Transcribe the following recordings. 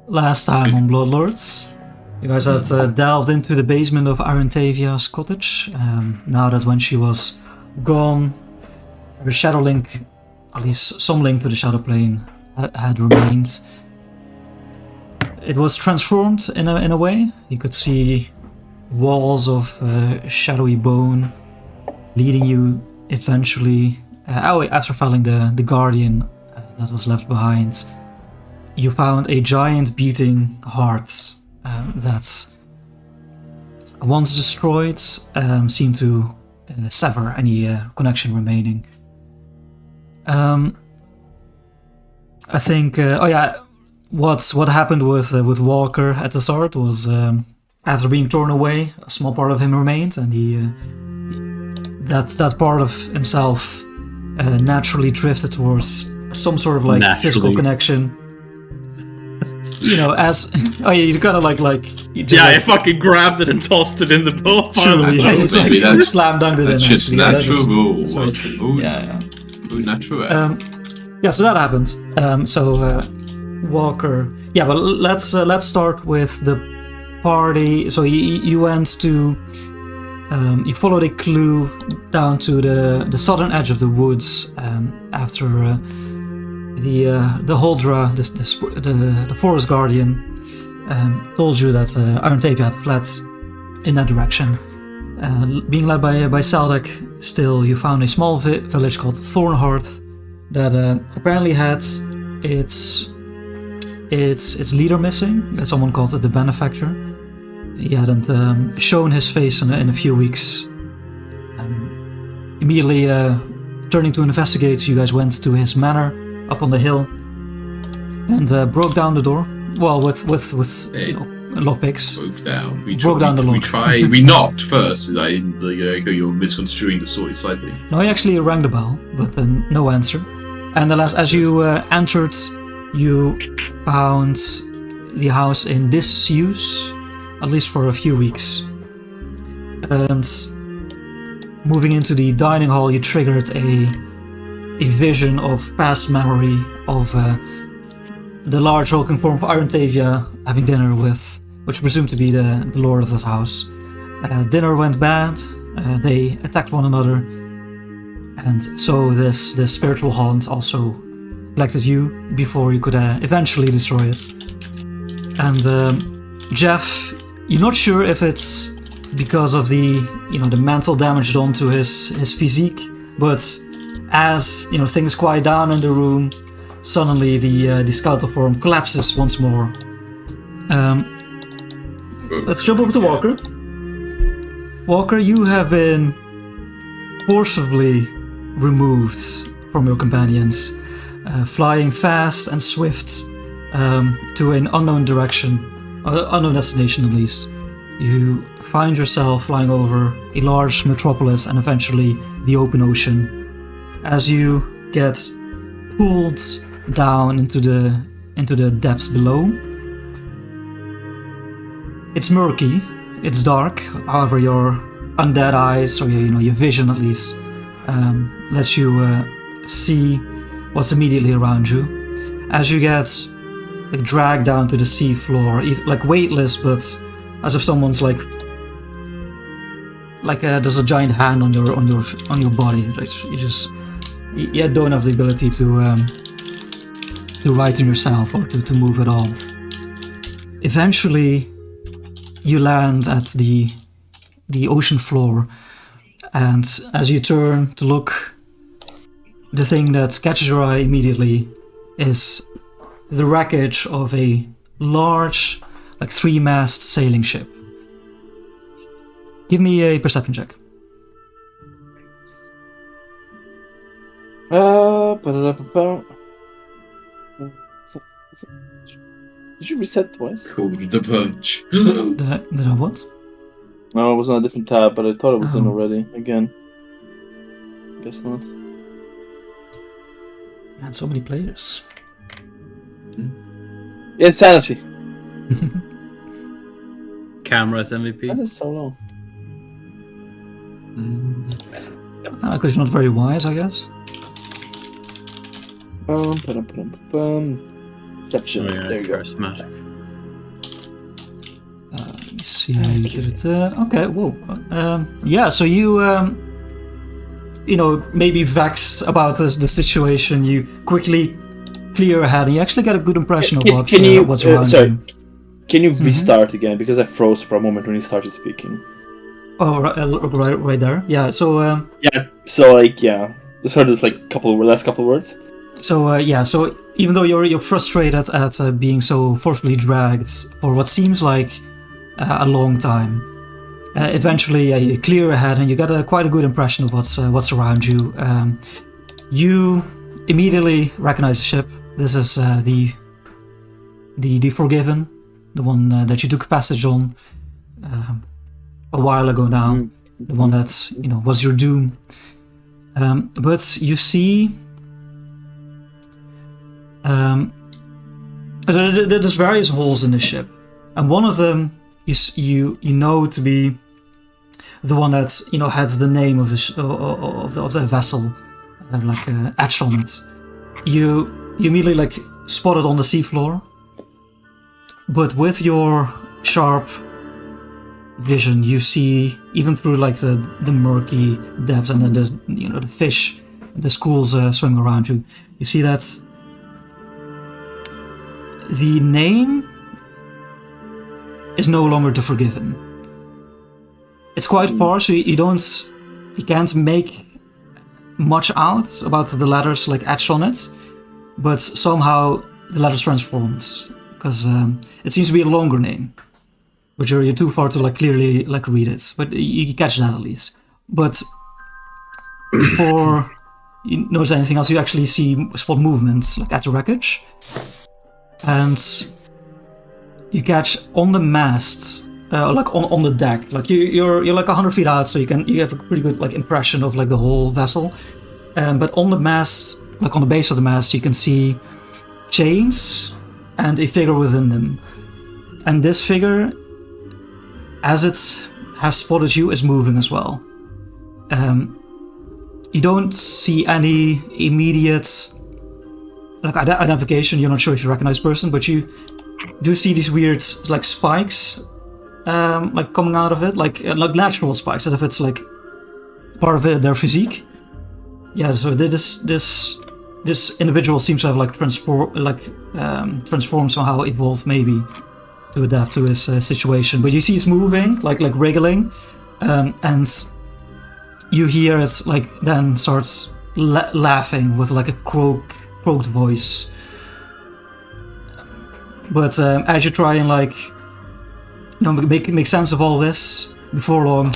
last time on Bloodlords, you guys had delved into the basement of Arantavia's cottage. Now that when she was gone, her shadow link, at least some link to the shadow plane, had remained. It was transformed in a way. You could see walls of shadowy bone leading you eventually. After felling the guardian that was left behind, you found a giant beating heart that, once destroyed, seemed to sever any connection remaining. I think. What happened with Walker at the start was, after being torn away, a small part of him remained, and that part of himself naturally drifted towards some sort of physical connection. You know, as you kind of I fucking grabbed it and tossed it in the bowl. Truly, you slam dunked it in. That's just natural. Natural. So that happened. Walker. Yeah, but let's start with the party. So you went to. You followed a clue down to the southern edge of the woods after the Holdra, the forest guardian, told you that Arantavia had fled in that direction. Being led by Saldek, still you found a small village called Thornhearth that apparently had its leader missing. Someone called it the Benefactor. He hadn't shown his face in a few weeks. Immediately turning to investigate, you guys went to his manor up on the hill and broke down the door. Well, with lockpicks. Broke down the lock. We knocked first. You're misconstruing the story slightly. No, he actually rang the bell, but then no answer. And as you entered, you found the house in disuse, at least for a few weeks. And moving into the dining hall, you triggered a vision of past memory of the large hulking form of Arantavia having dinner with, which presumed to be the lord of this house. Dinner went bad, they attacked one another, and so this spiritual haunt also reflected you before you could eventually destroy it. And Jeff, you're not sure if it's because of the mental damage done to his physique, but as things quiet down in the room, suddenly the skeletal form collapses once more. Let's jump over to Walker. Walker, you have been forcibly removed from your companions, flying fast and swift to an unknown direction, unknown destination at least. You find yourself flying over a large metropolis and eventually the open ocean. As you get pulled down into the depths below, it's murky, it's dark. However, your undead eyes, or your vision at least, lets you see what's immediately around you. As you get dragged down to the sea floor, weightless, but as if someone's there's a giant hand on your body. Right? You don't have the ability to right on yourself or to move at all. Eventually, you land at the ocean floor, and as you turn to look, the thing that catches your eye immediately is the wreckage of a large, 3-mast sailing ship. Give me a perception check. Did you reset twice? Called the Perch. Did I what? No, it was on a different tab, but I thought it was in already. Again. Guess not. Man, so many players. Insanity. Cameras MVP. That is so long. Because you're not very wise, I guess. Perception. There you go. Charismatic. see. Okay, whoa. Yeah, so you, maybe vexed about the situation, you quickly clear your head, and you actually get a good impression of what's around you. Can you restart again? Because I froze for a moment when you started speaking. Oh, right there. Yeah, so... So, just heard this, last couple words. So even though you're frustrated at being so forcibly dragged for what seems like a long time, eventually you clear your head and you get quite a good impression of what's around you. You immediately recognize the ship. This is the Forgiven, the one that you took passage on a while ago now, the one that was your doom. But you see. There's various holes in the ship, and one of them you know to be the one that had the name of the vessel, etched on it. You immediately spot it on the seafloor, but with your sharp vision, you see even through the murky depths and then the fish, the schools swimming around you. You see that. The name is no longer the Forgiven. It's quite far, so you can't make much out about the letters etched on it, but somehow the letters transformed because it seems to be a longer name, but you're too far to clearly read it. But you catch that at least. But before you notice anything else, you actually spot movement at the wreckage. And you catch on the mast, on the deck, you're 100 feet out, so you have a pretty good impression of the whole vessel. But on the mast, on the base of the mast, you can see chains and a figure within them. And this figure, as it has spotted you, is moving as well. You don't see any immediate identification. You're not sure if you recognize the person, but you do see these weird spikes coming out of it, like natural spikes, as if it's part of their physique. Yeah, so this individual seems to have transformed somehow, evolved maybe to adapt to his situation. But you see it's moving, like wriggling, and you hear it then starts laughing with a croaked voice. But as you try and make sense of all this, before long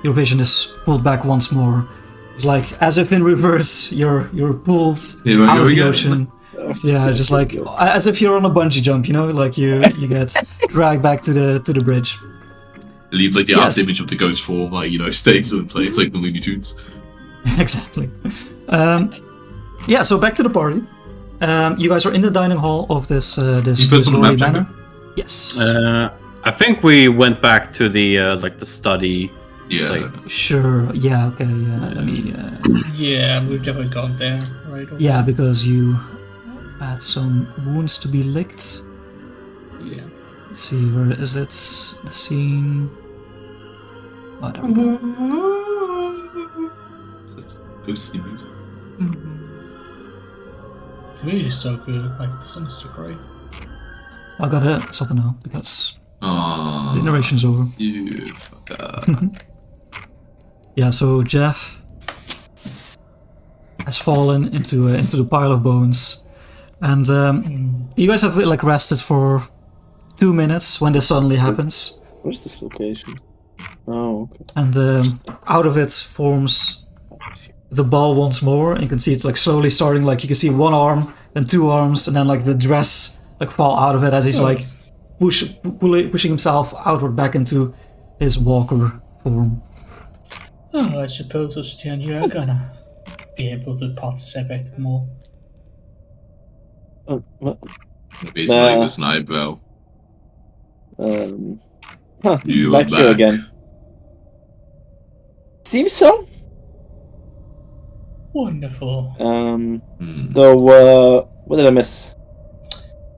your vision is pulled back once more. It's as if in reverse, you're pulled out of the ocean. Yeah, just as if you're on a bungee jump, you get dragged back to the bridge. It leaves the after image of the ghost form, staying still in place, like the Looney Tunes. Exactly. So back to the party. You guys are in the dining hall of this glory manor. Yes. I think we went back to the study. Yeah. Sure. Yeah. Okay. Yeah. Let me. Yeah, we've definitely gone there, right? Yeah, because you had some wounds to be licked. Yeah. Let's see. Where is it? The scene. Oh, there we go. Ghostly music. The music's so good. The songs are great. I gotta stop it now because the narration's over. You fucker. Yeah, so Jeff has fallen into the pile of bones, and you guys have rested for 2 minutes when this suddenly happens. Where's this location? Oh, okay. And out of it forms the ball once more, and you can see it's slowly starting. You can see one arm, then 2 arms, and then the dress fall out of it as he's pushing himself outward back into his walker form. Oh, I suppose us two and you are gonna be able to participate more. Oh, what? It's just an eyebrow. You back here again. Seems so. Wonderful. So, what did I miss?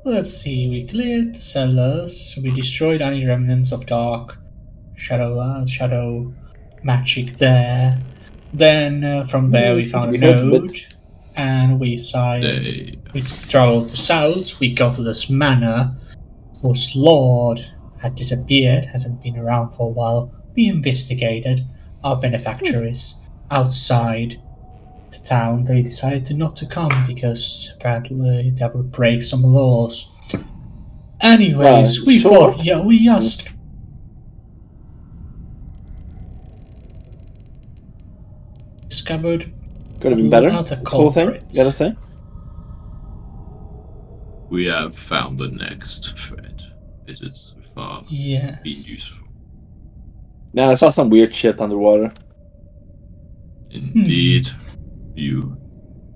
Let's see, we cleared the cellars, we destroyed any remnants of dark shadow magic there. Then from there we Seems found to a be hurt a bit. note, and we traveled the south, we got to this manor, whose lord had disappeared, hasn't been around for a while. We investigated. Our benefactor is outside the town. They decided to not to come because apparently that would break some laws. Anyways, we sure. thought, yeah, we just discovered Could have been better. another This whole thing, culprit. gotta say. We have found the next thread. It is far Yes. been useful. Yeah, I saw some weird shit underwater. Indeed. You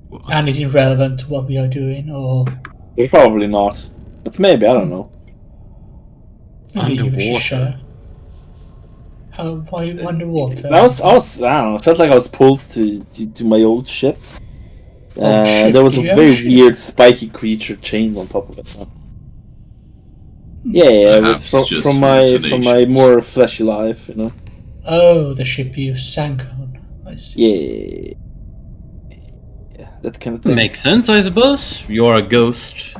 were Anything relevant to what we are doing, or Probably not. But maybe, I don't know. maybe we should Underwater. share. Why underwater? I don't know, I felt like I was pulled to my old ship. Ship, There was a you have very a ship? weird spiky creature chained on top of it. Yeah, Perhaps just from my hallucinations. more fleshy life, you know. Oh, the ship you sank on. I see. Yeah, that kind of thing. Makes sense, I suppose. You're a ghost.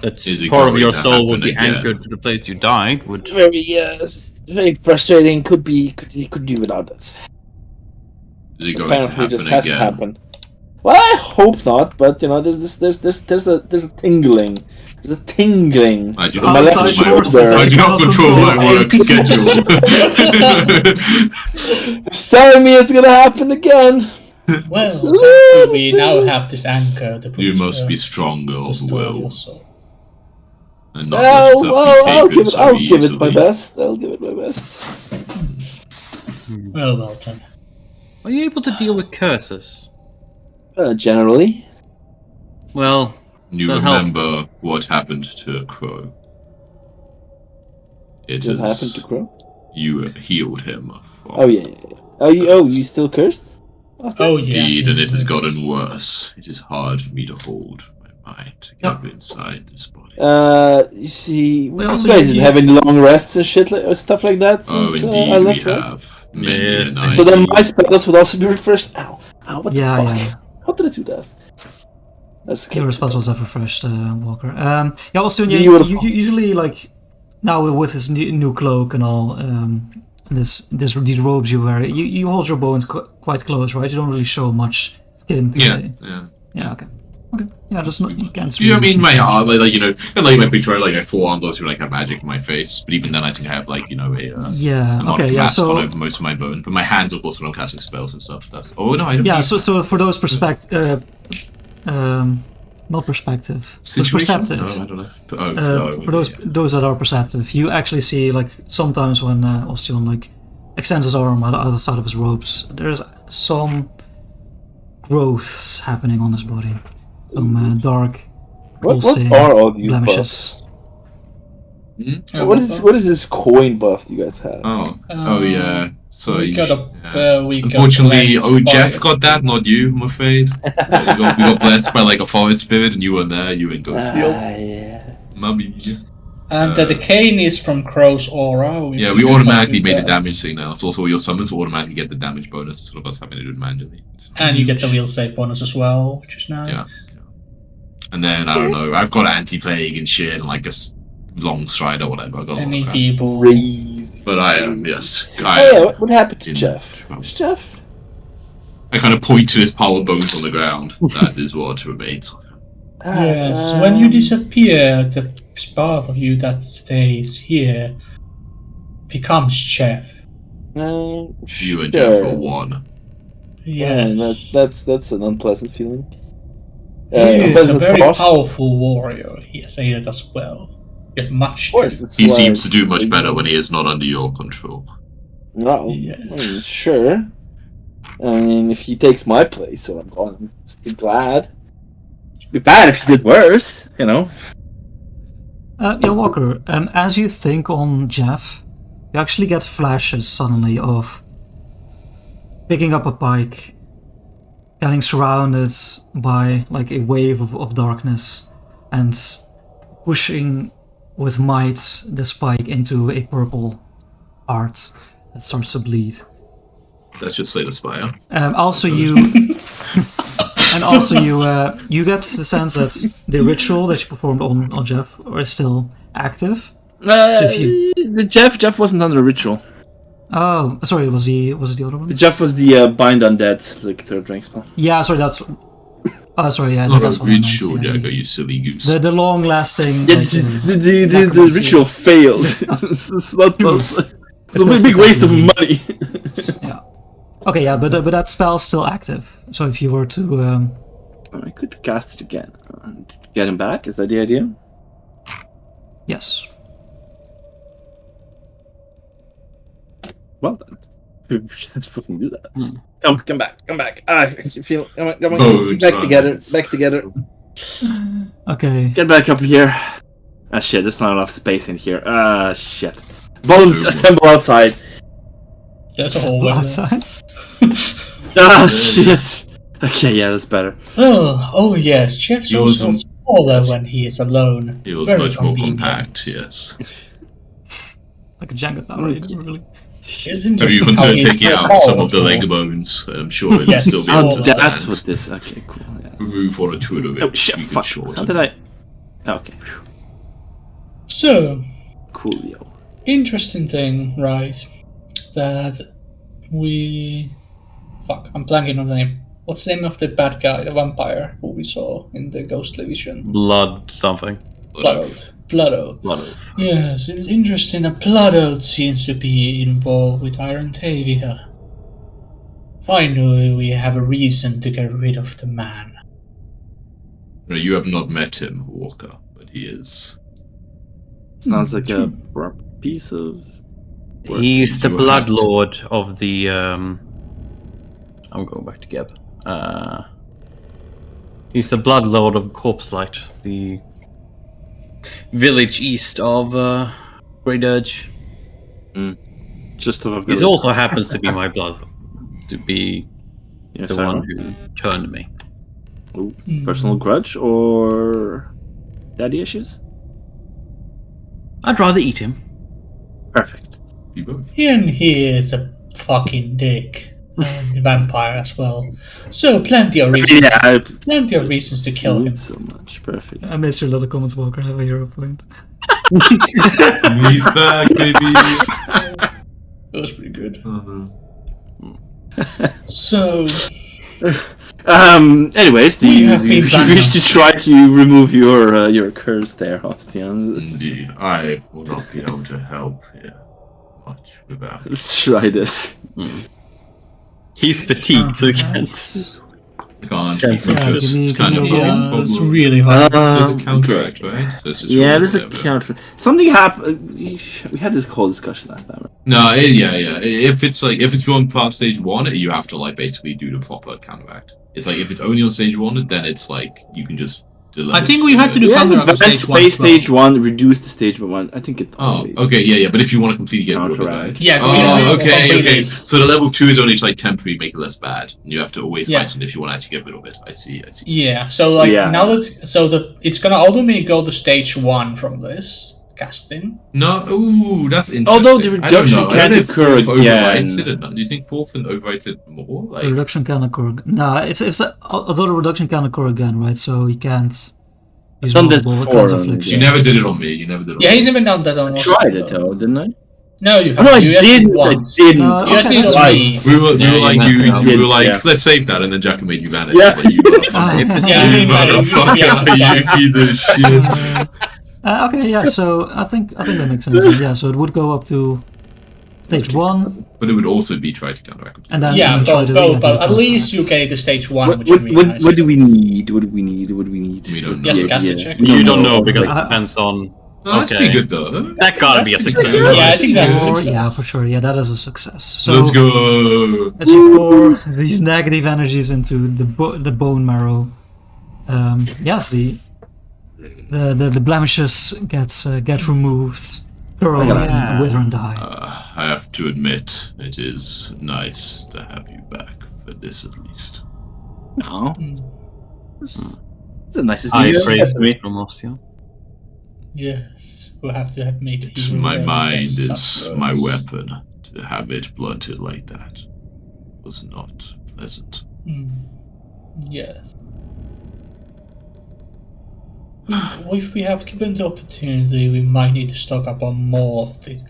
That's Is it part of going your to soul would be happen again? anchored to the place you died. Would Very frustrating. Could do without it. Is it going Apparently, to it just happen hasn't again? happened. Well, I hope not. But you know, there's a tingling. There's a tingling. I do in my not left Outside control my, forces I that do you not cannot control my control. work schedule. It's telling me it's gonna happen again. Well, thankfully we now have this anchor to put You must be stronger to of store your will soul. and not let yourself be I'll taken give it. so I'll give it my easily. best. I'll give it my best. Well then. are you able to deal with curses? Generally, Well, You Then help. remember what happened to Crow. It what happened is to Crow? you healed him. From Oh yeah. Oh, you still cursed? Oh yeah. Indeed, and it has yes. gotten worse. It is hard for me to hold my mind together inside this body. You see, we Well, guys also didn't you- have any long rests and shit or stuff like that Oh, since indeed, I we left. Right? have many Yes, a night. So then my spells would also be refreshed. Ow, what the Yeah, fuck? yeah. How did I do that? That's Your response was have refreshed, Walker. Yeah, also, You you would've- usually, like, now with this new cloak and all, these robes you wear, you hold your bones quite close, right? You don't really show much skin to Yeah, say. yeah. Yeah, okay. Okay, yeah, there's not, you can't You know what I really mean? see My much. arm, like you know, kind of like my picture, like I forearm those who like have magic in my face. But even then, I think I have like you know a Yeah, demonic okay, yeah, mask so... on over most of my bone. But my hands, of course, when I'm casting spells and stuff. That's no, I don't. Yeah, need so for those not perspective, those situations. perceptive. No, I don't know. For those that are perceptive, you actually see like sometimes when Ostion like extends his arm out the other side of his robes, there's some growths happening on his body, some dark, What pulsing are all these buffs? blemishes. What is this coin buff you guys have? Oh yeah. So we got unfortunately, blessed Jeff by- got that, not you. I'm afraid. Yeah, we got blessed by like a forest spirit, and you weren't there. You in Ghostfield. Yeah. Mummy. And the decay is from Crow's aura. Yeah, we automatically made a damage thing now. So also your summons will automatically get the damage bonus instead of us having to do it manually. And you get the wheel save bonus as well, which is nice. Yeah. And then I don't know. I've got anti-plague and shit, and like a long stride or whatever. I got a lot Any of crap. people. But I am yes. Oh yeah, what happened to in Jeff? trouble. Where's Jeff? I kind of point to his power bones on the ground. That is what remains of him. Yes, when you disappear, the part of you that stays here becomes Jeff. You and Jeff are one. Yes. That's an unpleasant feeling. He is a unpleasant very thought. powerful warrior. He say that as well. Yet much Of course, strength. it's He like- seems to do much better when he is not under your control. No, Yes. I mean, sure. I mean, if he takes my place, so I'm still glad. It'd be bad if he did worse, you know. Yeah, Walker, as you think on Jeff, you actually get flashes suddenly of picking up a pike, getting surrounded by like a wave of darkness, and pushing with might the spike into a purple heart that starts to bleed. That should slay the spire. Also, you you get the sense that the ritual that you performed on Jeff are still active. Jeff wasn't under a ritual. Oh, sorry, was it the other one? Jeff was the bind undead, like third rank spell. Yeah, sorry, that's. Oh, sorry, yeah, Not that's a what I meant. ritual, Yeah, Jagger, you silly goose. the long-lasting. Yeah, like, the ritual failed. It's not. It's a big waste of money. Yeah. Okay, yeah, but that spell's still active. So if you were to, I could cast it again and get him back. Is that the idea? yes. Well then, let's fucking do that. Come back. I feel. Come on, Bones back together. runs. Back together. Okay. Get back up here. Ah shit, there's not enough space in here. Ah shit. Bones assemble outside. There's a hole in there. Outside. Ah shit. Okay, yeah, that's better. Oh yes, Jeff's He also was- smaller when he is alone. It was Very much more convenient. compact, yes. Like a Jenga tower, really. It's Have interesting you how considered he's taking so out tall some of the as well. leg bones? I'm sure it would Yes, still be oh, able to That's stand. what this. Okay, cool. Yeah. Remove one or two of it. Oh shit! you can Fuck. shorten. How did I? Okay. So, Coolio. interesting thing, right? That we. Fuck, I'm blanking on the name. What's the name of the bad guy, the vampire who we saw in the Ghostly Vision? Blood something. Blood Oath. Yes, it's interesting that Blood Oath seems to be involved with Iron Tavia. Finally, we have a reason to get rid of the man. No, you have not met him, Walker, but he is. Sounds like a proper piece of. He's the You blood have to- lord of the. I'm going back to Geb. He's the blood lord of Corpse Light, the village east of Grey Dirge. Just of a He village. also happens to be my blood, to be Yes, the I one know. who turned me. Ooh, personal grudge or daddy issues? I'd rather eat him. Perfect. You both. And he is a fucking dick. And the vampire as well. So plenty of reasons. Yeah, Plenty of reasons to kill him. so much. Perfect. I missed your little comments, Walker. Have a hero point. Meat back, baby. That was pretty good. So, Anyways, do We you, have you been wish to try to remove your curse there, Hostian? Indeed, I will not be able to help here much without. Let's try this. He's fatigued, so he can't. Can't Yeah, keep focus. give me- It's kind give of me a a yeah, problem. it's really hard. There's a counteract, right? So it's just Yeah, roll there's a whatever. counter. Something happened. We had this whole discussion last time. Right? No, yeah. If it's beyond past stage 1, you have to like basically do the proper counteract. It's like if it's only on stage 1, then it's like you can just delay. I think we had to do Yeah, counteract on advanced stage 1. space stage 1, reduce the stage by 1. I think it. Oh, always- okay, yeah, but if you want to completely get rid of it, Counteract. right? Yeah, Oh, yeah, okay. completely. So the level 2 is only just like temporary, make it less bad. And you have to always Yeah. heighten if you want to actually get rid of it. I see. Yeah, so like Yeah. now that it's gonna automatically go to stage 1 from this casting. No, ooh, that's interesting. Although the I don't reduction know. I can don't know if occur fourth again. overrides it or not. Do you think fourth and overrides it more? The Like, reduction can occur. Nah, although the reduction can occur again, right? So you can't use Done this multiple before, kinds of and afflictions. you never did it on me. You never did it Yeah, on he's me. never done that on I us. tried it though, didn't I? No, you Oh, no, I haven't. You just did didn't. I once. didn't. No, You just okay, did that's on fine. me. We were Yeah, like, you messed up. we were like, Yeah. let's save that, and then Jack made you vanish. Yeah. Like, you motherfucker. Yeah, you he made it. motherfucker. Yeah. You piece of shit. Okay, yeah. So I think that makes sense. Yeah, so it would go up to stage 1, But it would also be try to counteract. and then Yeah, try to but do at least you counteracts. get the stage 1, What, which is really nice. what do we need? What do we need? What do we need? We don't know. Yes, cast it, check. You don't know because Like- it depends on. Oh, that's Okay. pretty good though. That gotta be a success. Yeah, I think that's a Or, success. yeah, for sure. Yeah, that is a success. So Let's go. as you pour these negative energies into the bone marrow, yes, the blemishes get removed, curl Yeah. and wither and die. I have to admit, it is nice to have you back for this at least. No. Mm. It's a nice to see I you. praise me from Ostia. Yes, we'll have to admit. he My really mind says is some my words. weapon. To have it blunted like that was not pleasant. Yes. If we have given the opportunity, we might need to stock up on more of the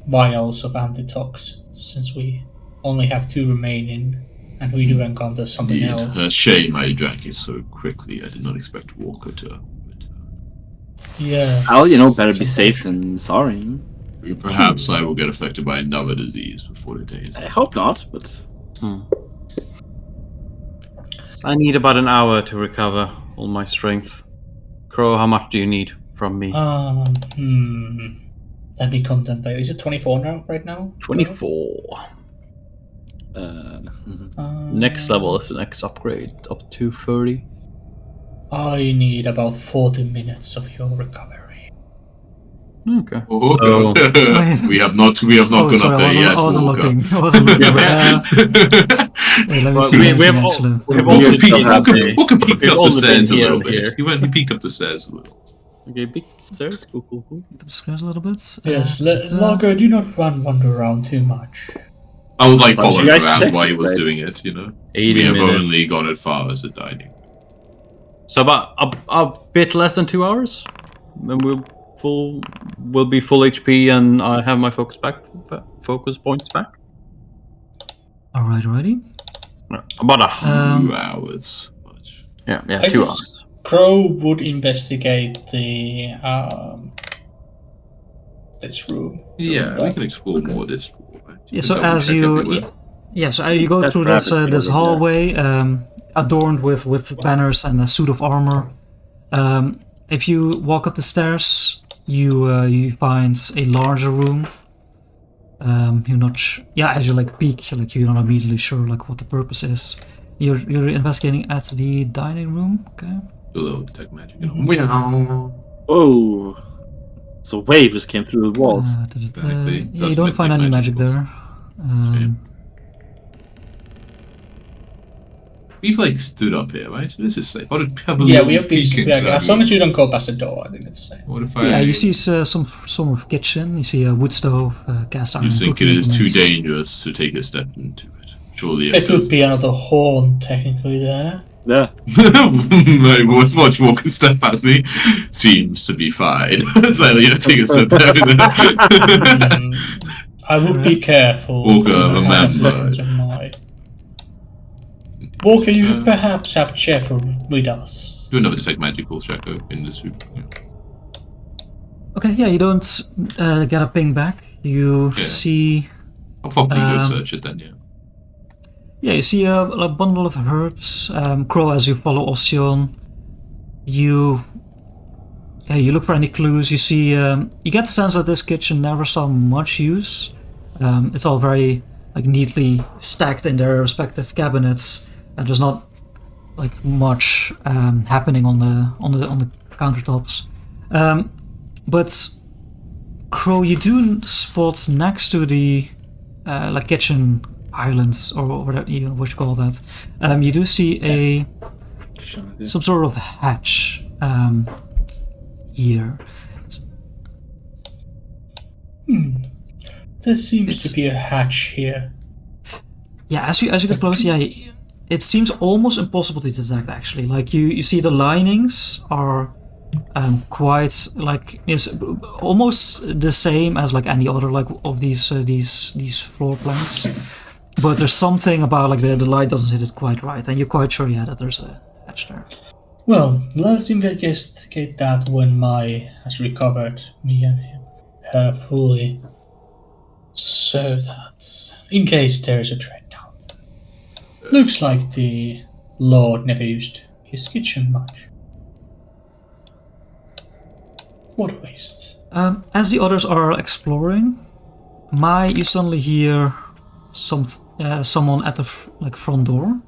vials of antitox, since we only have 2 remaining, and we do encounter something Indeed. else. A shame I drank it so quickly. I did not expect Walker to return. Yeah. Well, better be safe than sorry. Perhaps I will get affected by another disease before the day is I up. hope not, but I need about an hour to recover all my strength. Crow, how much do you need from me? Let me contemplate. Is it 24 now, right now? 24. Next level is the next upgrade, up to 30. I need about 40 minutes of your recovery. Okay. Oh, So, we have not gone sorry, up there yet. I wasn't Walker. looking. I wasn't looking. Wait, let me Well, see we anything, have all- actually. we have Walker also peeked, been Walker, here. Walker peeked We've up the only been stairs a here little and bit. here. He peeked up the stairs a little. Okay, big stairs. Cool. The screens a little bit. Yes, Lager, do not wander around too much. I was like Why don't following you guys around check while he it, was right? doing it, you know. 80 We have minutes. only gone as far as the dining. So about a bit less than 2 hours, and we'll be full HP, and I have my focus points back. Alrighty. No, about 2 hours. Much. yeah, I 2 guess hours. Crow would investigate this room. Yeah, we Right. can explore Okay. more this floor. Right? Yeah, so Double as check you everywhere. so you go That's through perhaps this a this thing in hallway adorned with banners and a suit of armor. If you walk up the stairs, you find a larger room. You're not as you peek, you're not immediately sure what the purpose is. You're investigating at the dining room. Okay. Do a little detect magic. You know. oh, so wave just came through the walls. Exactly. Yeah, you don't find any magic there. We've stood up here, right? So this is safe. What have a Yeah, little we have been. peek into Yeah, that as long room. as you don't go past the door, I think it's safe. What if I? Yeah, you see some sort of kitchen. You see a wood stove, cast iron. You think it cooking is too implements. dangerous to take a step into it? Surely There it could does. be another horn technically there. Yeah. Much Walker step at me seems to be fine. So take a step there. I would be careful. Walker, I have remember. assistance of mine. Walker, you should perhaps have Jeff with us. Do another detect magical check in this room. Yeah. Okay, yeah, you don't get a ping back. You see, I'll probably go search it then. Yeah. yeah, you see a bundle of herbs. Crow, as you follow Ocean, you look for any clues. You see, you get the sense that this kitchen never saw much use. It's all very neatly stacked in their respective cabinets, and there's not much happening on the countertops. But Crow, you do spot next to the kitchen islands or whatever what you call that. You do see some sort of hatch here. There seems to be a hatch here. Yeah, as you get close, it seems almost impossible to detect. Actually, you see the linings are quite is almost the same as any other of these floor planks, but there's something about the light doesn't hit it quite right, and you're quite sure that there's a hatch there. Well, let's investigate that when Mai has recovered me and her fully, so that in case there is a threat down there. Looks like the Lord never used his kitchen much. What a waste. As the others are exploring, you suddenly hear someone at the front door.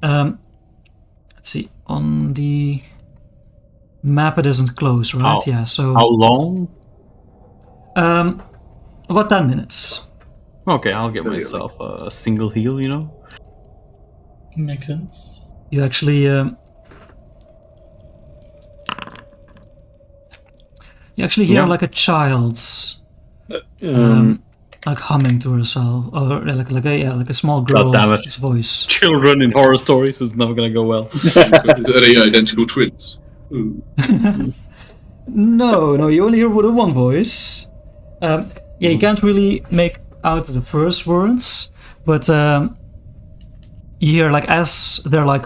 Let's see, on the map it isn't close, right? So How long? about 10 minutes. Okay, I'll get myself a single heal. Makes sense. You actually You actually hear Yeah. like a child's like humming to herself, or like a small God damn it. girl's voice. Children in horror stories is never gonna go well. Are they identical twins? Ooh. No, you only hear the one voice. You can't really make out the first words, but you hear like as they're like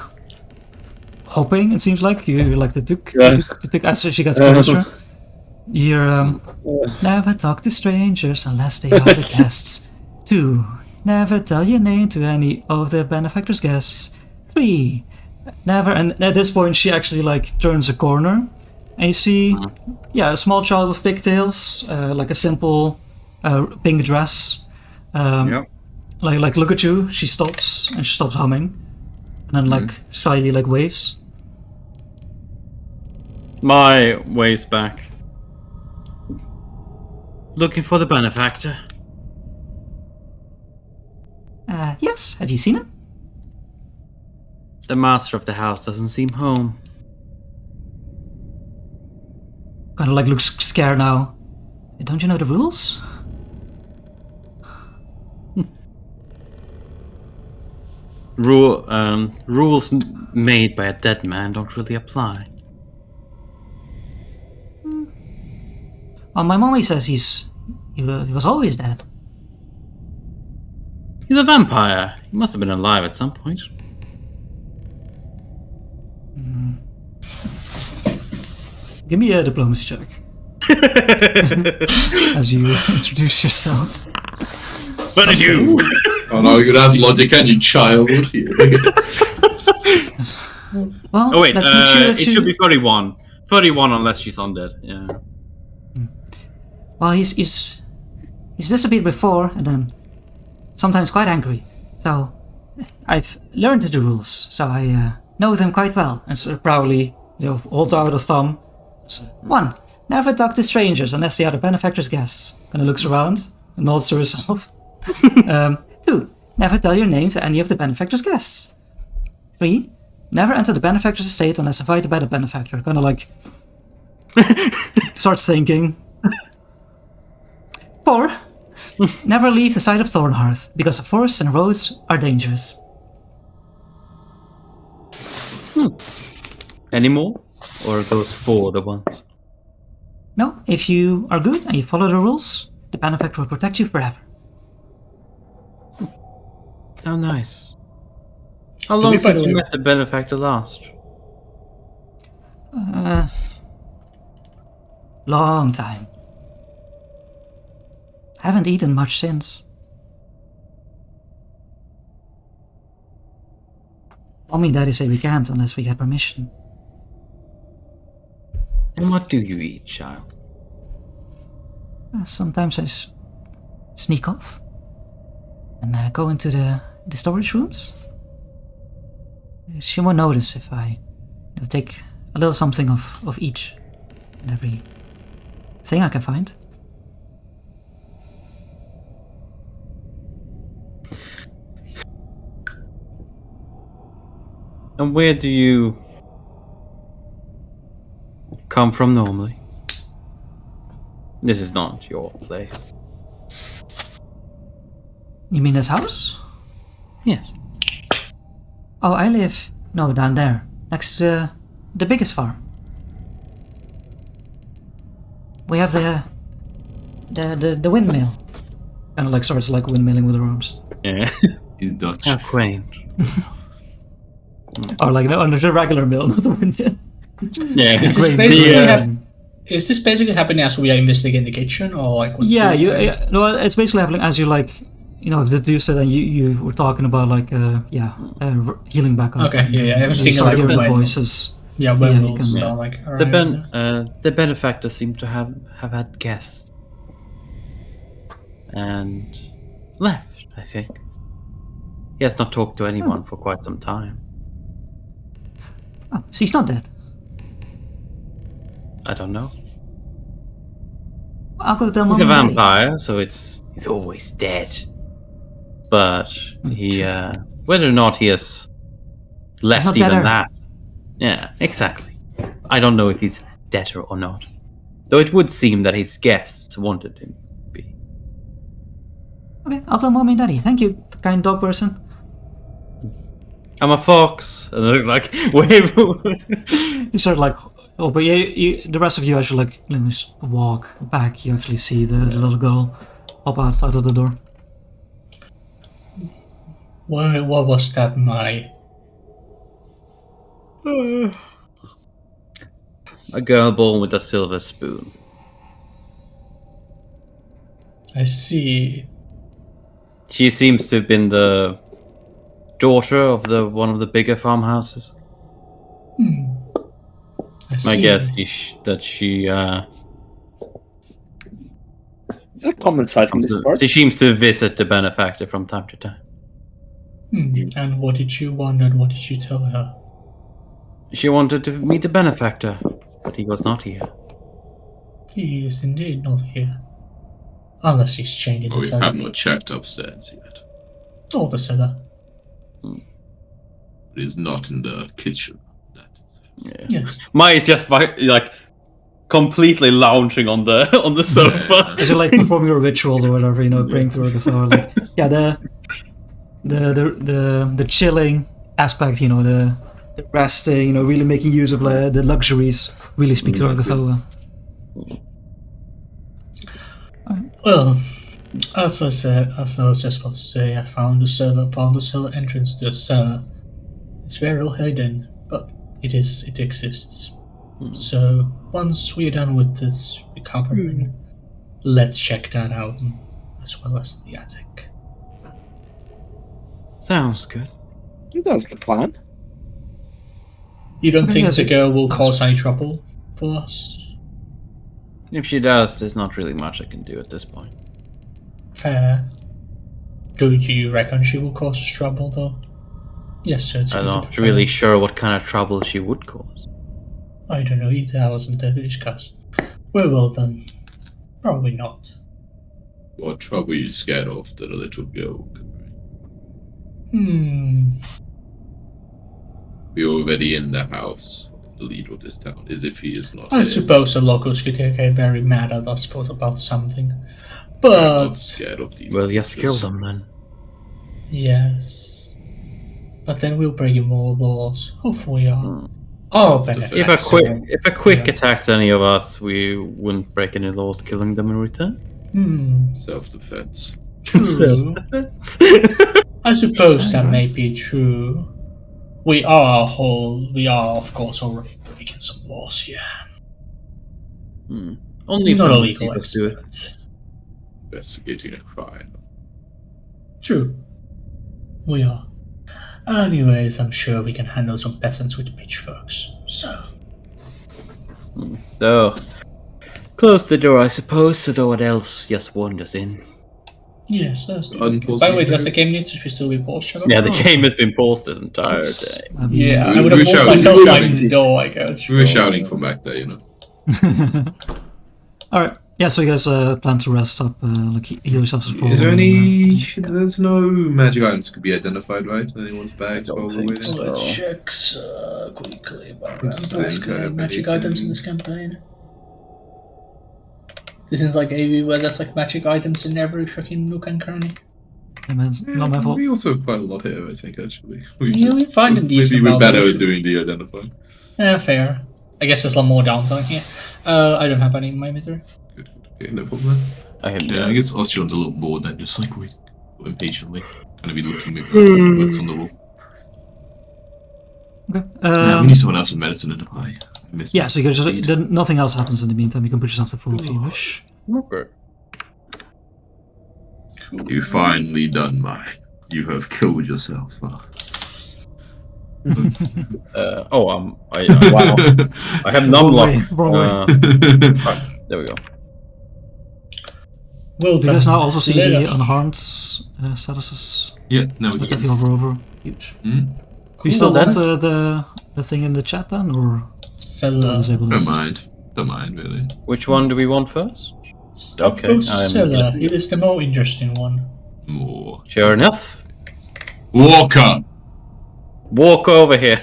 hopping. It seems like you hear like the tuk as she gets closer. You hear never talk to strangers unless they are the guests. 2. Never tell your name to any of the benefactor's guests. 3. Never. And at this point, she actually like turns a corner, and you see, a small child with pigtails, like a simple pink dress. Like look at you. She stops and she stops humming, and then like shyly like waves. My way's back. Looking for the benefactor. Yes. Have you seen him? The master of the house doesn't seem home. Kind of like looks scared now. Don't you know the rules? Rules made by a dead man don't really apply. Well, my mommy says he was always dead. He's a vampire. He must have been alive at some point. Give me a diplomacy check. As you introduce yourself. 22! Oh no, you have logic, can you, child? Well, Oh wait, let's make sure that it should be 31. 31 unless she's undead, yeah. Well, he's disappeared before, and then sometimes quite angry. So I've learned the rules, so I know them quite well. And sort of proudly, holds out a thumb. So, 1. Never talk to strangers unless they are the benefactor's guests. Kind of looks around and nods to herself. 2. Never tell your name to any of the benefactor's guests. 3. Never enter the benefactor's estate unless invited by the benefactor. Kind of like starts thinking. 4. Never leave the side of Thornhearth, because the forests and roads are dangerous. Any more? Or are those 4 the ones? No, if you are good and you follow the rules, the benefactor will protect you forever. How nice. How long since you met the benefactor last? Long time. Haven't eaten much since. Mommy and Daddy say we can't unless we get permission. And what do you eat, child? Sometimes I sneak off and go into the storage rooms. She won't notice if I take a little something of each and every thing I can find. And where do you come from normally? This is not your place. You mean this house? Yes. Oh, I live down there, next to the biggest farm. We have the windmill. Kind of like starts like windmilling with her arms. Yeah. In Dutch. How quaint. Or like under the regular mill, not the windmill. Yeah. Is this, Great basically is this basically happening as we are investigating the kitchen, or like? What's Yeah, the, no, it's basically happening as you like, have deduced it, and you were talking about like, healing back up. Okay, yeah, I was You thinking start like hearing the when- voices. Yeah, you werewolves. can- So like, The benefactor seemed to have had guests. And left, I think. He has not talked to anyone for quite some time. Oh, so he's not dead. I don't know. I'll go tell He's Mommy a and Daddy. vampire, so he's always dead. But he, whether or not he has left not even deader. that. Yeah, exactly. I don't know if he's deader or not. Though it would seem that his guests wanted him to be. Okay, I'll tell mommy and daddy. Thank you, kind dog person. I'm a fox. And I look like, wave. You sort of like, oh, but the rest of you actually like, just walk back. You actually see the little girl hop outside of the door. What was that, my? A girl born with a silver spoon. I see. She seems to have been the daughter of one of the bigger farmhouses. My guess is that she A common sight in this part. she seems to visit the benefactor from time to time. And what did you want and what did you tell her? She wanted to meet the benefactor, but he was not here. He is indeed not here. Unless he's chained in the We cellar. have not checked upstairs yet. Or the cellar. It is not in the kitchen. That is. Yeah. Yes. Mai is just like completely lounging on the sofa. As you're like performing your rituals or whatever, praying to Urgatha, like the chilling aspect, the resting, really making use of the luxuries really speak to Urgatha. Well, as I was just about to say, I found the cellar entrance to the cellar. It's very well hidden, but it exists. So once we're done with this recovering, let's check that out, as well as the attic. Sounds good. That sounds like a plan. You don't think yes, the girl will cause any trouble for us? If she does, there's not really much I can do at this point. Fair. Do you reckon she will cause us trouble, though? Yes, sir. I'm not really sure what kind of trouble she would cause. I don't know either. I wasn't there to discuss. Well then. Probably not. What trouble are you scared of that a little girl can bring? We're already in the house. The leader of this town is if he is not I here. suppose the locals could get very mad at us about something. I'm But not scared of these. Well, just kill monsters. them then. yes. But then we'll break more laws. Hopefully our benefit. If a quick Yes. attacks any of us, we wouldn't break any laws, killing them in return. Self-defense. True. I suppose that may be true. We are of course already breaking some laws here. Only if Not a someone legal sees us do it. expert. Investigating a crime. True. We are. Anyways, I'm sure we can handle some peasants with pitchforks. So. So, close the door, I suppose, so no one else just wanders in. Yes, that's true. Unpause By the way, the does the game need to still be paused? Shall I? Yeah, the game has been paused this entire Yes. day. Yeah, We I would were have paused shouting- myself we were by shouting. the door, I guess. We were shouting from back there, Alright, yeah, so you guys plan to rest up, heal yourselves for. Is there any... There's no magic items that could be identified, right? In anyone's bags while we're think waiting? so. Let's check quickly. Just think, Magic anything. items in this campaign. This is like AV where there's like magic items in every fucking nook and cranny. Yeah, man, it's not my fault. We also have quite a lot here, I think, actually. Yeah, we find them decent Maybe we're better values. at doing the identifying. Yeah, fair. I guess there's a lot more downtime here. I don't have any in my inventory. Good. Okay, no problem. I have Yeah, I guess Osteon's a little bored then, just like we impatiently. Gonna be looking at what's on the wall. Okay. Yeah, we need someone else with medicine and apply. Yeah, so you guys just, nothing else happens in the meantime. You can put yourself to full if you wish. Okay. You finally done mine. You have killed yourself. Huh? Wow. I have numb lock. Wrong way. Right, there we go. Well Do you guys done. now also see Let the us- unharmed statuses? Yeah, no, Look at it's the over. Huge. Hmm? Do you still Cool. want the thing in the chat then, or Cellar. disable Don't it? mind. Don't mind, really. Which one do we want first? Okay, Goes to I'm cellar. gonna- It is the more interesting one. More. Sure enough. Walker! Walk over here.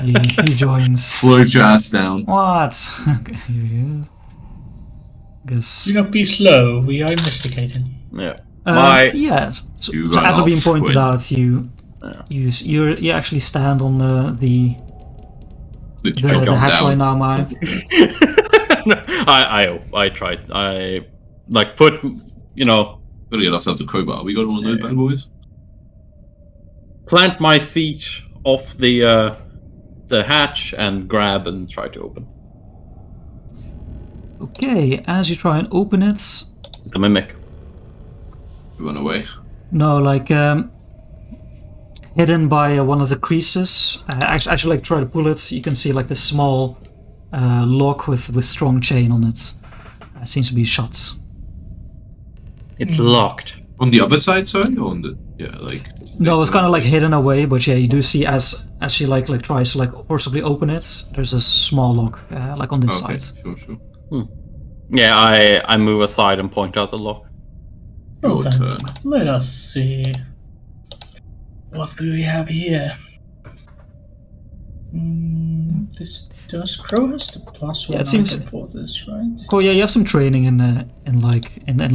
He joins. Float your ass down. What? Okay, here you go. guess. Do not be slow. We are investigating. Yeah. My Yes. So, You so run as being off pointed when- out, you actually stand on the Did you jump hatchway down? now, Mike. I tried. I like put Gotta get ourselves a crowbar. We got one of those bad boys. plant my feet off the hatch and grab and try to open Okay, as you try and open it, the mimic. We run away. no, like hidden by one of the creases. Actually, like try to pull it. You can see like this small lock with strong chain on it. Seems to be shut. It's locked. On the other side, sorry, or on the No, it's kind of like hidden away, but yeah, you do see as she like tries to like forcibly open it. There's a small lock like on this Okay, side. sure. Yeah, I move aside and point out the lock. Well Your then, turn. let us see. What do we have here? This does Crow has the +1 Yeah, it seems- item for this, right? Cool. Yeah, you have some training in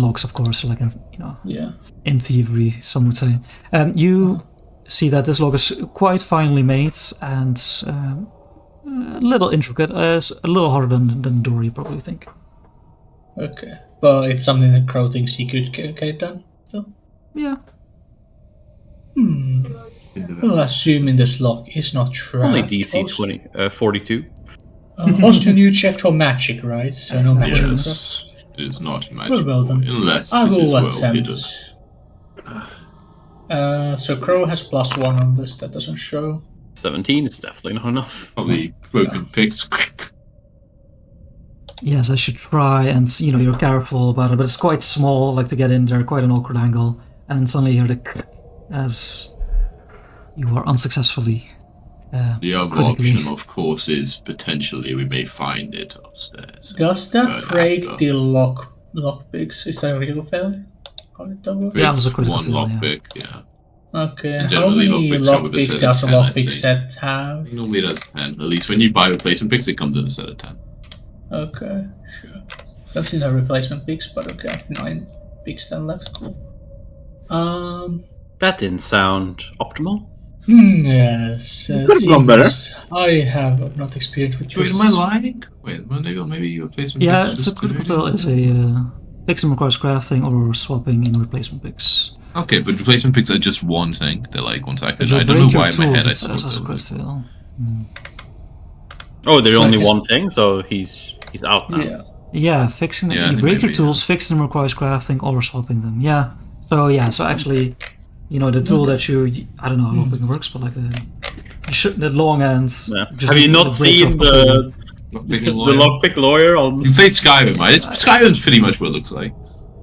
locks, of course, like in, Yeah. in thievery, some would say. You see that this lock is quite finely made and a little intricate. It's a little harder than the door, you probably think. Okay. But it's something that Crow thinks he could get done, though? Yeah. Well, assuming this lock is not trapped. Only DC 42. Austin, you checked for magic, right? So no magic. Yes, it is not magical Well then. unless I it is will well attempt. hidden. So Crow has +1 on this. That doesn't show. 17 is definitely not enough. Probably broken picks. Yes, I should try, and you're careful about it, but it's quite small, like to get in there, quite an awkward angle, and suddenly you hear the as you are unsuccessfully. The other critically. option, of course, is potentially we may find it upstairs. Does that Burn break after. the lockpicks? Is that a critical failure? How did that work? Yeah, it was a Breaks critical one fail, yeah. lockpick, yeah. Okay. And How generally many lockpicks come with a lockpicks set of does a 10, I'd lockpick say. set have? Normally it has 10. At least when you buy replacement picks, it comes in a set of 10. Okay, sure. I've seen the replacement picks, but okay, I have 9 picks then left. Cool. That didn't sound optimal. Yes. Could have gone better. I have not experienced with Wait, this. am I lying? Wait, maybe replacement Yeah, picks it's a just critical good? fail. It's a fixing requires crafting or swapping in replacement picks. Okay, but replacement picks are just one thing. They're like, one second. If you I don't break know why your in my tools, head I it's thought a that crit was... fail. Oh, there's only Nice. one thing, so he's out now. Yeah. Yeah, fixing Yeah, you it break may your be, tools, fixing them requires crafting or swapping them. Yeah. So actually, the tool that I don't know how lockpicking works, but like the long end. Yeah. just Have you not breaks seen off completely. the lockpick lawyer on? You played Skyrim, right? Skyrim's pretty much what it looks like.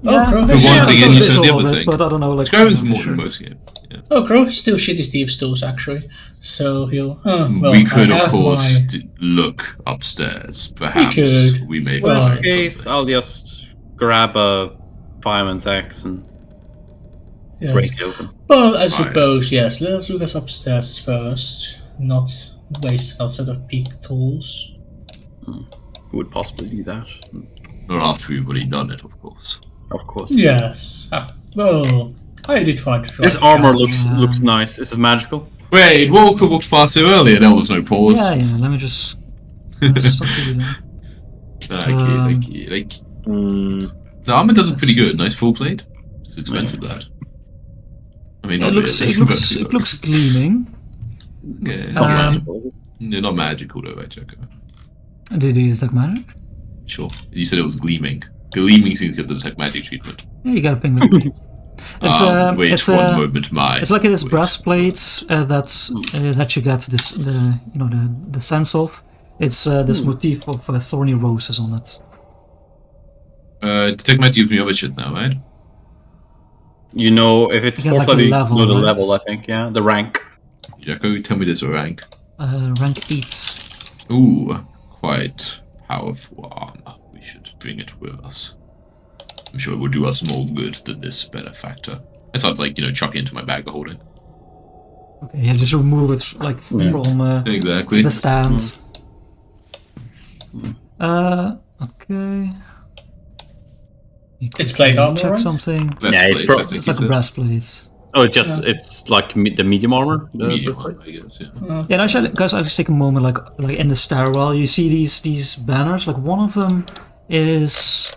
Yeah, Crow But has once shit. again, you it is turn a the little other bit, thing. but I don't know. Like Skyrim's for more sure. than most games. Yeah. Oh, Crow has still shitty thieves tools actually. So he'll. We could, I of have course, my- look upstairs. Perhaps could. we may Well, find Worst case, something. I'll just grab a fireman's axe and Yes. break it open. Well, I Fine. suppose yes. Let us look us upstairs first. Not waste outside of peak tools. Who would possibly do that? Or after we've already done it, of course. Of course. Yes. Well, I did find This armor looks nice. This is magical. Wait, Walker walked past here earlier. There was no pause. Yeah. Let me just stop reading. Thank you. The armor does look pretty good. Nice full plate. It's expensive, that. I mean, It not looks really, but, it looks gleaming. Yeah, Not Um, magical. they're not magical though, right, Joko? Do you detect magic? Sure. You said it was gleaming. Gleaming seems to get the detect magic treatment. Yeah, you gotta ping them. Wait it's one moment, my. It's like this voice. breastplate that you get the sense of. It's this motif of thorny roses on it. Detect magic gives me other shit now, right? You know, if it's You get, like, fourth a level, level, you know the right? level, I think, yeah. The rank. Joko, tell me this rank. Rank 8. Ooh, quite powerful armor. We should bring it with us. I'm sure it will do us more good than this benefactor. I thought, chuck it into my bag of holding. Okay, yeah, just remove it from Exactly. the stand. Okay. You could, It's plate armor, check right? something. Breastplate, pro- I think It's you like a said. breastplate. Oh, it's like the medium armor. The Medium breastplate? armor, I guess. Yeah. Yeah, and actually, guys, I'll just take a moment, like in the stairwell, you see these banners. Like one of them is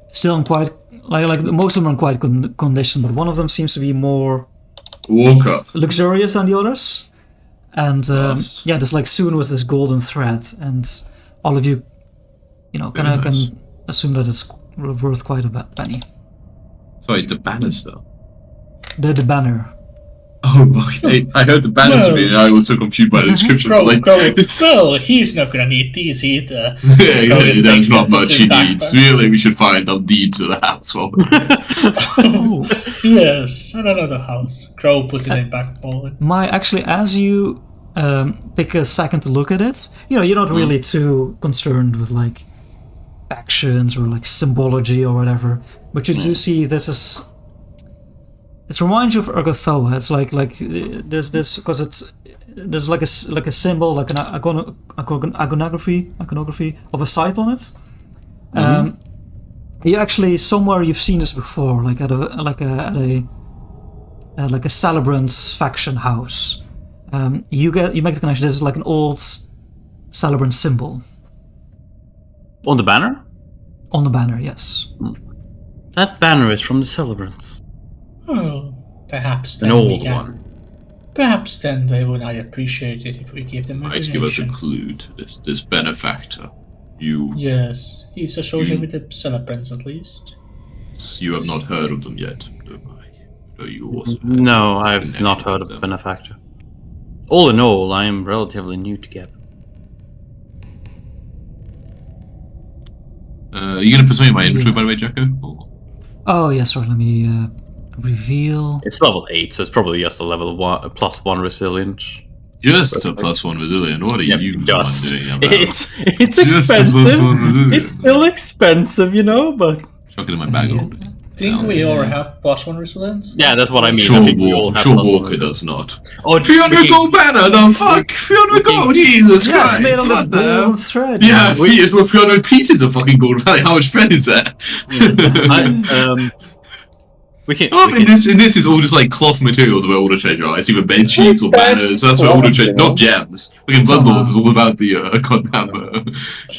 still in quite like most of them are in quite good condition, but one of them seems to be more Walker. luxurious than the others. And Nice. yeah, there's like sewn with this golden thread, and all of you, kind Very of nice. can assume that it's worth quite a penny. Sorry, the banners though. The banner. Oh, okay. I heard the banners No. and I was so confused by the description. Crow, like, well, he's not gonna need these either. yeah, Crow just there's takes not them, much puts he it back, needs. but- Really, we should find a deed to the house. Well, Oh, Yes, I don't know the house. Crow puts it in back forward. actually, as you take a second to look at it, you're not really too concerned with like actions or like symbology or whatever, but you do see this is. It reminds you of Urgathoa. It's like there's this because there's like a symbol, like an iconography of a scythe on it. You actually somewhere you've seen this before, like at a Celebrant's faction house. You make the connection. This is like an old Celebrant symbol On the banner? on the banner. Yes. That banner is from the Celebrants. Oh, perhaps An then we old can. one. Perhaps then they would not appreciate it if we give them a might give us a donation. clue to this benefactor. You Yes, he's associated with the Celebrants at least. have not heard of them yet, do I? No, you also have No, a I've connection not heard with of them. Benefactor. All in all, I am relatively new to Gap. Are you going to persuade my inventory, by the way, Jacko? Or- Oh yes. Sorry. Let me reveal. It's level 8, so it's probably just a level +1 resilience. Just a +1 resilient. What are Yep, you just. doing about? It's Just a expensive. +1 resilience. It's still expensive, but Chuck it in my bag Yeah. already. Think we all have +1 resilience? yeah, that's what I mean. I Sure, think we all have Walker +1. does not. Oh, 300 gold banner, the fuck? 300 gold, Jesus Yeah, Christ! it's made on this what the hell? golden thread. Yeah, see, it's worth 300 pieces of fucking gold. How much thread is that? We can. Oh, we in can this is all just like cloth materials where all the treasure are. It's either bed sheets or That's banners. That's where all the cloth, treasure, you know? not gems. Fucking bundles is all about the goddamn.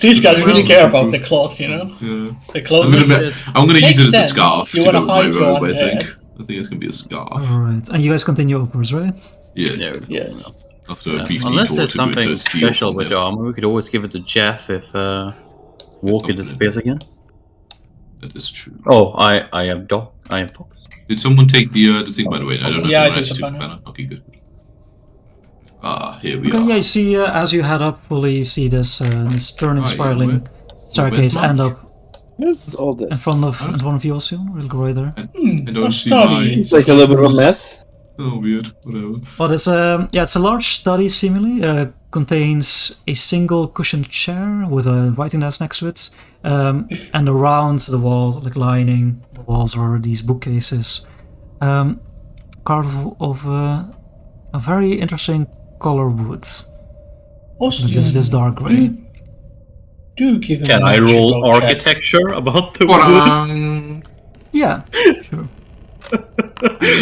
These guys really Well, care about the cloth, you know? Yeah. The cloth I'm gonna use Makes it as a sense. scarf You to go wanna with my hide your robe. I think. underwear. I think it's gonna be a scarf. Alright, and you guys continue upwards, right? Yeah. no, Yeah. no. After a brief Unless detour there's to something steal special from with him. the armor, we could always give it to Jeff if Walker something. disappears again. That is true. Oh, I am Doc. I am Fox. Did someone take the thing, by the way? I don't know Yeah, I if anyone took actually the took the banner. banner. Okay, good. Ah, here we Okay, are. yeah, you see, as you head up fully, you see this turning, Oh, yeah, spiraling staircase Mark? end up Where's all this? in front of you, also. We'll go right there. I don't a see study. mine. It's like a little bit of a mess. Oh, weird. Whatever. Well, it's a large study, seemingly. Contains a single cushioned chair with a writing desk next to it. And around the walls, like lining the walls, are these bookcases. Carved of a very interesting color wood. Austin, It's this dark grey. do give him Can a I roll magical check. architecture about the wood? What? Yeah, sure.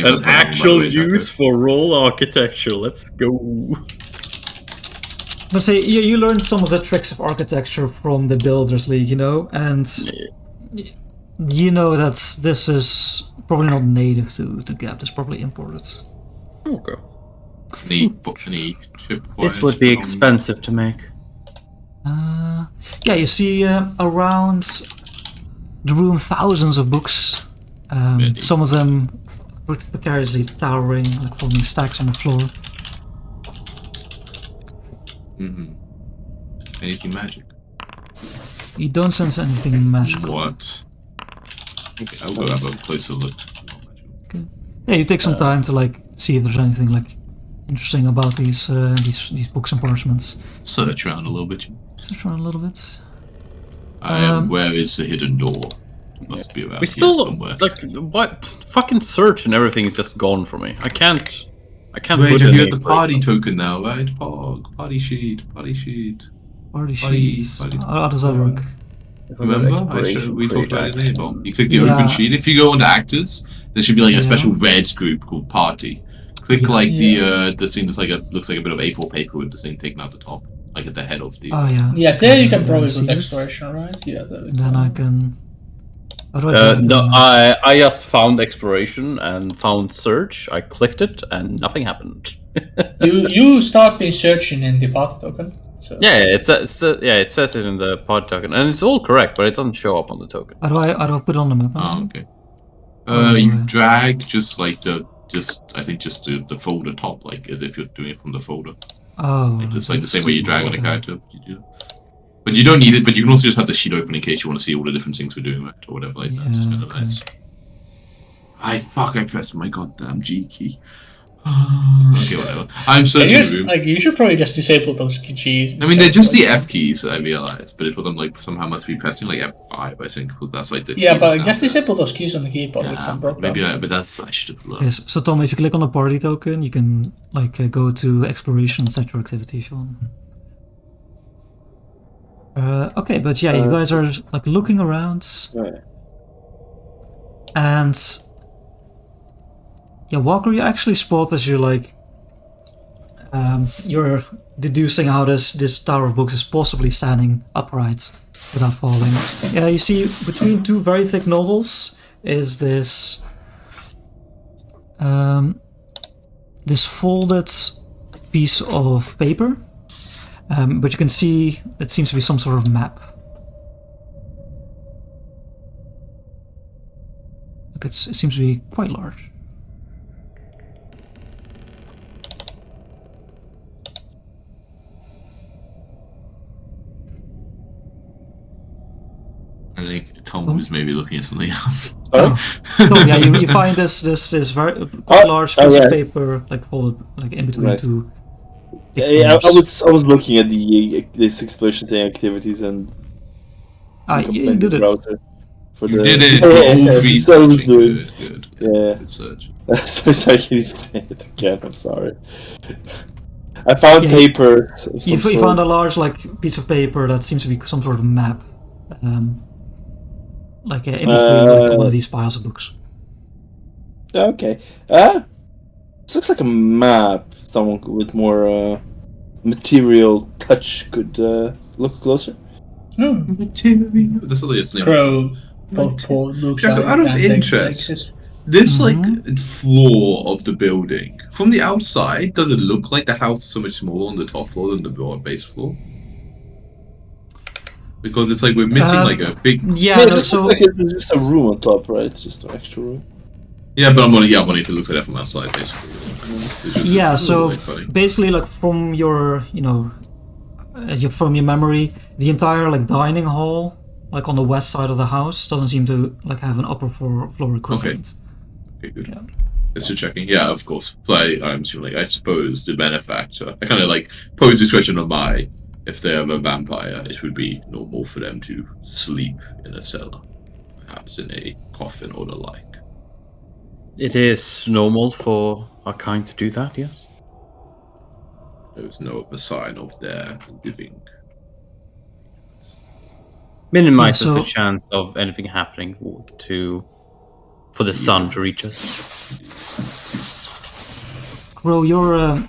An actual use for roll architecture. Let's go. But say you learned some of the tricks of architecture from the Builders League, and you know that this is probably not native to Gap. It's probably imported. Okay. Any chip This would be expensive to make. Yeah, you see around the room thousands of books. Really? Some of them precariously towering, like forming stacks on the floor. Mm-hmm. Anything magic? You don't sense anything magical. What? Okay, I'll go have a closer look. Yeah, you take some time to like see if there's anything like interesting about these books and parchments. Search around a little bit. Search around a little bit. Where is the hidden door? Must be around We here still somewhere. like what fucking search and everything is just gone for me. I can't. Wait, put have you any got the party token now, right? Party sheet. Party sheets. How does that work? Remember? We talked about it later. You click the Yeah. open sheet. If you go onto actors, there should be like a Yeah. special red group called party. Click Yeah. like the thing that's like looks like a bit of A4 paper with the thing taken out the top, like at the head of the. Oh yeah. Yeah, there you can I probably see put it. exploration, right? Yeah. There we And then go. I can. How do I do it No, then? I just found exploration and found search. I clicked it and nothing happened. You start being searching in the path token. So. Yeah, it says it in the pod token, and it's all correct, but it doesn't show up on the token. How do I put it on the map? Oh, okay. Oh, You yeah. drag just the folder top, like as if you're doing it from the folder. Oh. Like, just like the same way you drag on a character. You do. But you don't need it. But you can also just have the sheet open in case you want to see all the different things we're doing, right, or whatever like that. Just kind of nice. I pressed my goddamn G key. Okay, whatever. I'm searching the room. Like you should probably just disable those G. I mean, they're just the F keys, I realize, but if them like somehow must be pressing like F5, I think that's like the. Yeah, but just disable those keys on the keyboard with some program. Maybe, but I should have looked. Yes. So Tom, if you click on the party token, you can like go to exploration and set your activity if you want. Okay, but yeah, you guys are like looking around, Right. and yeah, Walker, you actually spot as you're like you're deducing how this tower of books is possibly standing upright without falling. Yeah, you see between two very thick novels is this this folded piece of paper. But you can see it seems to be some sort of map. Look, it seems to be quite large. I think Tom was maybe looking at something else. Sorry? So yeah, you find this very quite large piece of paper like folded like in between Right. two. thick Yeah, things. I was looking at this exploration thing activities and You did it. browser for You the did it. Yeah, All that's what I was researching. doing. Good. Yeah. Good search. Sorry, can you say it again? I'm sorry. I found Yeah, paper. of some You sort. found a large like piece of paper that seems to be some sort of map, like in between like one of these piles of books. Okay. This looks like a map. Someone with more material touch could look closer. That's really its name. Crow. Looks Jack, like out of and interest, this Mhm. like floor of the building, from the outside, does it look like the house is so much smaller on the top floor than the base floor? Because it's like we're missing like a big. Yeah, it no, just so looks like it's just a room on top, right? It's just an extra room. Yeah, but I'm wondering if it looks like that from outside, basically. It's just- yeah, it's so like funny. basically, like from your, from your memory, the entire like dining hall, like on the west side of the house, doesn't seem to like have an upper floor equivalent. Okay, good. Yeah. Just to checking. Yeah, of course. But I'm assuming, I suppose the benefactor. I kind of like pose this question on my. If they have a vampire, it would be normal for them to sleep in a cellar, perhaps in a coffin or the like. It is normal for our kind to do that, yes. There's no other sign of their living. Minimizes Yeah, so- the chance of anything happening for the sun to reach us. Crow, you're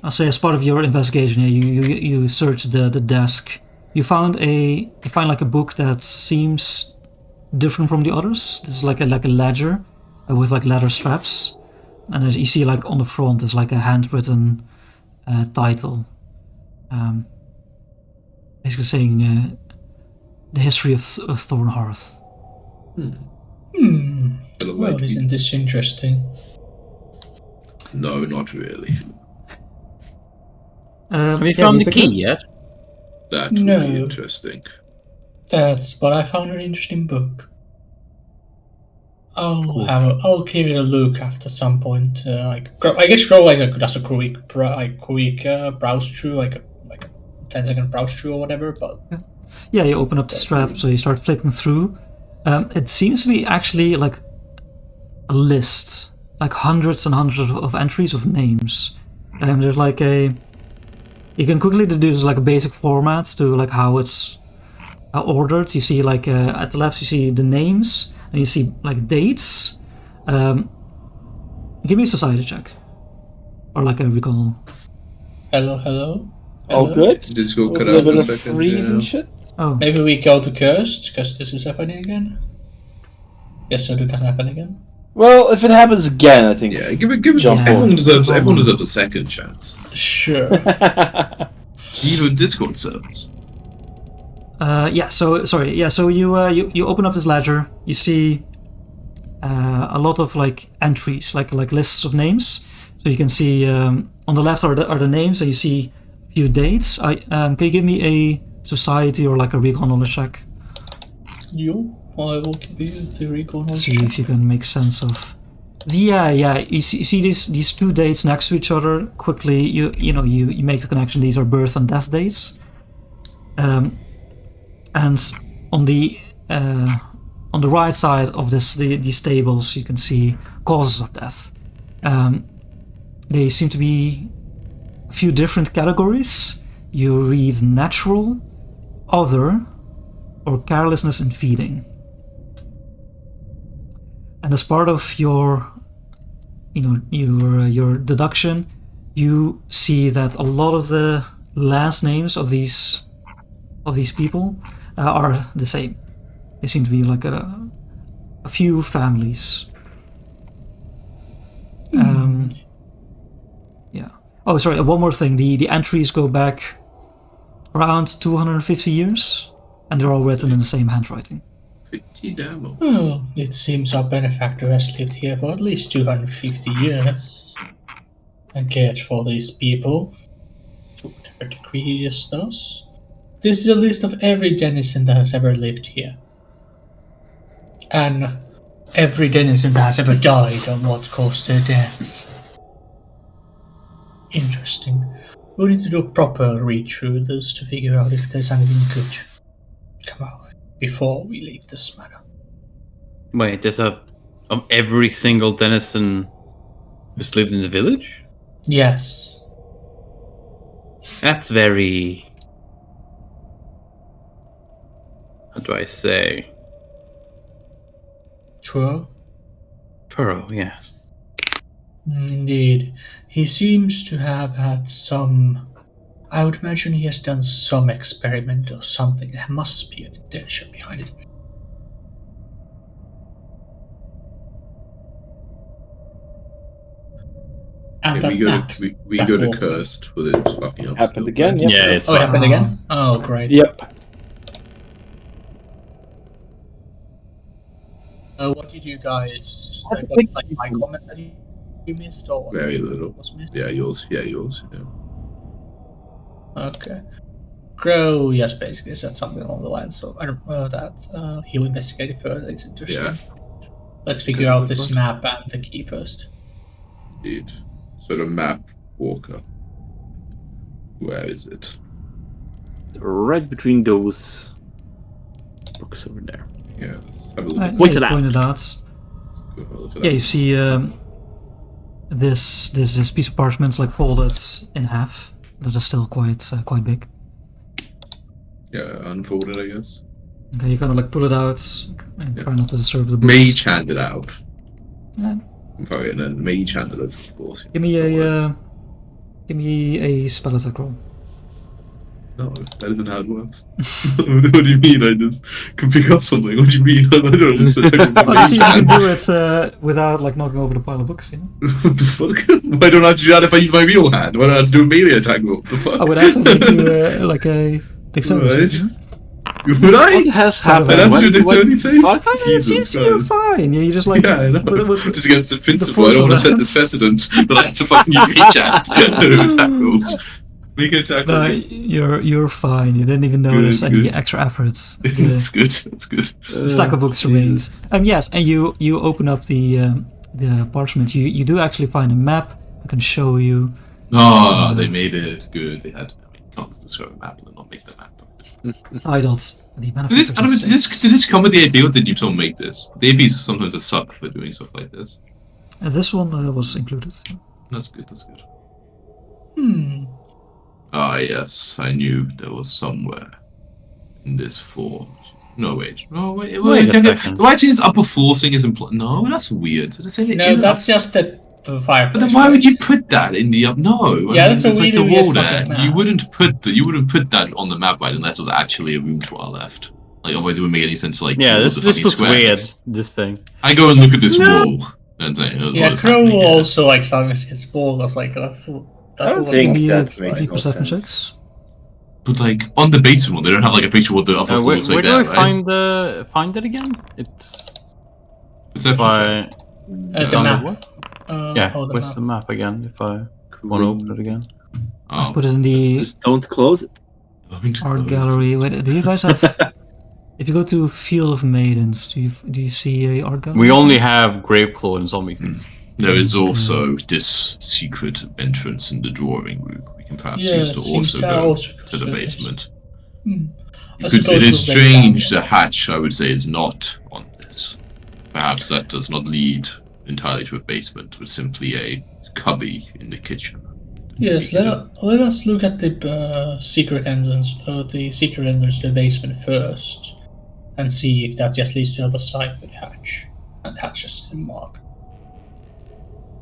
I'll say as part of your investigation, you searched the desk. You find like a book that seems different from the others. This is like a ledger with like leather straps, and as you see like on the front is like a handwritten title, basically saying the history of Thornhearth. Well, isn't this interesting? No, not really. Have you found the key yet? That No. would be interesting. But I found an interesting book. I'll give it a look after some point. I guess Crow does a quick browse through, like a 10-second browse through or whatever. But Yeah, you open up the strap, so you start flipping through. It seems to be actually like a list, like hundreds and hundreds of entries of names. There's like you can quickly deduce like a basic format to like how it's ordered. You see like at the left you see the names and you see like dates. Give me a society check or like a recall. Hello. Oh, good. Just go With cut a out little for a bit of second. freeze yeah. and shit. Oh, Maybe we go to cursed because this is happening again. Yes, so did that happen again? Well, if it happens again, I think. Yeah, give it. Jump Everyone on. deserves. Jump Everyone on. deserves a second chance. Sure. Even Discord servers. yeah. So sorry. Yeah. So you open up this ledger. You see a lot of like entries, like lists of names. So you can see on the left are the names, and you see a few dates. Can you give me a society or like a recon knowledge check? I will give you the recall knowledge See if you can make sense of. Yeah. You see these two dates next to each other. Quickly, you make the connection. These are birth and death dates. And on the right side of these tables, you can see causes of death. They seem to be a few different categories. You read natural, other, or carelessness in feeding. And as part of your deduction, you see that a lot of the last names of these people are the same. They seem to be like a few families. Yeah. Oh, sorry. One more thing. The entries go back around 250 years, and they're all written in the same handwriting. Pretty damn old. Oh, it seems our benefactor has lived here for at least 250 years and cared for these people to whatever degree he just does. This is a list of every denizen that has ever lived here. And every denizen that has ever died and what caused their deaths. Interesting. We need to do a proper read through this to figure out if there's anything good come out before we leave this manor. Wait, there's of every single denizen who's lived in the village? Yes. That's very... How do I say? True. Thorough, yeah. Indeed. He seems to have had some... I would imagine he has done some experiment or something. There must be an intention behind it. And Okay, that map. we that go to will- cursed with it fucking up. Happened still, again, right? yeah. Yeah, it's Oh, it happened Wow. again? Oh, great. Yep. What did you guys... I what, think- like my comment that you missed or what Very little. was missed? Yeah, yours. Yeah, yours. Yeah. Okay. Crow, yes, basically said something along the lines of that he'll investigate it further. It's interesting. Yeah. Let's figure out this map and the key first. Indeed. So the map, Walker. Where is it? Right between those books over there. Yeah, let's have a look. Yeah, At Point you it out. pointed out. go have a look at Yeah, that. you see this piece of parchment like folded in half. That is still quite big. Yeah, unfold it, I guess. Okay, you kind of like pull it out and Yeah. try not to disturb the books. Mage hand it out. Yeah. Okay, and then mage hand it out, of course. Give me a spell attack roll. No, that isn't how it works. What do you mean? I just can pick up something. What do you mean? I don't understand. Well, you see, you can do it without like knocking over the pile of books. You know? What the fuck? Why don't I have to do that if I use my real hand? Why don't I have to do a melee attack roll? What the fuck? I would have to make you like a dexterity. Right. save, you know? Would I? What has Sort of happened? I'd have to What- do what- dexterity save? fuck? Oh, no, Jesus you're Christ. fine. You just like Yeah, I know. with- Just against the principle. I force don't want of to set that. this precedent that I have to fucking use mage hand to do attack rolls. Make an attack No, roll. you're fine. You didn't even notice any good. extra efforts. That's good. That's good. The stack of books remains. Yes, and you open up the parchment. You do actually find a map. I can show you. Oh, they made it good. They had. I mean, you can't just show a map and then not make the map. Idols. The Did manufacturers this, I don't know, did this come with the idea, or did you still make this? The APs sometimes just suck for doing stuff like this. And this one was included. That's good. That's good. Hmm. Ah, yes, I knew there was somewhere in this floor. No, wait. Wait a second. Why is this upper floor thing is implied? No, that's weird. No, that's just the fireplace. But then why would you put that in the no? Yeah, that's a it's like really the wall weird there. fucking map. You wouldn't put that on the map, right? Unless there was actually a room to our left. Like, otherwise it wouldn't make any sense. Like, Yeah, all this the fucking looks squares. weird. This thing. I go and look at this wall. And say, Yeah, Crow will also like starting to get spoiled. I was like, that's I don't think that makes no perception sense. checks. But like on the basement one, they don't have like a picture of what the upper floor Where looks like do there, I right? find it again? It's Perception check. it's the on map. the what? The Where's map. the map again? If I want to open it again. Oh, Put it in the Just don't close it. art gallery. Wait, do you guys have? If you go to Field of Maidens, do you see a art gallery? We only have Graveclaw and Zombie Face. There is also this secret entrance in the drawing room. We can perhaps use to also go to the basement. Because it is strange the hatch, I would say, is not on this. Perhaps that does not lead entirely to a basement, but simply a cubby in the kitchen. Yes, let us look at the secret entrance to the basement first, and see if that just leads to the other side of the hatch. And the hatch is marked.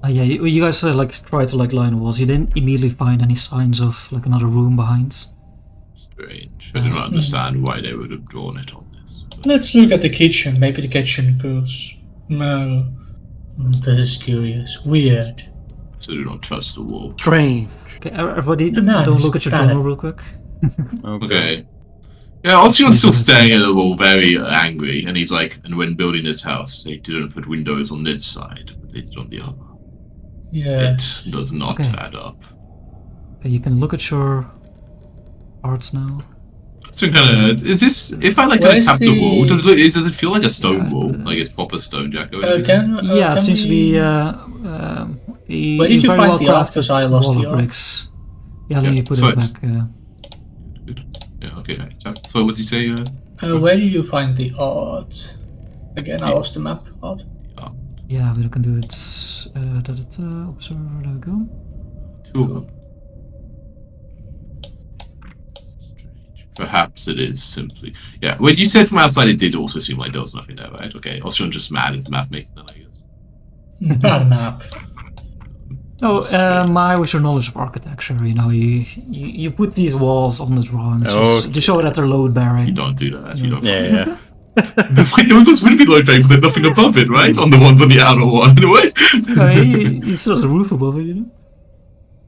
Yeah, you guys like try to like line walls. You didn't immediately find any signs of like another room behind. Strange. I do not understand why they would have drawn it on this. But Let's look at the kitchen. Maybe the kitchen goes. No, this is curious. Weird. so do not trust the wall. Strange. Okay, everybody, The man don't is look at your valid. journal real quick. Okay. Yeah, Ocean's still staring at the wall, very angry, and he's like, and when building this house, they didn't put windows on this side, but they did on the other. Yeah. It does not Okay. add up. Okay, you can look at your arts now. So kind of, is this, if I like kind of Where's tap the wall, the- does it feel like a stone Yeah, wall? Like it's proper stone, Jacko? Yeah, Can it seems to we- be Where did you very find well the art? 'Cause I crafted lost wall the of art. bricks. Yeah, let Yeah, me put so it it's- back. Good. Yeah, okay. So what did you say? Where did you find the art? Again, I lost the map. Art. Yeah, we can do it. Observer, there we go. Two of them. Strange. Perhaps it is simply. Yeah, when you said from outside, it did also seem like there was nothing there, right? Okay, Ocean just mad at the map making that, I guess. Bad map. No, my with your knowledge of architecture, you know, you put these walls on the drawings just to show that they're load You bearing. don't do that. You don't. Yeah. The windows would be load bearing, but there's nothing above it, right? On the ones on the outer one, in a way. It's sort of roof above it, you know.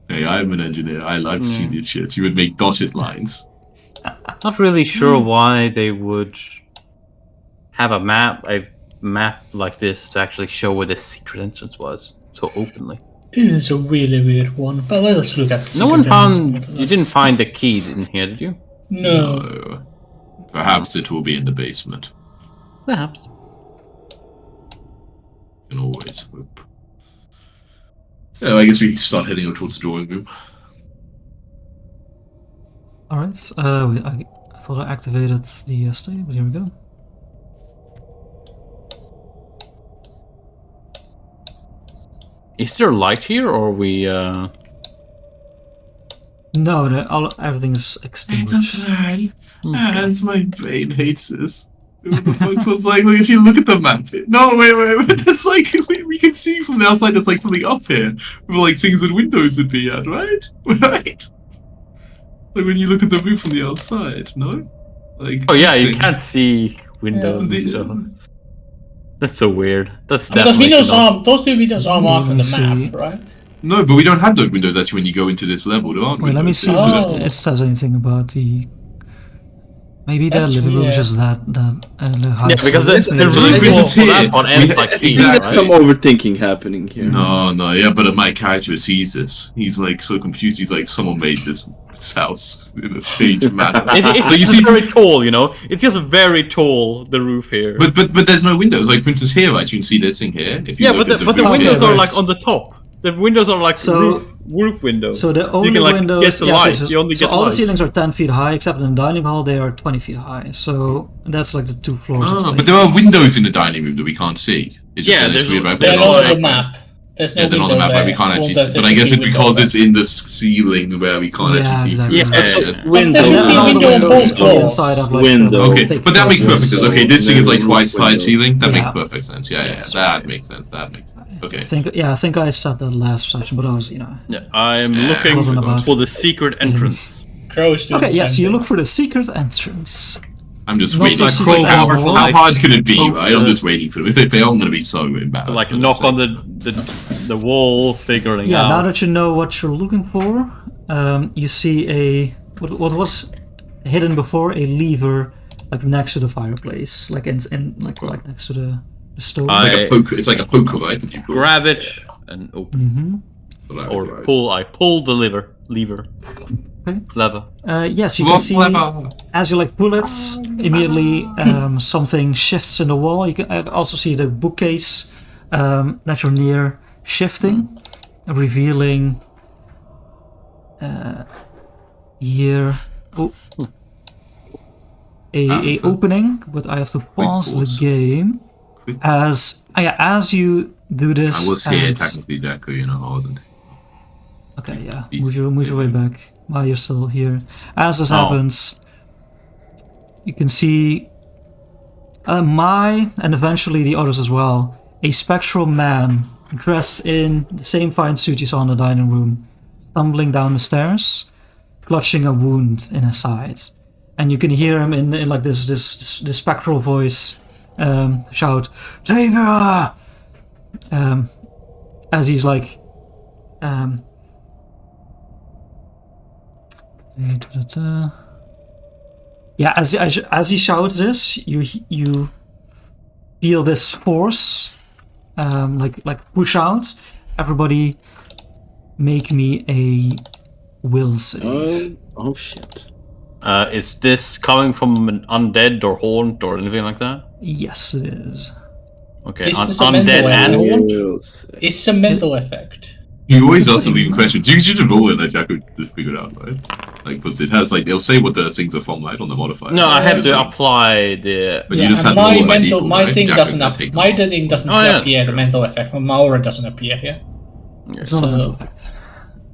Hey, I'm an engineer. I've seen this shit. You would make dotted lines. Not really sure why they would have a map like this to actually show where the secret entrance was so openly. It is a really weird one, but let us look at the No one secret entrance found. You nonetheless. didn't find the key in here, did you? No. Perhaps it will be in the basement. Perhaps. You can always hope. Yeah, I guess we start heading over towards the drawing room. Alright, wait, I thought I activated the stay, but here we go. Is there light here, or are we? No, everything's extinguished. As my brain hates this. What the fuck was like if you look at the map? No, wait. It's like we can see from the outside. There's like something up here, with like things that windows would be at, right? Right. Like when you look at the roof from the outside, no? Like. Oh yeah, you things. can't see windows and The- stuff. That's so weird. That's Those definitely windows not- those two windows are marked on the Let me map, see. right? No, but we don't have those windows actually when you go into this level. There aren't Wait, let me windows. see Oh. if it says anything about the. Maybe the That's living room is weird. just that high. Yeah, because ceiling, the maybe it's really just- really cool just for here. that one ends We- like exactly. here, There's right? some overthinking happening here. No, yeah, but my character sees this. He's like so confused. He's like, someone made this house in a strange manner. It's So you just see, very tall, you know. It's just very tall. The roof here. but there's no windows. Like for instance, here, right? You can see this thing here. If you yeah, look but at the roof windows here, are right. like on the top. The windows are like So- roof windows. So the you only can, like, windows, get the yeah, okay, light. so, You only so get all the light. ceilings are 10 feet high, except in the dining hall they are 20 feet high. So that's like the 2 floors. Oh, of but there are space. windows in the dining room that we can't see. It's just Yeah, that it's there's- weird, right? They're There's not no on the exit. map. There's no Yeah, they're window on the map, there. like, we can't actually Well, see. there But I guess should it's be a because window it's in the ceiling where we can't Yeah, actually see exactly. through. Yeah. Window. There should be a All the window on windows both on the floors. inside of like Window. Okay, big but that makes windows. perfect sense. Okay, this thing is like No, twice the size windows. ceiling. That makes Yeah. perfect sense. Yeah, Yes. that makes sense. That makes sense. Okay. I think I said that last session, but I was, Yeah, I'm Yeah, looking wasn't about- for the secret entrance. Crow's doing okay. the Yeah, same so you thing. look for the secret entrance. I'm just Not waiting. so Like, secret how anymore. hard could it be, Poke right? I'm the- just waiting for them. If they fail, I'm gonna be so embarrassed. Like for knock this on thing. the wall, figuring Yeah, out. now that you know what you're looking for, you see a what was hidden before, a lever like next to the fireplace, like in like next to the stove. It's like I- a poker. It's like a poker, right? That you call it. Grab it and open, Mm-hmm. But I or would- pull. I pull the lever. Okay. Lever. Yes, you Well, can see clever. as you like pull it, immediately something shifts in the wall. You can also see the bookcase that you're near shifting, revealing here a opening. But I have to pause the pause. game Quick. as you do this. I was here and- technically, Jacko. You know, I wasn't. Okay, yeah. Please. Move your way back while you're still here. As this Oh. happens, you can see and eventually the others as well, a spectral man dressed in the same fine suit you saw in the dining room, stumbling down the stairs, clutching a wound in his side. And you can hear him in like this spectral voice shout, "Savior!" As he's like yeah, as he shouts this, you feel this force, like push out. Everybody, make me a will save. Oh shit. Is this coming from an undead or haunt or anything like that? Yes, it is. Okay, Is this a mental undead and effect? haunt. Yes. It's a mental effect. You always ask the leading questions. You can just roll it and Jacko just figure it out, right? Like, but it has like it'll say what the things are from, right, on the modifier. No, I have to Like, apply the. But you just have and my roll by mental, default, my right? thing Jacko doesn't can up, take my them. thing doesn't Oh, yeah, appear. that's The true. mental effect. My aura doesn't appear here. It's not a So- mental effect.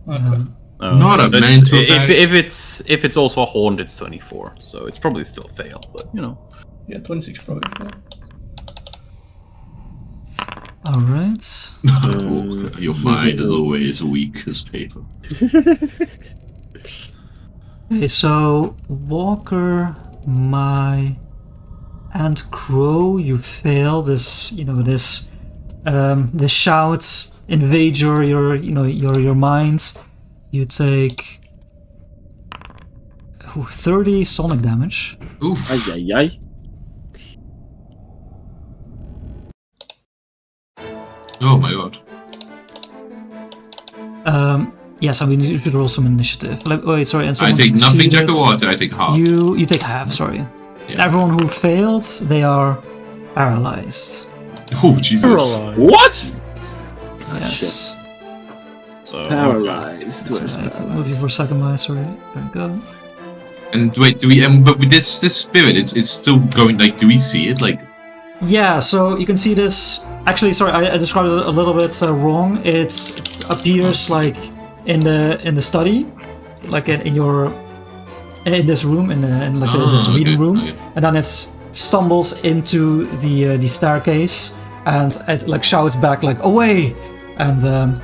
Okay. Not a It's- mental if, effect. if it's also a haunt, it's 24, so it's probably still fail. But you know, Yeah, 26 probably. Yeah. All right. Oh, your mind is always weak as paper. Okay, so Walker, Mai, and Crow, you fail this. This shouts invade your mind. You take 30 sonic damage. Oof. Ay ay ay. Oh my god. Yes, I mean you should roll some initiative. Wait, sorry. And I someone take nothing, succeeded. Jacko, or do I take half? You take half. Sorry. Yeah. Everyone who failed, they are paralyzed. Oh Jesus. What? Yes. so Paralyzed. So Where's I have to paralyzed? move you for a second, Mai. Sorry. There we go. And wait, do we? But with this spirit, it's still going. Like, do we see it? Like, Yeah, so you can see this. Actually, sorry, I described it a little bit wrong. It appears like in the study, like in this room, in this reading room, okay. and then it stumbles into the staircase, and it like shouts back like away, and the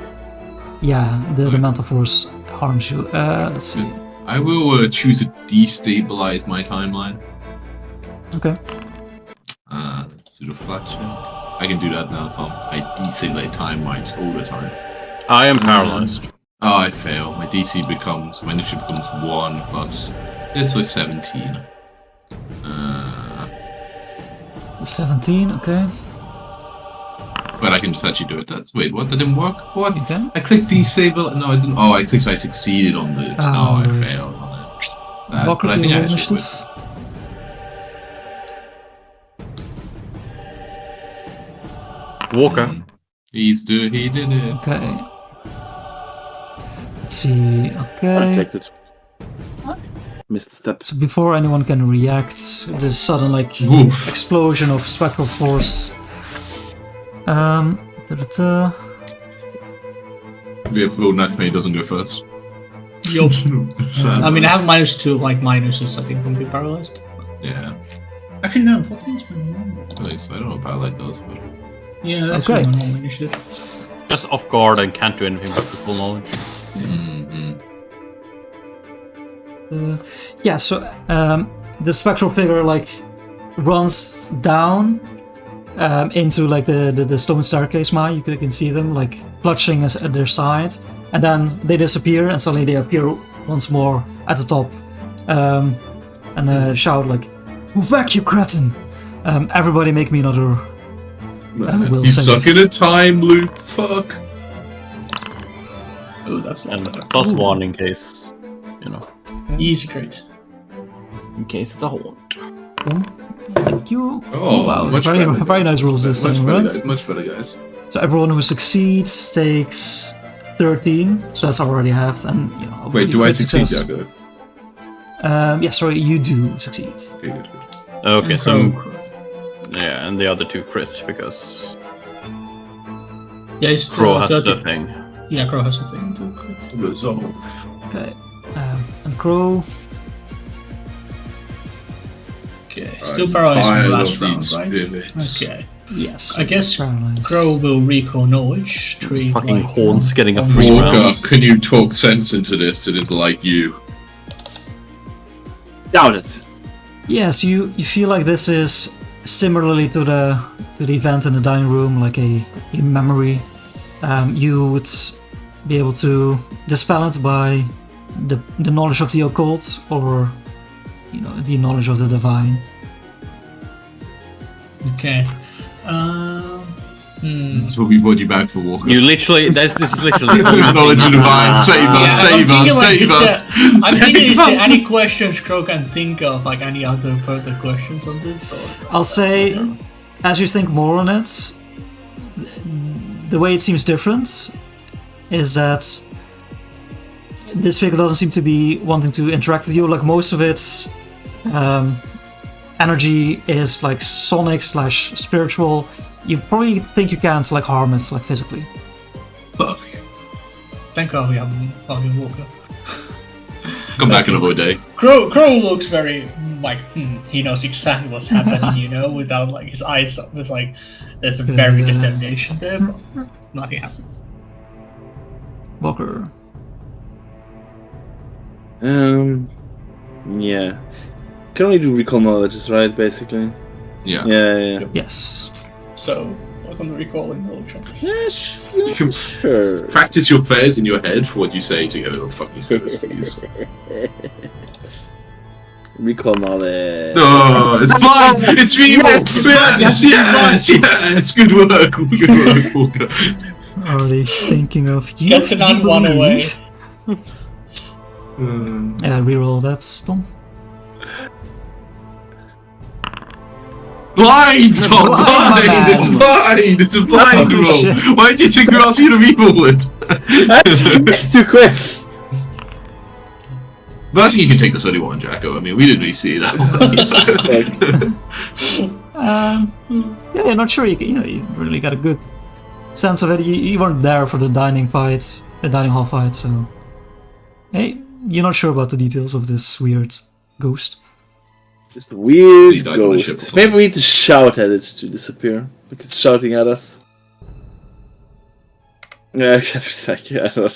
mental force harms you. Let's see. I will choose to destabilize my timeline. Okay. To reflection. I can do that now, Tom. I destabilize timelines all the time. I am paralyzed. Oh, I fail. My DC becomes, my initiative becomes 1 plus, this was 17. 17. Okay. But I can just actually do it. Wait, what? That didn't work? What? You can. I clicked disable. No, I didn't. Oh, I clicked. I succeeded on the. Oh, I right. failed on it. Sad, Walker, but I you think I roll actually initiative. Walker. He did it. Okay. Let's see. Okay. Unexpected. Missed the step. So before anyone can react, this sudden like Oof. explosion of spectral force. We have Will Nightmare doesn't go first. Yup. Sad. I mean, I have -2, like minuses, I think, from being paralyzed. Yeah. Actually, no, 14 is my normal. I think so. I don't know what Paralyte does, but Yeah, that's Okay. my normal initiative. Just off guard and can't do anything but full knowledge. Yeah, so the spectral figure like runs down into like the stone staircase. You can see them like clutching at their side, and then they disappear, and suddenly they appear once more at the top, and shout like, "Move back, you cretin!" Everybody, make me another will you save. suck in a time loop. Fuck. Oh, that's not And better. +1 in case, you know, Easy crit. in case it's a haunt. Thank you. Oh, wow, much very, better, very nice rolls this much time better, around. guys. Much better, guys. So everyone who succeeds takes 13, so that's already halved. And you know, Wait, obviously do I crit succeed, success. Jago? Yeah, sorry, you do succeed. Okay, good. Okay, so Crow. yeah, and the other 2 crits because Yeah, it's Crow has 30. the thing. Yeah, Crow has something to crit. Good, so Okay, and Crow. Okay, still paralyzed from the pile last of round, these right? spirits. Okay. Yes. I guess paralyzed. Crow will recall knowledge. Treat Fucking like haunts getting a on free the- round. Walker, can you talk sense into this and it's like you? Doubt it. Yes, you feel like this is similarly to the event in the dining room, like a memory. You would be able to dispel it by the knowledge of the occult, or you know, the knowledge of the divine. Okay. That's what we brought you back for, Walker. You literally, this is literally Knowledge of divine. Save Yeah, us, I'm save thinking, us, like, save is us. I'm thinking, is Save there any us. questions Crow can think of, like any other further questions on this? Or? I'll say, as you think more on it, the way it seems different is that this figure doesn't seem to be wanting to interact with you. Like most of its energy is like sonic / spiritual. You probably think you can't like harm it like physically. Fuck. Thank God we haven't fucking Walker. Come back another day. Crow looks very like he knows exactly what's happening, you know, without like his eyes up. It's like there's a very determination there, but nothing happens. Walker. Yeah. Can only do recall knowledges, right? Basically. Yeah. Yeah. Yes. So welcome to recalling knowledge on this. Yeah, can- sure. Practice your prayers in your head for what you say to get a little fucking first, please. Recall knowledge. Oh, it's blind! It's evil! Yes! Good work! Good work, Walker. Already thinking of you. Get the nut one away. Yeah, reroll that Tom. Blind! Tom! blind, my Blind! It's man. blind! It's a blind Oh, roll! shit. Why did you think we asked you to reroll it? That's too quick. But I think you can take the 31, Jacko. I mean, we didn't really see that one. Yeah, I'm not sure. You really got a good sense of it. You weren't there for the dining hall fight, so hey, you're not sure about the details of this weird ghost. Just a weird He died on a ship or ghost. something. Maybe we need to shout at it to disappear. Like it's shouting at us. Yeah, I don't know.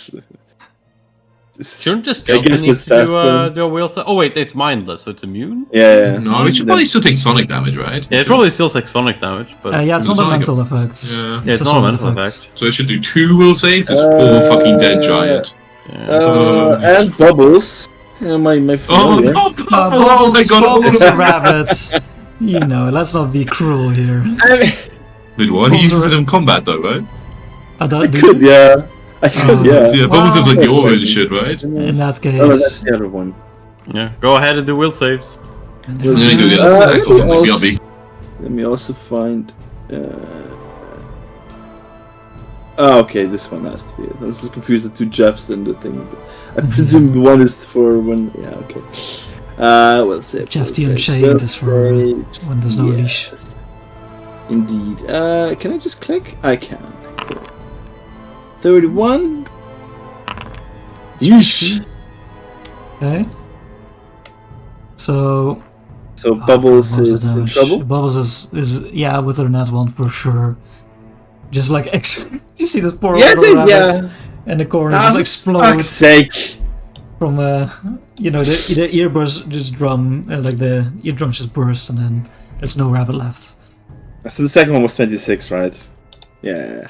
Shouldn't the I guess skeleton need that's to that, do a will save? Oh wait, it's mindless, so it's immune? Yeah. No, it should probably still take sonic damage, right? Yeah, it probably still takes sonic damage, but Yeah, it's not a Sonic- mental effect. Yeah. yeah, it's a not a sonic mental effect. So it should do 2 will saves. This poor fucking dead giant. Yeah. And bubbles. Yeah, my Oh, familiar. no, oh my god! Bubbles, rabbits. You know, let's not be cruel here. I mean, Wait, what? He uses it in combat though, right? I I could, yeah. I could, yeah. Yeah, Bubbles is like Wow. your and shit, right? In that Oh, that's case, the other one. Yeah, go ahead and do will saves. I'm gonna go get a Uh, snack or something, BRB. Let me also find. Oh, okay, this one has to be it. I was just confused the two Jeffs and the thing. But I presume the one is for when. Yeah, okay. We'll save. Jeff we'll the save. Unchained We'll is for save. when there's no leash. Indeed. Can I just click? I can. 31. Yeesh. Okay. So Bubbles most of is the in damage. trouble. Bubbles is yeah with her net one for sure. Just like you see this poor Yeah, little rabbit yeah. in the corner Ah, just for explode fuck's sake. from the earbuds just drum like the eardrums just burst and then there's no rabbit left. So the second one was 26, right? Yeah.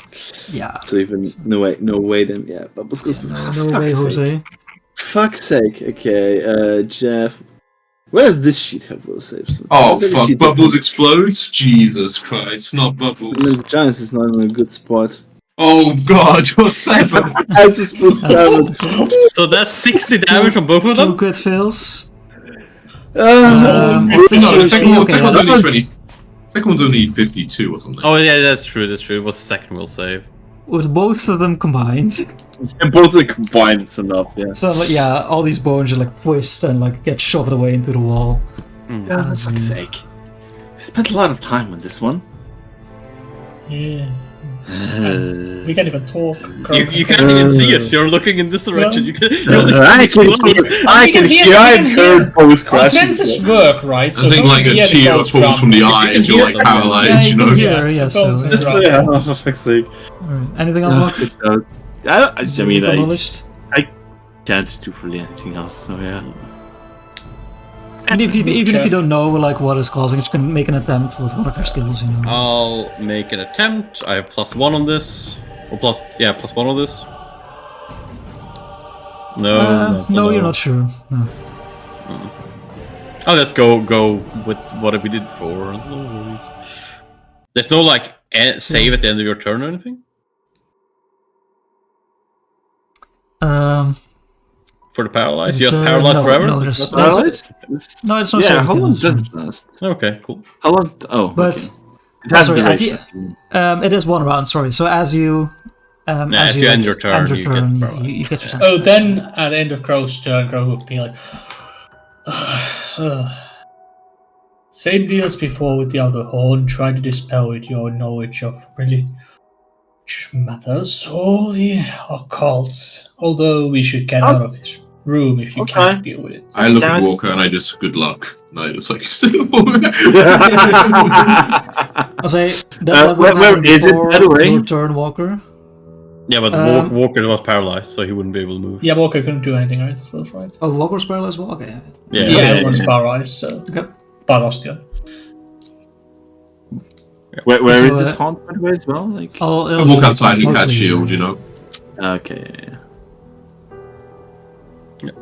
Yeah. So even no way then. Yeah, Bubbles goes. No way, Jose. Fuck's sake. Okay, Jeff. Where does this sheet have will saves? Oh Where's every fuck! sheet Bubbles have- explodes. Jesus Christ! Not And then Bubbles. the Giants is not in a good spot. Oh God! What's happened? How's this supposed to That's- happen? So that's 60 damage on both of Two them? crit fails. It's No, the a second one. okay, Second one's yeah. only 20. Second one's only 52 or something. Oh yeah, that's true. That's true. What's the second will save? With both of them combined. And both of them combined, it's enough, yeah. So like, yeah, all these bones just like twist and like get shoved away into the wall. For fuck's sake. I spent a lot of time on this one. Yeah. We can't even talk. You can't even see it. You're looking in this direction. You can. I can hear, I've heard both Our crashes. senses work, right? I think like a tear falls from the eye as you're like paralyzed, you know. Yeah, yeah, so. Yeah. Yeah, oh, for fuck's sake. Alright. Anything else, Mark? I mean, I Acknowledged? can't do really anything else, so yeah. And even if you don't know like what is causing it, you can make an attempt with one of your skills, you know. I'll make an attempt. I have +1 on this. Or +1 on this. No. that's a no, no. you're not sure. No. Oh, let's go with what we did before. There's no like save at the end of your turn or anything for the paralyzed. You just paralyzed no, forever. No, there's no, it's not Yeah, saving how long throw, does that's it last? Okay, cool. How long? Oh, But okay. It has sorry, at duration. it is one round. Sorry. So as you as you end your turn, you get paralyzed. you get your sense. Oh, then at the end of Crow's turn, Crow would be like, same deal as before with the other horn, trying to dispel with your knowledge of religious matters or the occult. Although we should get out of his room if you can't deal with it. I look at Walker and I just good luck. And I just like I'll say that would where happen is it, before by the way? your turn, Walker. Yeah, but Walker was paralyzed, so he wouldn't be able to move. Yeah, Walker couldn't do anything, right? That's right. Oh, Walker's paralyzed. Well, okay. Yeah. Everyone's paralyzed, so. Okay. Balastion. Where So, is this haunt, by the way, as well? Like, I walk outside and catch shield, you know. okay, yeah.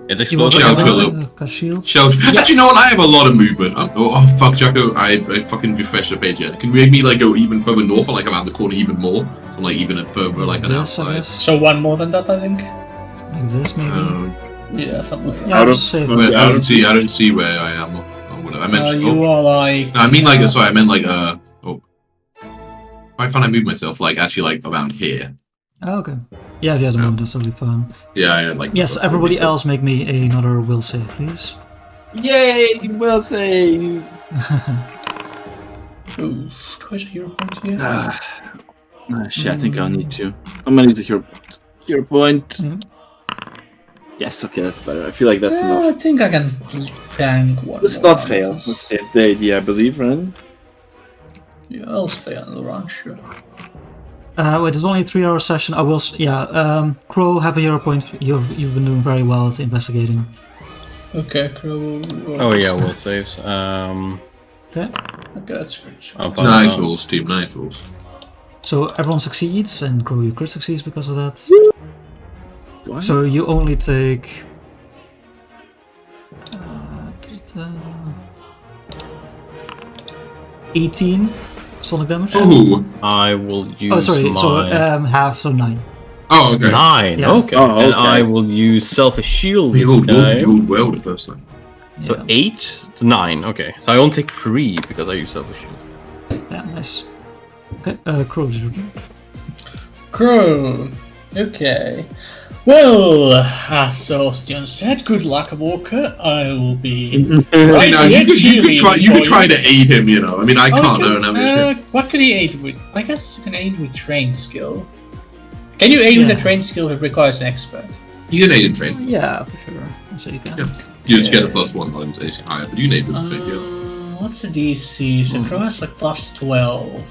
It You explodes. Shout to a little. cast shield. Shout. Actually, you know what? I have a lot of movement. Oh fuck, Jacko! I fucking refreshed the page yet. Can we make me like go even further north or like around the corner even more? So like even further like an This, I outside. guess. So one more than that, I think. Like this, maybe. Yeah, something like that. Yeah, out just of- save Wait, it. I don't see where I am or whatever. I meant. You are like. No, I mean like sorry. I meant like why can't I move myself like actually like around here? Oh, okay. Yeah, if you have the moment, that's totally fine. Yeah, like. Yes, everybody else make me another will save, please. Yay, well saved. Ooh, twice a hero point here. Shit, I think I'll need to. I'm gonna need to hero point. Mhm. Yes, okay, that's better. I feel like that's I enough. think I can tank one. Let's more not round. fail. Let's save the idea, I believe, right? Yeah, I'll stay on the run, sure. Wait, it's only a 3-hour session. I will. Crow, have a hero point. You've been doing very well at investigating. Okay, Crow. Oh yeah, will saves. Okay. Okay, that's good. I'll find Nice out. rules, team. Nice rules. So everyone succeeds, and Crow, your crit succeeds because of that. What? So you only take. 18 sonic damage. Oh. I will use. Oh, sorry. My... So half, so 9. Oh, okay. 9. Yeah. Okay. Oh, And okay. I will use selfish shield. You This rolled guy. you rolled well the first time. So Yeah. 8 to 9. Okay. So I only take 3 because I use selfish shield. Yeah, nice. Okay, Crow, is your turn. Crow. Okay. Well, as Sebastian said, good luck, Walker. I will be. Right now, you could cheerleading try for to aid him, you know. I mean, I can't Okay, earn damage. what can he aid with? I guess you can aid with train skill. Can you aid with Yeah. a train skill that requires an expert? You can aid and train. Yeah, for sure. So you can. Yeah. You just get a +1 on AC higher, but you can aid and train. Yeah. What's the DC? So Crow has like +12.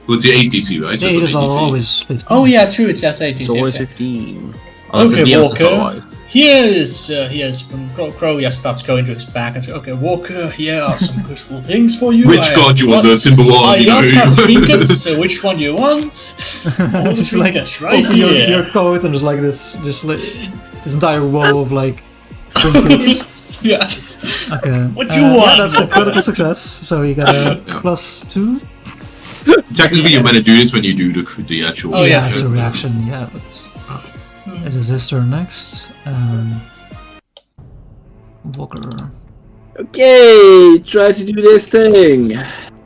Well, it's your 8 DC, right? So The 8 it's is not 8 DC. always 15. Oh yeah, true. It's just 80. It's always Okay. 15. Unless Okay, the DM says Walker. otherwise. Here's when Crow starts going to his back and says, "Okay, Walker, here are some useful things for you. Which god you want, the symbol one? I You know? just have trinkets. So which one you want? All the Just like trinkets, right open here. your coat and just like this, this entire row of like trinkets. Yeah. Okay. What you Yeah, want? that's a critical success. So you get a Yeah. +2. Technically, you're meant to do this when you do the actual. Oh, yeah. It's a reaction. Yeah, but it is his turn next. Walker. Okay, try to do this thing.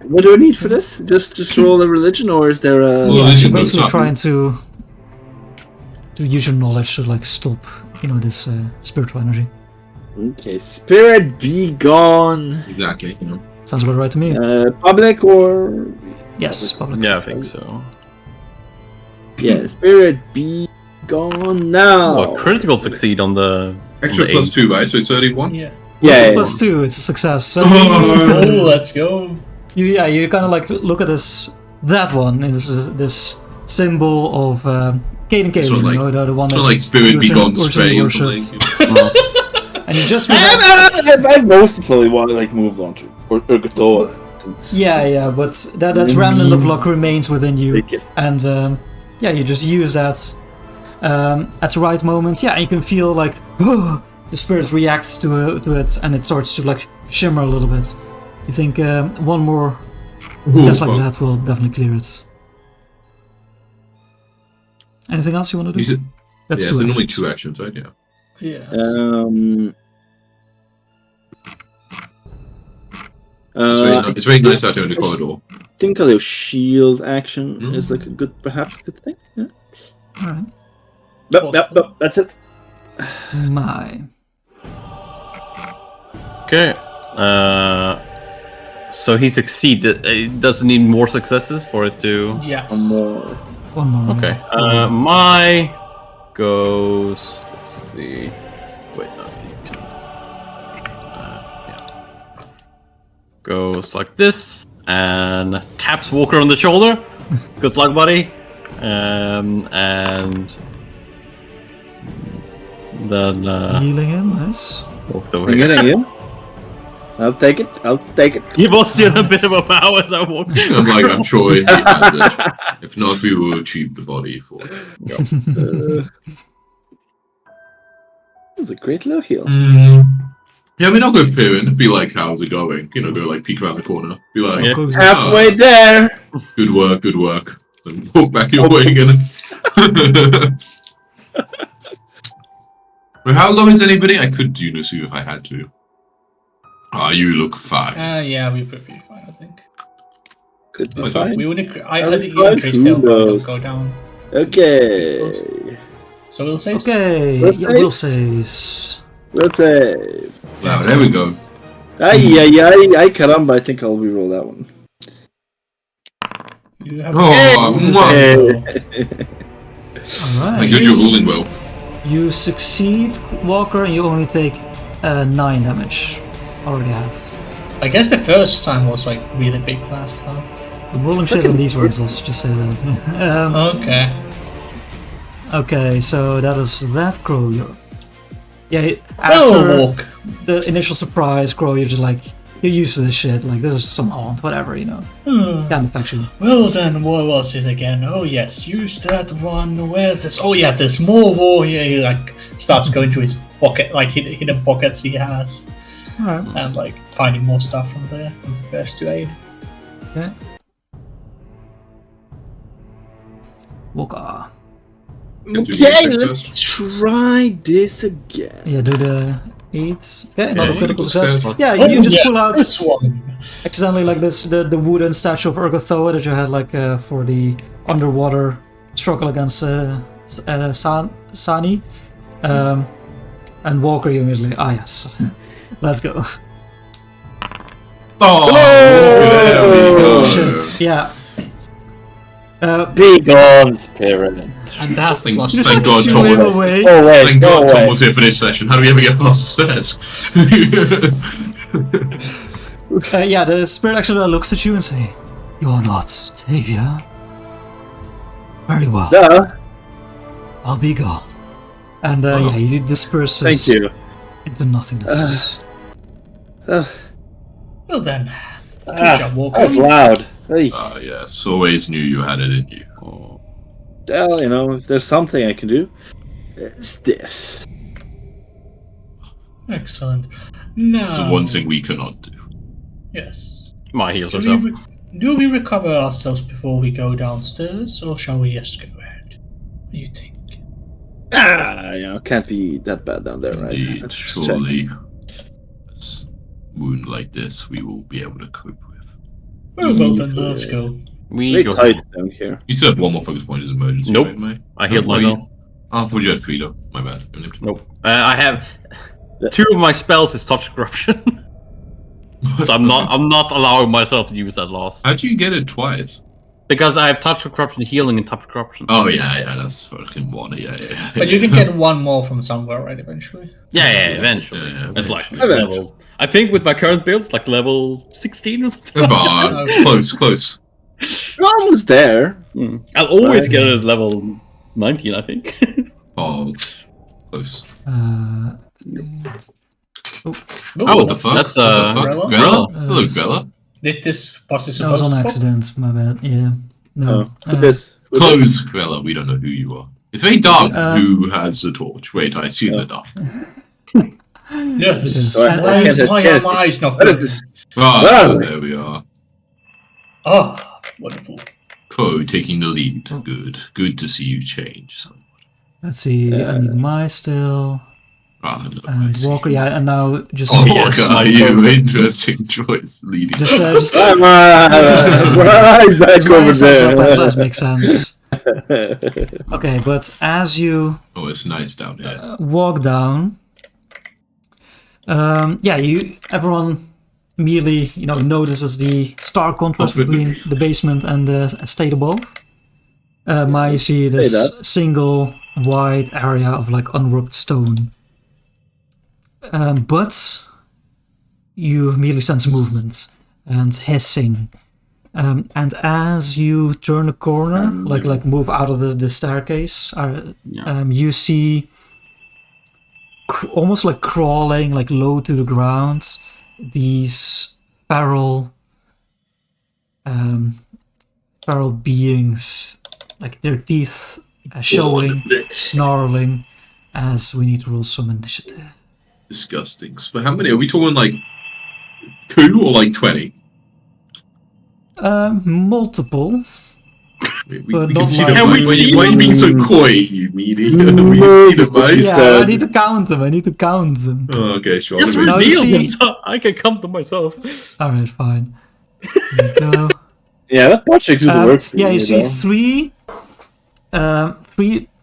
What do I need for this? Just roll a religion, or is there a? Well, Yeah, this you're is basically not trying to use your knowledge to like stop, this spiritual energy. Okay, spirit be gone. Exactly. You know. Sounds about right to me. Public or Yes, public. Yeah, I think so. yeah, spirit be gone now. Well, critical succeed on the Extra on the +2, right? So it's 31. Yeah. Yeah, +2, it's a success. So Oh, let's go. you kind of like look at that one is this symbol of Caden It's not like- the one It's that's not like spirit be gone originally stray or worshipped. something. And you just realize, I've mostly slowly moved on to Urgatoa. yeah, but that remnant of luck remains within you, and you just use that at the right moment. Yeah, you can feel like the spirit reacts to it, and it starts to like shimmer a little bit. You think one more just like that will definitely clear it. Anything else you want to do? Is it- That's yeah, two so normally actions. 2 actions, right? Yeah. Yeah. It's very nice out here in the corridor. I think a little shield action is like a good thing. Yeah. All right. Nope, that's it. My. Okay. So he succeeded. It doesn't need more successes for it to. Yes. One more. Okay. yeah. My goes. Let's see. Wait, no. You can, yeah. Goes like this and taps Walker on the shoulder. Good luck, buddy. And then Healing him, nice. walks over Bring here. it in. I'll take it. He was still a bit of a power as I walked. I'm like, I'm sure he has it. If not, we will retrieve the body for it. That's a great little heal. Yeah, I mean, I'll go peer in, be like, how's it going? You know, go like peek around the corner. Be like, Yeah. Goes- Halfway there. good work. And walk back your way again. But how low is anybody? I could do Nusu if I had to. You look fine. Yeah, we would be fine, I think. Could be I fine. We would. I would think try even crit to fail those. will go down. Okay. So we'll say. Okay, Will yeah, save? will saves. Let's save. Wow, there we go. Ay, caramba. I think I'll reroll that one. You have Oh, Hey. Alright. my god, you're rolling well. You succeed, Walker, and you only take 9 damage. Already halved. I guess the first time was like really big last time. I'm rolling shit on these words, let's just say that. Okay. Okay, so that is that, Crow. Yeah, Oh, after walk. the initial surprise, Crow, you're just like, you're used to this shit, like, this is some haunt, whatever, Can't affect you. Well then, what was it again? Oh yes, use that one. Where this? Oh yeah, there's more war here. He like starts going through his pocket, like hidden pockets he has, Alright, and like finding more stuff from there. And prepares to aid. okay. Walker. Okay, let's try this again. Yeah, do the 8. Okay, another you critical got success. success. Yeah, you just yes, pull out this one. accidentally like this the wooden statue of Urgathoa that you had like for the underwater struggle against Sani. And Walker, you immediately, yes. Let's go. Oh, there we go. Oh shit, yeah. Be gone, spirit. And that's Thank, what. thank like God shoo Tom him was, away. Go away. thank Go God Tom away. was here for this session. How do we ever get past the stairs? Yeah, the spirit actually looks at you and say, "You're not Tavia." Very well. Duh. I'll be gone. And yeah, he disperses Thank you. into nothingness. Well then, we shall walk That was on. loud. Hey. Yes, always knew you had it in you. Well, you know, if there's something I can do, it's this. Excellent. Now, It's the one thing we cannot do. yes. My heals Do herself. do we recover ourselves before we go downstairs, or shall we just go ahead? What do you think? You know, can't be that bad down there, right? Indeed, Let's check. surely a wound like this we will be able to cope with. Well, then let's go. We Very go. tight down here. You still have one more focus point as emergency, Nope. right, mate? I healed Oh, myself. I thought you had three though. My bad. Nope. I have 2 of my spells is touch corruption, so I'm not allowing myself to use that last How'd you get it twice? because I have touch corruption, healing, and touch corruption. Oh yeah, that's fucking one. Yeah. But you can get one more from somewhere, right? Eventually. Yeah, eventually. Yeah, It's like eventually. level. I think with my current build, it's like level 16 or something. But close. You're almost there. I'll always get it at level 19, I think. Oh, close. Ooh, What the fuck? That's, What the fuck? Grella? Grella? Uh, Hello, Grella. Did this was this That was supposed on to pop? accident, my bad. Yeah. No. With this. With Close, Grella. We don't know who you are. It's very dark. Uh, Who has the torch? Wait, I assume the dark. Yes. Yes. Sorry, And Why as- is why are my eyes not What is good? this? Ah, Wow. there we are. Oh, wonderful. Crow taking the lead. Good to see you change. Let's see. I need my still. Rather than And Walker, yeah, and now just. Oh, yes, Walker, you interesting choice leading. Just Come on, right back line over yourselves up there. as makes sense. Okay, but as you Oh, it's nice down here. walk down, yeah, everyone immediately notices the stark contrast between the basement and the estate above. You see this that. single wide area of like unworked stone, but you immediately sense movement and hissing. And as you turn a corner, like move out of the staircase, you see almost like crawling, like low to the ground, these feral beings, like their teeth showing, snarling. As we need to roll some initiative. Disgusting. But how many? Are we talking like 2 or like 20? Multiple. We But can not see like- them. Can Why we are see you being so them? coy, you meanie? We can see them, mate. Yeah, I need to count them. Oh, okay, sure. Just No, you reveal see- them so I can count them myself. Alright, fine. There you go. Yeah, that bot check should work. For Yeah, you see know. three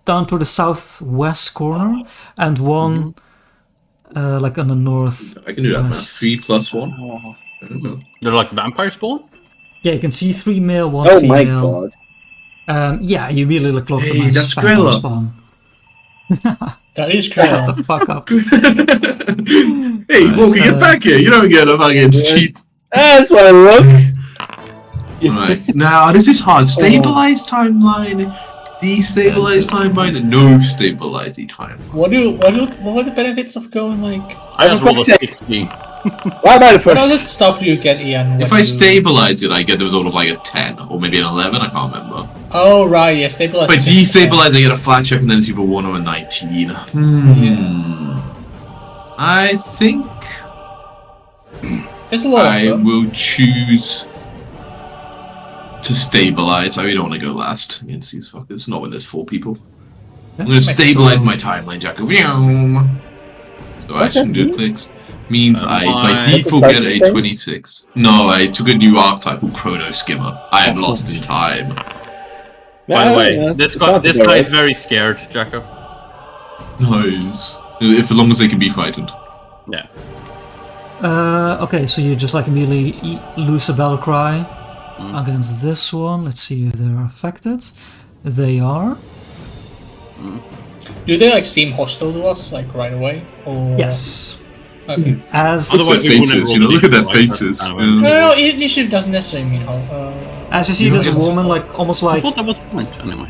down to the southwest corner, and one like on the north. I can do that, man. Yes. 3 plus 1? I don't know. They're like vampire spawn? Yeah, you can see 3 male, 1 Oh my female. god. Yeah, you immediately look like Hey, that's Grella. spawn. That is Shut correct. the fuck up. Hey, Walker, get back here. You don't get a fucking cheat. That's why I look. Right. Now, this is hard. Stabilize timeline. Destabilize timeline. And no stabilizing timeline. What were the benefits of going like? I just rolled a 16. Why am I the What first? other stuff do you get, Ian? If when I you- stabilize it, I get the result of like a 10 or maybe an 11. I can't remember. Oh right, yeah, stabilize. If I destabilize, I get a flat check and then it's either 1 or a 19. I think There's a lot I of them. will choose to stabilize. I really don't want to go last against these fuckers. Not when there's 4 people. I'm going to stabilize my timeline, Jacko. So action do clicks. Means I by Fine. default That's get a a type 26. No, I took a new archetype called Chrono Skimmer. I am lost in time. By the way, Yeah, this it guy sounds this about guy right. is very scared, Jacko. Nice. If as long as they can be frightened. Yeah. Okay, so you just like immediately loose a battle cry, against this one. Let's see if they're affected. They are. Do they like seem hostile to us like right away? Or Yes. Okay. As Otherwise, Their we wouldn't faces, roll you know, look at their the initiative, faces. that's kind Yeah. of No, initiative doesn't necessarily mean as you see You know, this it's- woman like almost I like thought that was the point anyway.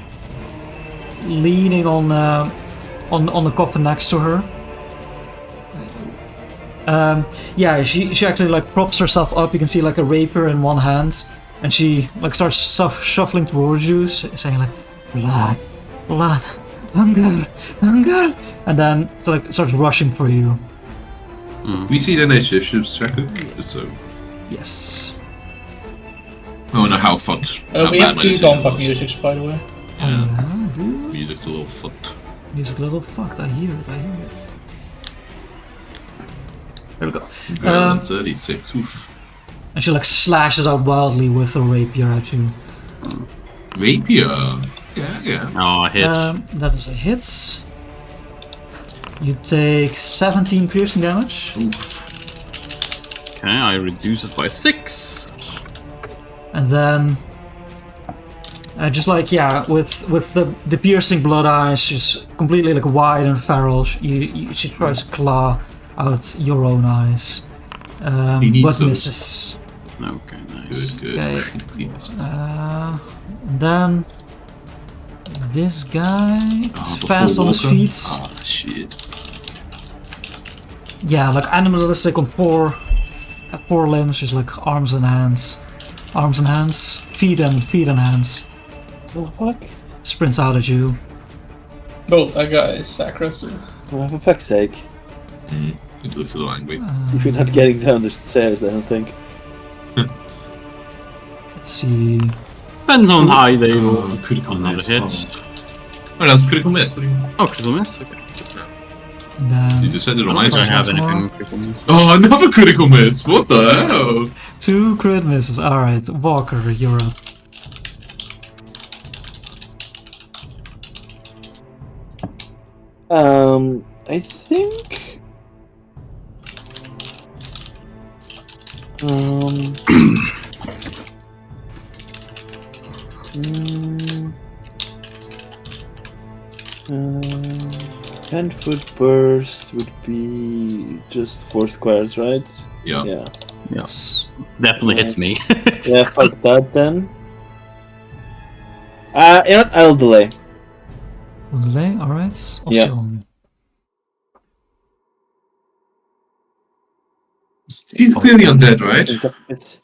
leaning on the coffin next to her. Yeah, she actually like props herself up. You can see like a rapier in one hand, and she like starts shuffling towards you, saying like, blood, hunger, and then starts rushing for you. We see the initiatives tracker. So Yes. I don't know how fucked. how we bad have my two decision Dawnpack was. musics, by the way. Yeah, Dude. music's a little fucked. Music a little fucked. I hear it. There we go. Girl, 36. Oof. And she like slashes out wildly with a rapier at you. Rapier. Yeah. Oh, I hit. That is a hit. You take 17 piercing damage. Oof. Okay, I reduce it by 6. And then, just like with the piercing blood eyes, she's completely like wide and feral. She tries to claw out your own eyes, He needs but those. misses. Okay, nice. Good. Okay. Yes. And then this guy is the fast full on his walker? feet. Ah, shit. Yeah, like animalistic on four limbs, just like arms and hands, feet and hands. What the fuck? Sprints out at you. Bro, that guy is aggressive. Oh, for fuck's sake. It looks a little angry. If you're not getting down the stairs, I don't think. Let's see. Depends on how they roll. Critical Another miss. hit. Oh, that's critical miss. What do you mean? Oh, critical miss? Okay. And then You just said it on I my don't side. have Once more. anything critical miss. Oh, another critical miss. What the hell? 2 crit misses. Alright, Walker, you're up. I think. Mm, 10-foot burst would be just 4 squares, right? Yeah. Yeah. Yes. Definitely hits me. Yeah, fuck that then. You know what? I'll delay. We'll delay, alright. Yeah. Ocean. He's clearly undead, right? It's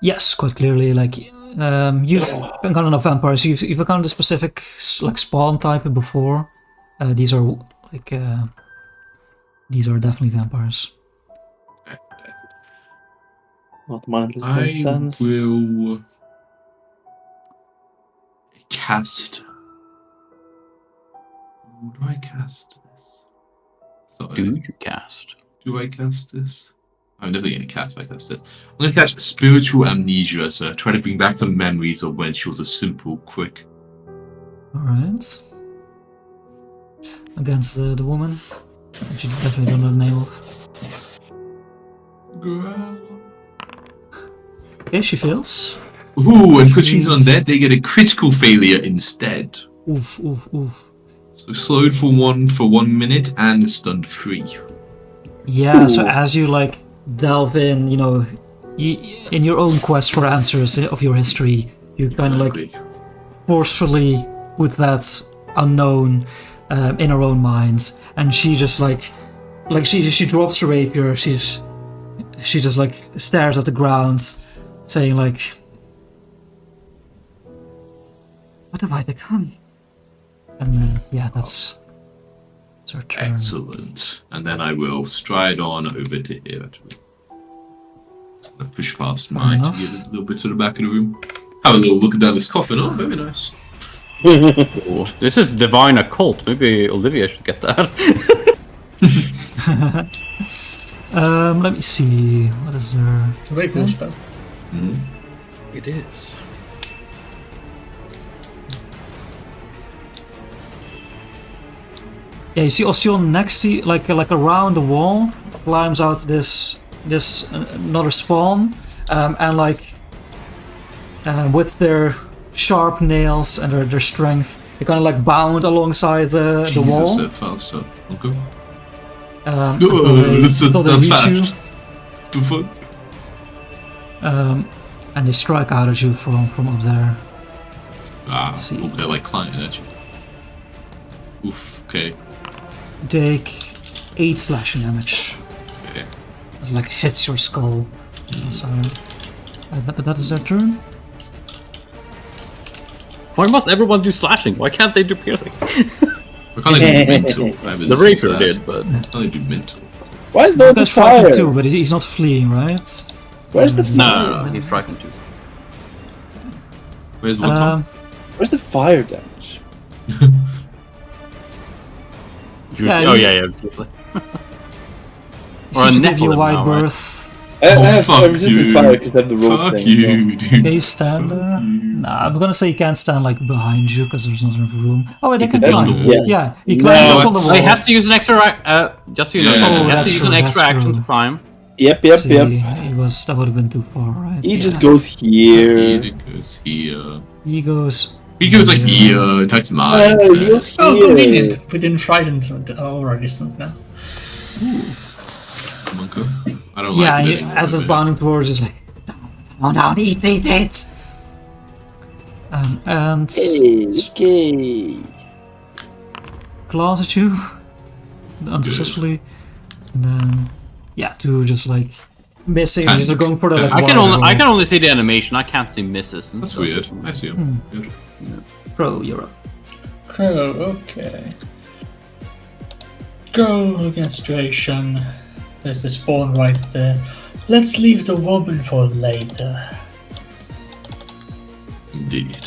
Yes, quite clearly. Like, you've encountered enough vampires. You've encountered a specific like spawn type before. These are definitely vampires. not mindless I sense. will cast. Who do I cast this? So, Do you cast? do I cast this? I'm definitely gonna cast if I cast this. I'm gonna cast Spiritual Amnesia, so try to bring back some memories of when she was a simple, quick. Alright. Against the woman, which you definitely don't know the name of. Girl. Okay, she fails. Ooh, and because she's Jesus. undead, they get a critical failure instead. Oof, oof, oof. So slowed for 1 minute and stunned 3. Yeah, so Ooh. as you like delve in, in your own quest for answers of your history, you kind of like forcefully put that unknown in her own mind, and she just like she drops the rapier. She just like stares at the ground, saying like, "What have I become?" And yeah, that's her turn. Excellent. And then I will stride on over to here, actually. I push past Fair mine to enough. give it a little bit to the back of the room. Have a little look down this coffin. Oh, very nice. Oh, this is Divine Occult. Maybe Olivia should get that. Let me see. What is there? It's a very cool spell. It is. Yeah, you see Ostion next to you, like around the wall, climbs out this another spawn, and like with their sharp nails and their strength, they kind of like bound alongside the wall. Jesus, faster. Okay. Until they That's reach fast. you. Too fun. And they strike out at you from up there. See. They're like climbing at you. Oof, okay. Take 8 slashing damage. Okay. It's like hits your skull. So, but that is their turn. Why must everyone do slashing? Why can't they do piercing? Why can't they do mental? The rapier did, but Why can't they do mental? Why is there the He's striking fire? too, but he's not fleeing, right? Where's the no, he's striking too. Where's one top? Where's the fire damage? Yeah, oh you- yeah, seriously. He Or a seems to give you nephilim a wide now, right? berth. I have fuck resistance you. fire because I have the rope Fuck thing. you, dude. Can you stand there? Nah, I'm gonna say you can't stand like behind you because there's not enough room. Oh wait, they can could climb. build a wall. Yeah, he No, climbs up on the it's- wall. He has to use an extra. Just so you know, Yeah. he Oh, has that's to use true, an extra that's action true. to climb. Yep. See, that would have been too far, right? He Yeah. just goes here. He goes here. He goes. He goes like Yeah. here, attacks mine. Oh, he goes Oh, here. convenient. Within frightened our distance now. I don't Yeah, like and it anymore, as it's but- bounding towards, it's like, down, eat. And Okay. claws at you unsuccessfully, and then yeah, two just like missing. Kind They're of. going for the like. I can wide only roll. see the animation. I can't see misses. And That's stuff. weird. I see him. Good. Bro, you're up. Oh, okay. Go against situation. There's the spawn right there. Let's leave the woman for later. Indeed.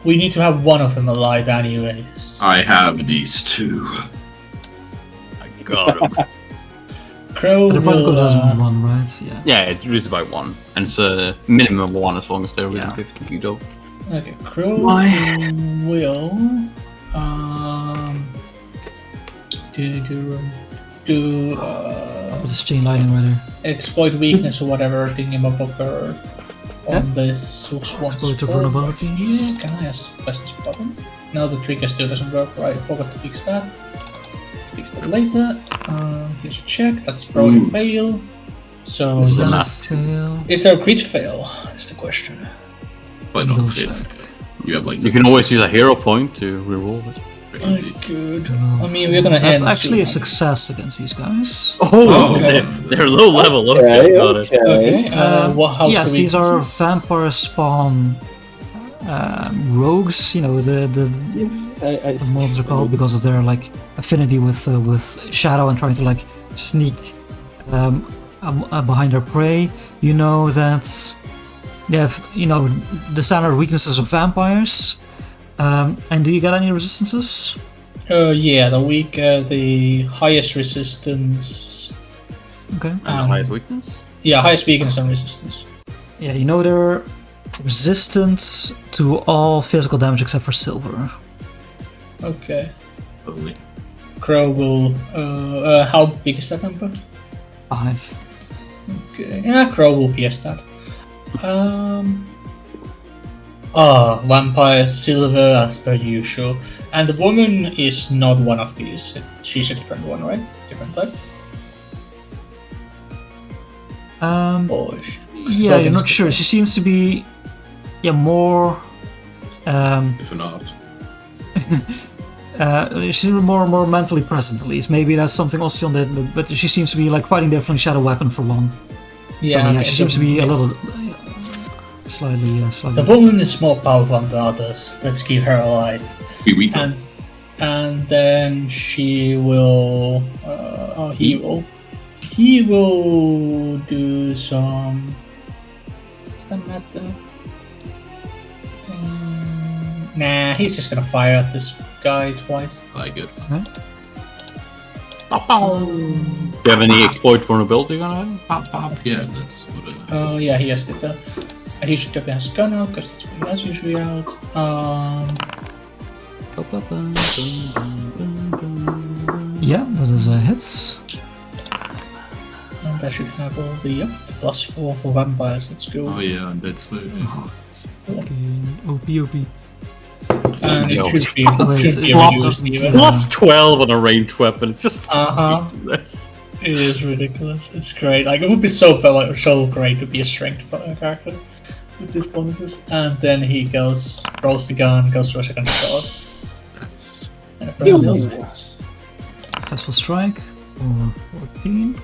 We need to have one of them alive anyways. I have these two. I got him. Crow But the front will, code has one, right? Yeah. Yeah, it's reduced by 1, and it's a minimum of 1 as long as they're within Yeah. 50 feet of. Okay, Crow Why? will do With this chain lightning right there. exploit weakness or whatever thingamabobber on this one. Exploit the vulnerabilities. Yeah, can I ask questions problem? No, the trigger still doesn't work right. I forgot to fix that. Fix that later. Here's a check. That's probably Oof. fail. So Is that a not- fail? is there a crit fail? Is the question. But not Double crit. check. You have like You can always use a hero point to reroll it. I could. I mean, we're gonna That's end actually a soon. success against these guys. Oh, okay. they're low level. Okay, got it. Okay. How's Yes, the these are weaknesses? vampire spawn rogues. You know the mobs are called because of their like affinity with shadow and trying to like sneak behind their prey. You know that they have the standard weaknesses of vampires. And do you get any resistances? Yeah, the highest resistance. Okay. And the highest weakness? Yeah, highest weakness and resistance. Yeah, they're resistant to all physical damage except for silver. Okay. Only. Crow will. How big is that number? 5. Okay. Yeah, Crow will PS that. Vampire silver as per usual. And the woman is not one of these. She's a different one, right? Different type? Or Yeah, you're not sure. She seems to be, more. If not. She's more mentally present at least. Maybe that's something also on that, but she seems to be like fighting differently. Shadow weapon for one. yeah, Yeah, okay, she seems to be a the- little, slightly. The woman is more powerful than the others. Let's keep her alive. Be weak. And then she will. He will do some. Does that matter? Nah, he's just gonna fire at this guy twice. I like it. Do you have any exploit vulnerability on him? Pop, pop. Yeah, that's what it Oh yeah, he has it. And he should have his gun out because that's what he has usually out. Yeah, that is a hits. And I should have all the +4 for vampires. Let's go. Oh yeah, and that's Fucking OP. And it No. should be, Oh, it's- should be it reduced doesn't- even. Plus 12 on a ranged weapon. It's just ridiculous. It is ridiculous. It's great. Like, it would be so great to be a strength character with these bonuses. And then he goes, rolls the gun, goes for a second shot. And everyone else wins. Successful strike for 14.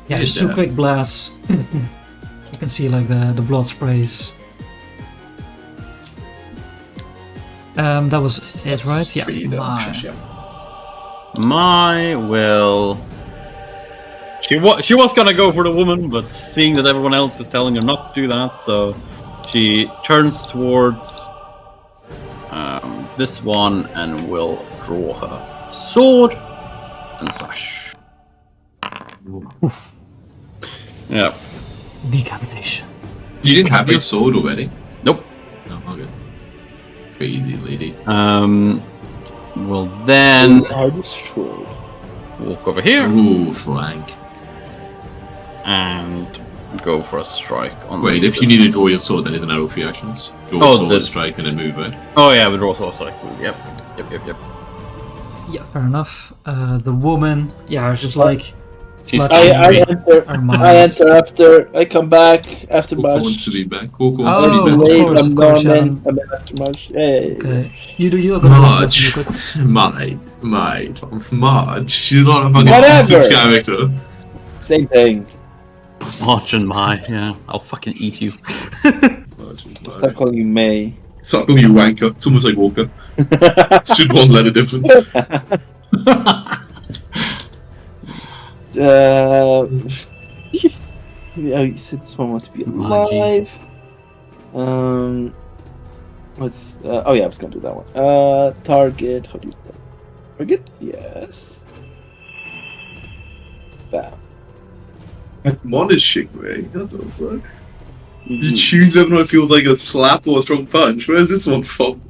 Yeah, just Yeah. 2 quick blasts. You can see like the blood sprays. That was it, right? Yeah. Three options, yeah. My will. She was gonna go for the woman, but seeing that everyone else is telling her not to do that, so she turns towards this one and will draw her sword and slash. Yeah. Decapitation. You didn't have your sword already? Nope. No, okay. Crazy lady. Will then Are destroyed. walk over here Ooh, flank. and go for a strike on. Wait, if you need to draw your sword, then it's an arrow for actions. Draw Oh, sword, the- strike, and then move it. Oh yeah, we draw sword strike. Yep. Yeah, fair enough. The woman, yeah, I was just like, She's But- I Our enter. minds. I enter after. I come back after Coco wants March. to be back. Coco Oh, wants I'm to be of back. late. course, I'm of course, gone yeah. in. I'm in after March. Hey. Okay, you do you. I'm gonna Marge. real quick. Marge. She's not a fucking Whatever. Simpsons character. Same thing. March and my, yeah. I'll fucking eat you. Marge. Stop calling you May. Stop calling you wanker. It's almost like Walker. Should one letter difference. Yeah, you said this one wants to be Margie. alive. Let's. Oh yeah, I was gonna do that one. Target. How do you target? Yes. Bam. Mon is shit, mate. What the fuck? You choose whether or not it feels like a slap or a strong punch. Where's this one from?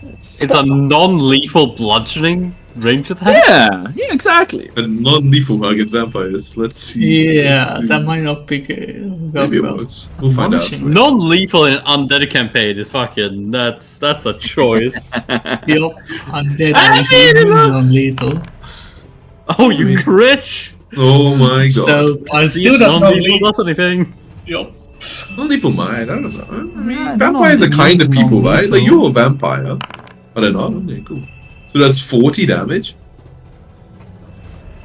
It's It's a non-lethal bludgeoning range attack. yeah, exactly. A non-lethal against vampires. Let's see. Yeah, Let's see. that might not be good. Maybe it works. We'll find out. Admonishing. Non-lethal in undead campaign is fucking. That's a choice. Yup, undead is non-lethal. Oh, you crit! Oh my god. So, I See still if does not non-lethal lead. does anything. Yup. Non-lethal mind, I don't know. I Yeah, mean, I don't know vampires if are it kind of means people, right? Like, non-lethal. you're a vampire. I don't know. Okay, cool. So that's 40 damage?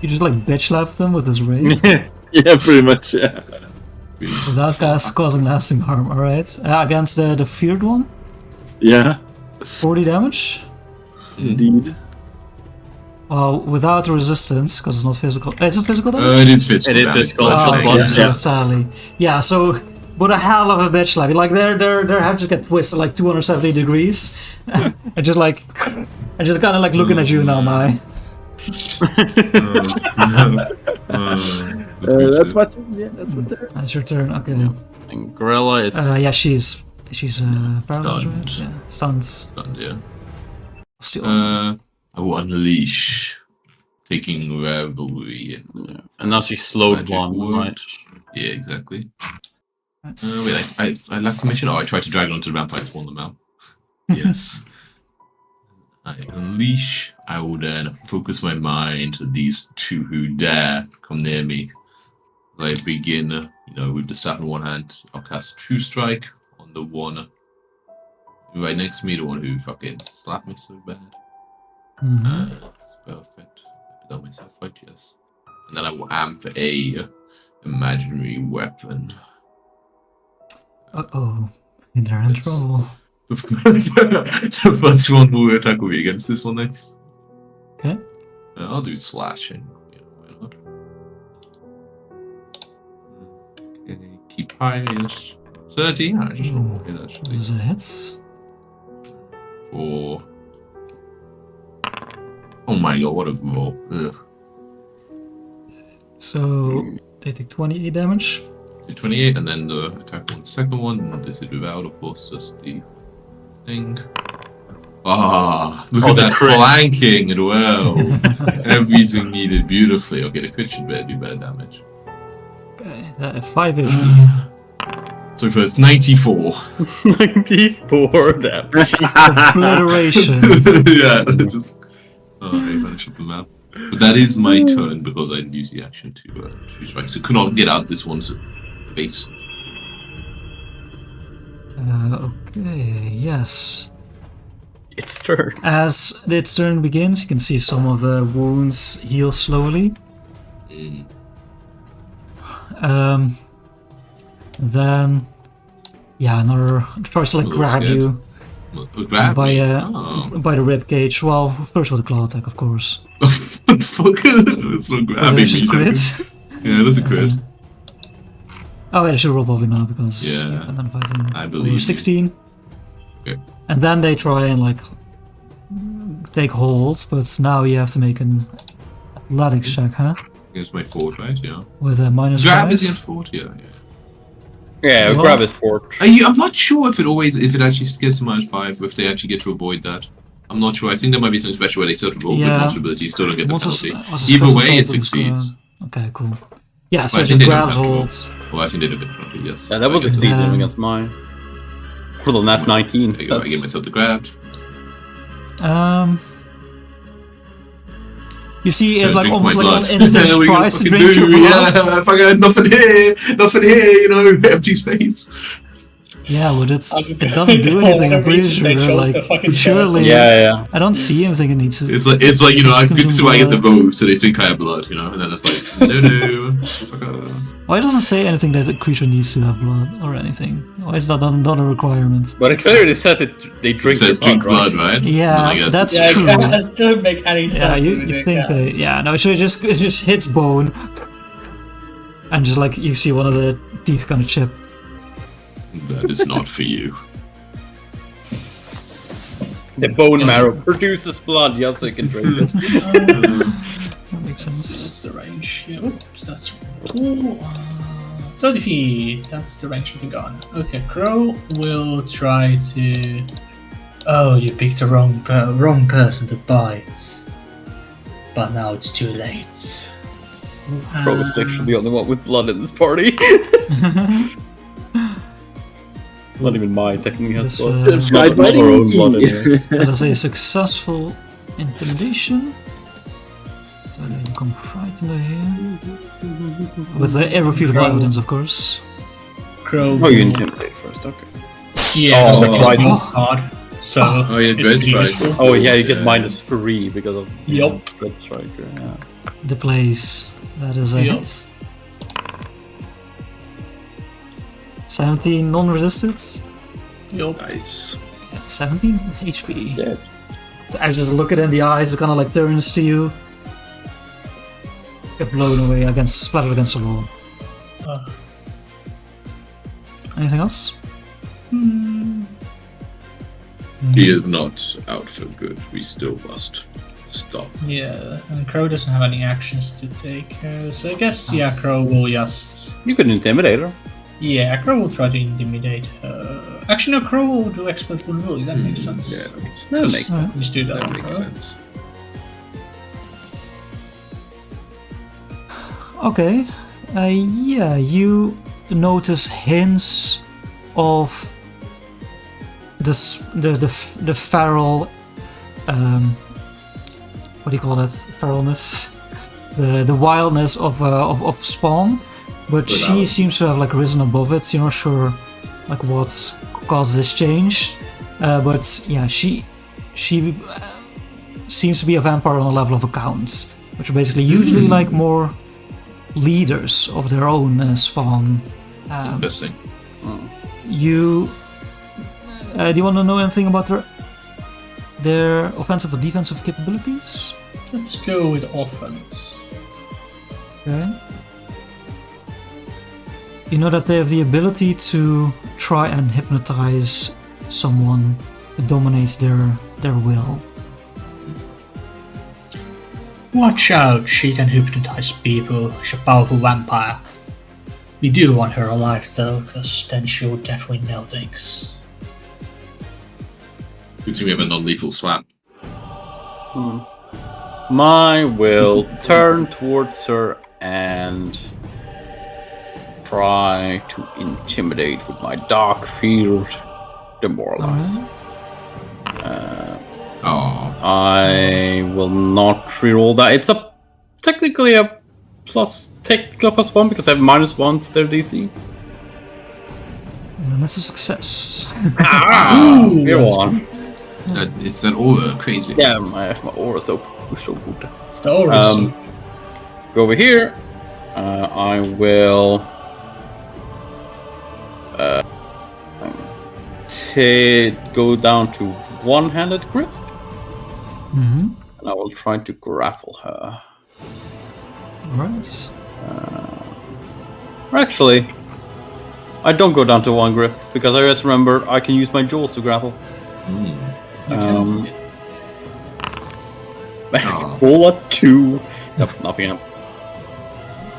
You just like bitch slap them with his ray Yeah, pretty much. Yeah. without causing lasting harm. All right, against the feared one, Yeah. 40 damage. Indeed. Well, without resistance, because it's not physical. Is it physical damage? It is physical. It is damage, physical, but it's Oh, just like, okay, one, so yeah. sadly. Yeah, so what a hell of a bitch slap. Like their head just get twisted like 270 degrees. I just kind of like looking at you now, Mai. That's what. Yeah, that's what they're. That's your turn. Okay. And Gorilla is. Yeah, she's paralyzed, Stunned. right? Yeah, stunned. Stunned, yeah. Still. I will unleash. Taking revelry. Yeah. And now she's slowed Magic one, word. right? Yeah, exactly. Wait, I lack permission? Oh, I tried to drag it onto the vampire to spawn them out. Yes. I unleash. I will then focus my mind to these two who dare come near me. I begin, with the staff in one hand. I'll cast True Strike on the one right next to me, the one who fucking slapped me so bad. Mhm. That's perfect. I done myself right, yes. And then I will amp a imaginary weapon. Uh-oh. They're in Yes. trouble. The first one will attack me against this one next. Okay. I'll do slashing. Yeah, why not? Okay, keep high is 30. Yeah, just Ooh. okay, that should be Those are hits. 4. Oh my god, what a roll. Ugh. So they take 28 damage. 28, and then the attack on the second one. This is without, of course, just the thing. Ah, look Oh, at the that crit. flanking as well. Everything needed beautifully. Okay, the crit should be better damage. Okay, 5 HP. So first, 94. 94 damage. Obliteration. Yeah, just... Oh, I finished up the map. But that is my turn because I didn't use the action to choose right. So could not get out this one's base. Okay, yes. It's turn. As its turn begins, you can see some of the wounds heal slowly. Mm. Then, yeah, another tries to like A little grab scared. you Grab by me. by the rib cage. Well, first with a claw attack, of course. What the fuck? That's not grabbing There's me. a crit. Yeah, that's a crit. Oh, wait, I should roll probably now because Yeah, you identified them. I believe you. 16. Okay. And then they try and like take hold, but now you have to make an athletics check, huh? Against my fort, right? Yeah. With a minus Grab 5. is against fort, yeah. Yeah, Well- grab his fort. I'm not sure if it actually gets to -5, or if they actually get to avoid that. I'm not sure. I think there might be something special where they sort of roll with Yeah. monster abilities, still don't get the Once penalty. once Either special way, it status, succeeds. Okay, cool. Yeah, so Well, I it think just they don't grabs have to roll. hold. Well, I think they did a bit penalty, yes. Yeah, that was Okay. succeeding Um, against mine. For the nat 19. There you go, I give myself the grab. You see, it's Gonna like drink almost my like blood. an instant What are you gonna surprise to fucking drink do? your blood. Yeah, if I got nothing here, you know, empty space. Yeah, but it doesn't do anything. I'm pretty sure. Like, surely, Yeah. I don't see anything it needs to. It's like you know, I Just get to I get the consume vote, so they think I have blood, you know, and then it's like no. It's like, Why doesn't it say anything that a creature needs to have blood or anything? Why is that not a requirement? But it clearly says they it drink says your drink blood, blood, right? Yeah, Then I guess that's it's- true. That doesn't make any sense. Yeah, to you me, think no, so it just hits bone, and just like you see one of the teeth kind of chip. That is not for you. The bone marrow produces blood, just so you can drink it. That makes sense. That's the range. Yeah, oops, that's 30 feet. That's the range of the gun. Okay, Crow will try to. Oh, you picked the wrong person to bite. But now it's too late. Pro is actually the only one with blood in this party. Not even mine, technically has This, blood. It's Try not our own blood anyway. That is a successful intimidation. So then you come right into here. With the irrefutable evidence, of course. Crow. Oh, you intimidate first, okay. Yeah, Oh, that's like right. a card. So Oh yeah, it's Dread pretty Strike. useful. Oh yeah, you get -3 because of Yup. Dread Striker. Yeah. The place. That is a Yep. hit. 17 non-resisted. Yup. Nice. 17 HP. Yeah. So as you look it in the eyes, it kind of like turns to you. Get blown away splattered against the wall. Uh, Anything else? He is not out for good. We still must stop. yeah, and Crow doesn't have any actions to take. So I guess Crow will just. You could intimidate her. Yeah, Crow will try to intimidate her. Actually, no, Crow will do expert vulnerability. That makes sense. Yeah, that makes sense. That makes sense. Alright. Just do that. That makes Crow. sense. Okay. Yeah, you notice hints of the feral, what do you call that? Feralness, the wildness of Spawn, but she Without- seems to have like risen above it. You're not sure like what caused this change, but yeah, she seems to be a vampire on the level of a count, which are basically usually like more leaders of their own spawn. Interesting. You do you want to know anything about their offensive or defensive capabilities? Let's go with offense. Okay. You know that they have the ability to try and hypnotize someone to dominate their will. Watch out, she can hypnotize people. She's a powerful vampire. We do want her alive though, because then she will definitely know things. Good thing we have a non-lethal slap. My will turn towards her and try to intimidate with my dark field. Demoralize. I will not reroll that. It's technically a +1 because I have -1 to their DC. And that's a success. You're on. Is that aura crazy? Yeah, my aura so good. The aura. Go over here. I will go down to one-handed grip. Mm-hmm. And I will try to grapple her. Alright. Actually, I don't go down to one grip because I just remember I can use my jaws to grapple. Roll a 2. Yep, nothing happened.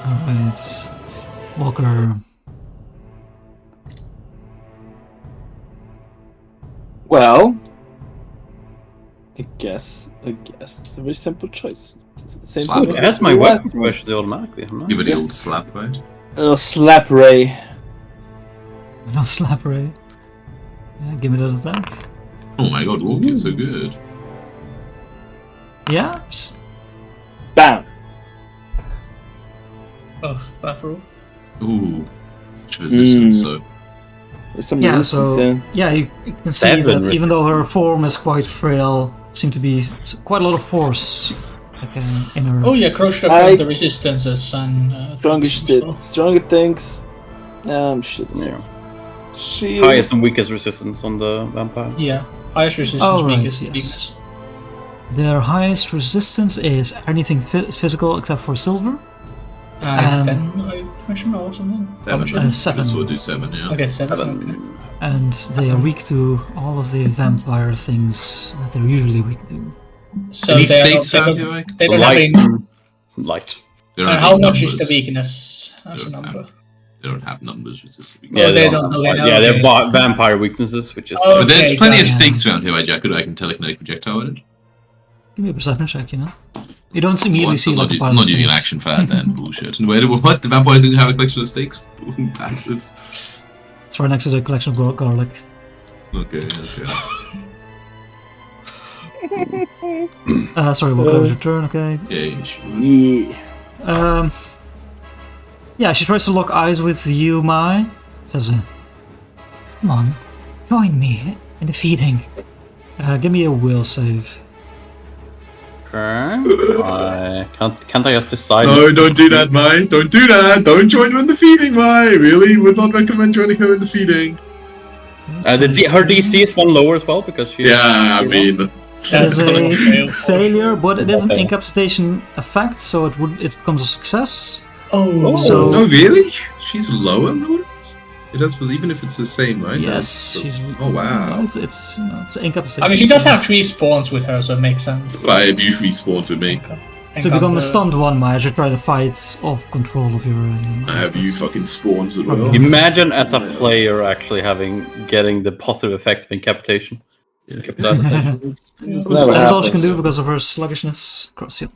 Alright. Walker. Well, I guess it's a very simple choice. It's the same Slap. thing. It has my weapon professionally automatically. Huh? Give it the old slap, right? Slap ray. No slap ray. Yeah, give me that attack. Oh my god, walking is so good. Yeah. Bam. Oh, that roll. Ooh, such resistance. So There's some Yeah, resistance so in. yeah, you can see 7 that even though her form is quite frail, seems to be quite a lot of force like, in her. Oh yeah, Crusher got the resistances and Stronger things. Shit. Yeah. She Highest and weakest resistance on the vampire. Yeah, highest resistance, Oh, right, weakest yes. weakness. Their highest resistance is anything physical except for silver. It's 10, I imagine, or something. 7. 7. So we'll do 7, yeah. Okay, 7. Okay. And they are weak to all of the vampire things that they're usually weak to. So Any they stakes out here, like? they don't have Light. any. Light. They don't have How any much is the numbers. weakness as a They don't number? They don't have numbers, which is Yeah, they don't know. Yeah, they're vampire weaknesses, which is. Oh, But there's okay, plenty of got it. stakes around here, right, Jack? I can telekinetic projectile at it. Give me a perception check, you know? You don't immediately What's see I'm like not, a pile I'm of not using an stakes. action for that then. Bullshit. And what? The vampires didn't have a collection of stakes? Bastards. It's right next to the collection of garlic. Okay. Sorry, we'll close your turn, okay? Yeah, sure. Yeah. Yeah, she tries to lock eyes with you, Mai. Says, come on, join me in the feeding. Give me a will save. Okay. Can't I just decide? No, don't do that, Mai. Don't do that. Don't join her in the feeding, Mai. Really? Would not recommend joining her in the feeding. Her DC is 1 lower as well because she. Yeah, I mean. It is a Okay. failure, but it is an Okay. incapacitation effect, so it becomes a success. Oh, So- No, really? She's lower than it? It does, even if it's the same, right? Yes, So- she's. Oh, wow. It's it's an incapacitation. I mean, she does so- have 3 spawns with her, so it makes sense. Well, I have usually spawns with me. To become a stunned one, Mai, as you try to fight off control of your. I have you fucking spawns as well. Imagine as a player actually getting the positive effect of incapitation. Incapitation. That's all she can do because of her sluggishness. Cross you.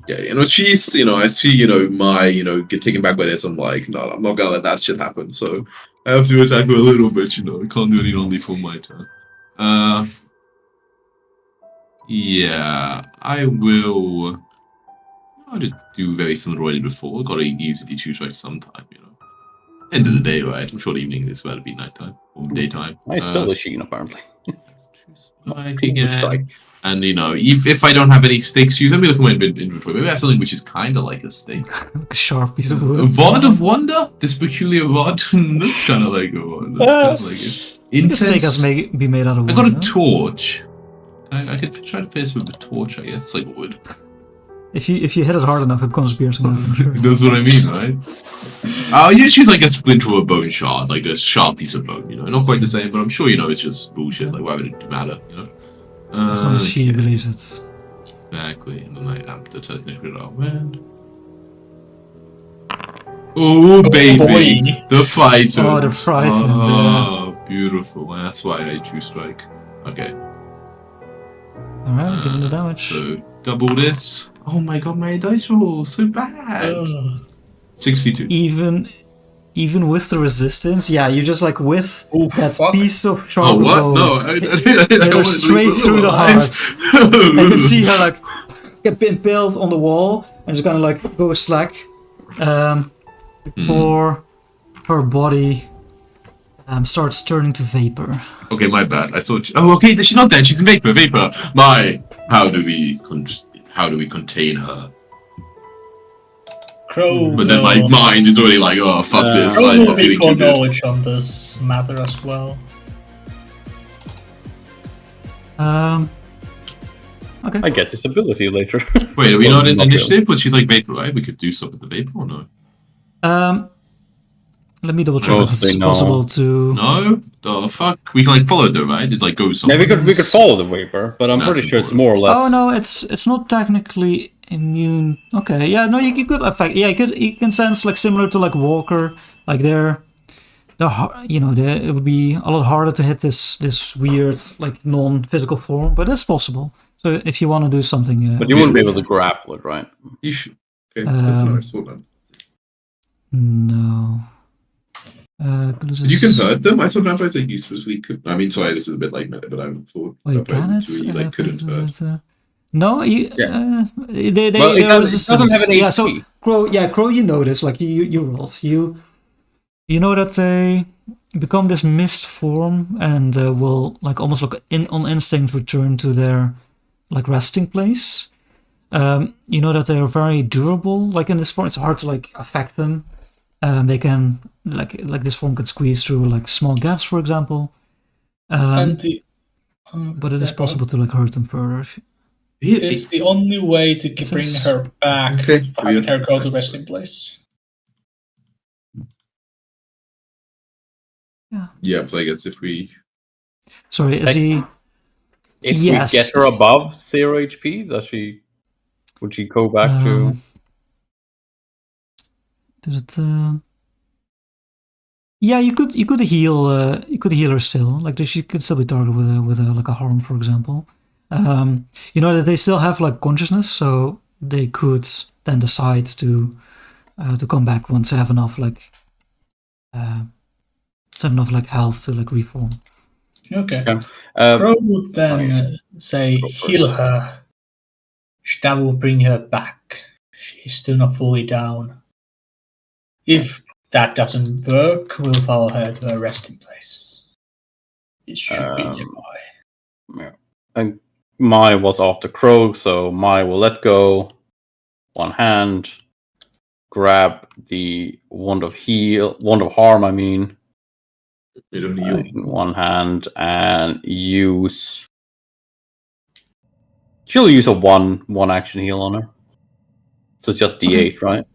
Yeah, she's, I see, my, get taken back by this. I'm like, no, I'm not gonna let that shit happen. So I have to attack her a little bit, I can't do any non-lethal my turn. Yeah, I will. I'll just do very similar to what I did before. Gotta usually choose like sometime, End of the day, right? I'm sure the evening is about to be nighttime or daytime. I still the sheen apparently. Strike again. And if I don't have any stakes used, let me look at my inventory. Maybe I have something which is kind of like a stake. A sharp piece of A wood. rod of wonder. This peculiar rod. That's kind of like a rod. That's kind of like it. The stake has be made out of wood. I got a no? torch. I could try to pierce with a torch. I guess it's like wood. If you hit it hard enough, it becomes piercing. I'm sure. That's what I mean, right? I'll just use like a splinter or a bone shard, like a sharp piece of bone. Not quite the same, but I'm sure it's just bullshit. Like why would it matter? As long as she believes it. Exactly, and then I amp the technical outward. Oh baby, boy. the fighter. Oh, the frightened, Oh, beautiful. That's why I choose strike. Okay. Alright, give me the damage. So double this. Oh my god, my dice roll so bad. 62. Even with the resistance, yeah, you just like with that fuck. piece of sharp Oh what? bone, No, I hit her wanted to straight leave through the alive. heart. I can see her like get impaled on the wall and just kind of like go slack before her body starts turning to vapor. Okay, my bad. I thought. Oh, okay. She's not dead. She's in vapor. Vapor. How do we contain her? Crow. But then my mind is already like, oh fuck this. Crow I'm will not be feeling for too good. knowledge on this matter as well. Okay. I get this ability later. Wait, are we Well, not in not initiative? But she's like vapor, right? We could do stuff with the vapor or no? Let me double check if Mostly it's no. possible to. No? The fuck? We can like follow them, right? It like goes Yeah, somewhere. we could follow the vapor, but I'm That's pretty sure it's important. more or less. Oh no, it's not technically immune. Okay, yeah, no, you could affect. Yeah, you can sense like similar to like Walker, like it would be a lot harder to hit this weird like non-physical form, but it's possible. So if you want to do something, But you wouldn't be able to grapple it, right? You should. Okay, that's nice. Hold on. No. You can hurt them. I thought vampires like you specifically could. I mean, sorry, this is a bit like meta, but I thought Wait, can it? you like couldn't hurt. No, you. Yeah. They Well, there it was doesn't have an yeah. HP. So Crow, you notice like you rolled you know that they become this mist form and will like almost like on instinct return to their like resting place. You know that they are very durable. Like in this form, it's hard to like affect them. They can like this form could squeeze through like small gaps, for example. But it is possible to like hurt them further. It's the only way to bring her back. Okay, Having her go to that's resting place. Yeah, so I guess if we. Sorry, is he? If Yes. we get her above 0 HP, would she go back to? Did it? Yeah, you could heal. You could heal her still. Like she could still be targeted with a like a harm, for example. You know that they still have like consciousness, so they could then decide to come back once they have enough health to like reform. Okay. Okay. Crow would then say, Go first. heal her. That will bring her back. She's still not fully down. If that doesn't work, we'll follow her to her resting place. It should be nearby. Yeah. And Mai was after Crow, so Mai will let go. One hand, grab the wand of harm. I mean, It only you. in one hand, and use. She'll use a one action heal on her. So it's just D8, right?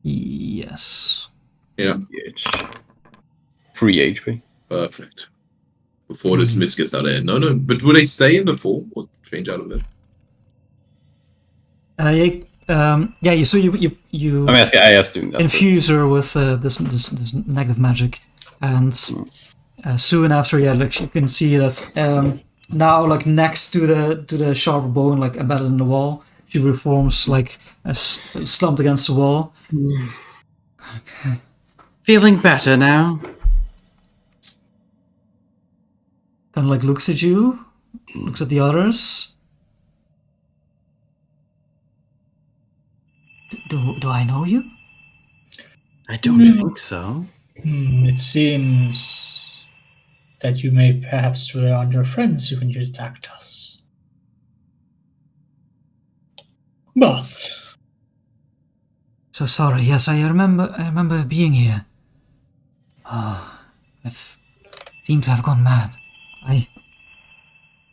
Yes. Yeah, D8. 3 HP. perfect. Before this mist gets out of it. No, but will they stay in the form or change out of it? Yeah. So you I mean, I was doing that. infuse her with this negative magic, and soon after, like you can see that now, like next to the sharp bone, like embedded in the wall, she reforms like slumped against the wall. Okay. Feeling better now. Kind of like looks at you, looks at the others. Do I know you? I don't think so. It seems that you may perhaps were under friends when you attacked us. But So sorry. Yes, I remember being here. I seem to have gone mad.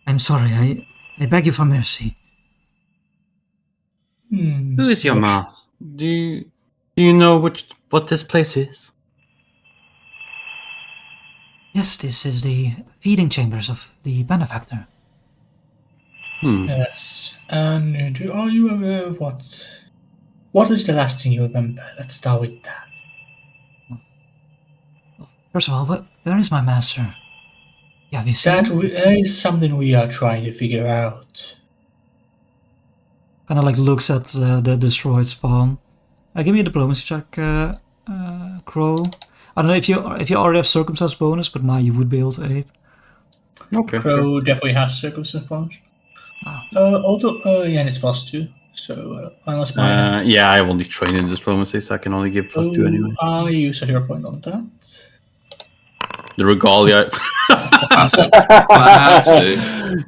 I'm sorry. I beg you for mercy. Who is your master? Do you know what this place is? Yes, this is the feeding chambers of the benefactor. Yes. And are you aware of what is the last thing you remember? Let's start with that. First of all, where is my master? Yeah, have you seen That it? is something we are trying to figure out. Kind of like looks at the destroyed spawn. Give me a diplomacy check, Crow. I don't know if you already have circumstance bonus, but now you would be able to aid. Okay. Crow definitely has circumstance bonus. Ah. Yeah, and it's +2. So unless mine. Yeah, I only train in diplomacy, so I can only give +2 anyway. I use a hero point on that. The regalia. Classic. Classic.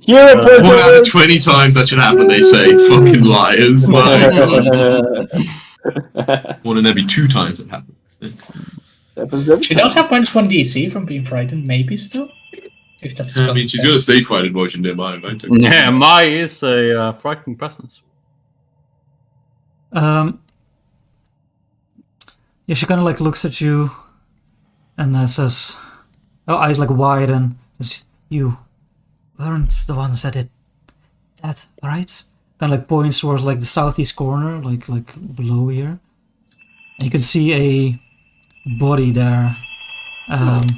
Hero point 1 out of over. 20 times that should happen, they say. Fucking liars. My god. 1 in every 2 times it happens. Happens every She time. does have -1 DC from being frightened, maybe still. If that's. I mean, she's gonna stay frightened watching their mind, right? Yeah, Mai is a frightening presence. Yeah, she kind of like looks at you and says, "Oh, eyes like wide and says, you weren't the ones that did that, right?" Kind of like points towards like the southeast corner, like below here. And you can see a body there,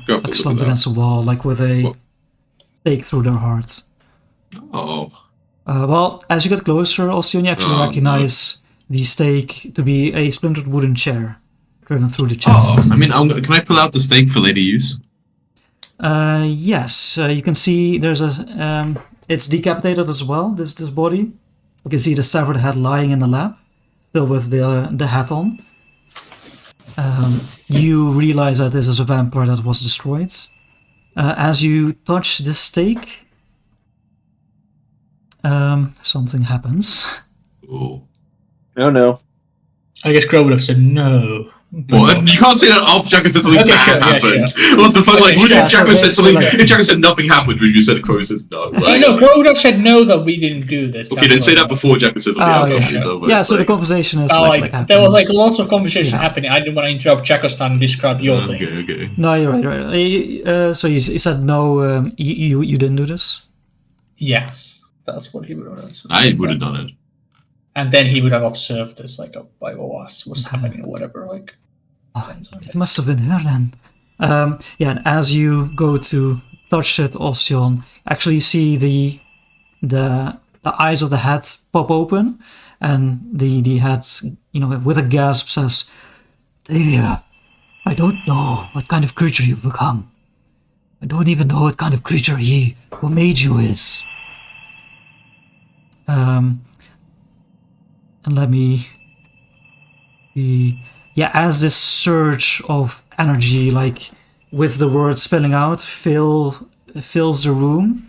Go like slumped against the wall, like with a stake through their heart. Oh. Well, as you get closer, Alcyon, you actually Oh, recognize the stake to be a splintered wooden chair driven through the chest. I mean, can I pull out the stake for later use? Yes, you can see there's a. It's decapitated as well. This body. You can see the severed head lying in the lap, still with the hat on. You realize that this is a vampire that was destroyed. As you touch the stake, something happens. Oh. Oh no. I guess Crow would have said no. What? You can't say that after Jack said something Okay, bad sure, yeah, happens. sure. What the fuck? Like, Okay, what sure. if Jack So said something? basically, like- If Jack said nothing happened, would you said Crow says no? I know, Crow would have said no that we didn't do this. Okay, then say that before Jack said something. Oh, Yeah, yeah. it's over. Yeah, so the Like, conversation is There happening. was like lots of conversation happening. I didn't want to interrupt Chakostan and describe your thing. okay. No, you're right. So you said no. You didn't do this. Yes, that's what he would have done. I would have done it. And then he would have observed this, like, by what was happening or whatever. Like, It must have been her then. Yeah, and as you go to touch it, Ostion, actually you see the eyes of the head pop open, and the head, with a gasp says, "Delia, I don't know what kind of creature you've become. I don't even know what kind of creature he who made you is." And let me see. Yeah, as this surge of energy, like with the words spilling out, fills the room.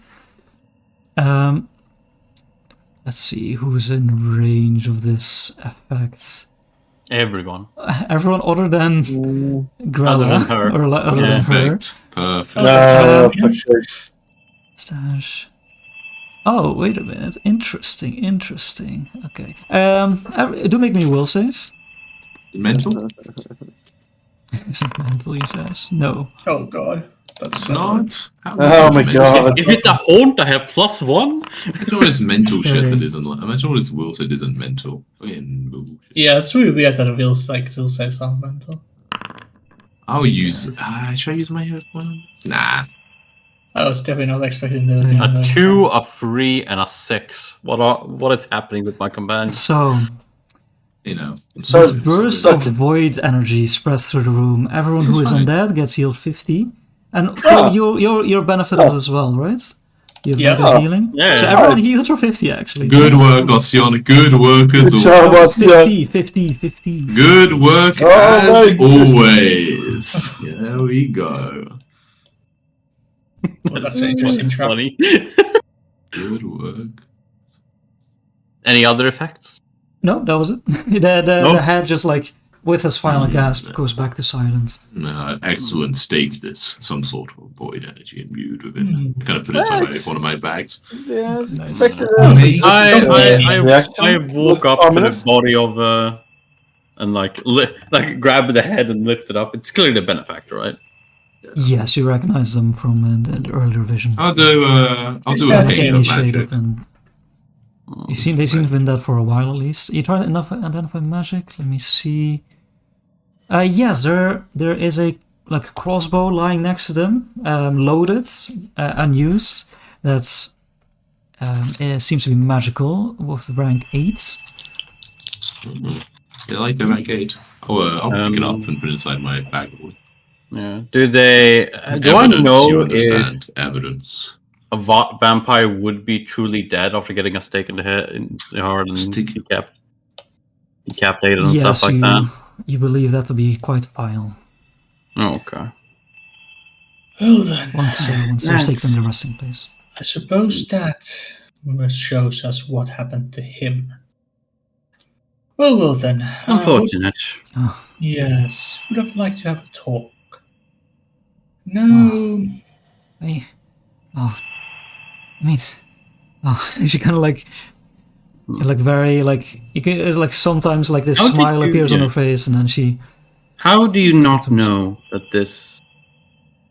Let's see who's in range of this effect. Everyone. Everyone other than Grella, Other than her. or other than her. Perfect. Perfect. Stash. Oh, wait a minute. Interesting. Okay. Do make me will save. Mental? Is it mental, he says? No. oh god, that's It's not. Oh my god. If it's a haunt, I have +1. Imagine all this mental shit that isn't. Imagine all this will said isn't mental. Fucking bullshit. Yeah, it's really weird that it feels sound mental. I'll use. Should I use my headphones? Nah. I was definitely not expecting the. A 2, a 3, and a 6. What is happening with my companion? So, You know. So- this burst of void energy spreads through the room. Everyone who is It's fine. undead gets healed 50. And Oh. you're benefited as well, right? You have Yeah. negative healing? Yeah. So everyone heals for 50, actually. Good work, Oceana. Good work as Good always. job, Oh, Ostion. 50. Good work Oh my as goodness. always. There we go. Well, that's an interesting trap. Funny. Good work. Any other effects? No, that was it. The head just like, with his final gasp, goes back to silence. Excellent stake. This some sort of void energy imbued with it. Kind of put it inside one of my bags. Yeah, Nice. expected I reaction. woke Look up to ominous. the body of and like grab the head and lift it up. It's clearly the benefactor, right? Yes, you recognize them from the earlier vision. I'll do a They're hail of initiated magic. and they seem to have been dead for a while at least. You try to identify magic. Let me see. Yes, there is a like a crossbow lying next to them, loaded, unused. That's it seems to be magical with the rank 8. I like the rank 8. I'll pick it up and put it inside my bag. Yeah. Do they? Do I Evidence, know you if understand? Evidence. a vampire would be truly dead after getting a stake in the head, in the heart, and decapitated and Yes, stuff like that? you believe that to be quite final. Oh, okay. Well then, Once they're safe in the resting place. I suppose that shows us what happened to him. Well then. Unfortunate. Yes, would have liked to have a talk. No. I mean, she kind of like very like you can like sometimes like this How did smile you- appears on yeah. her face, and then she. How do you not know that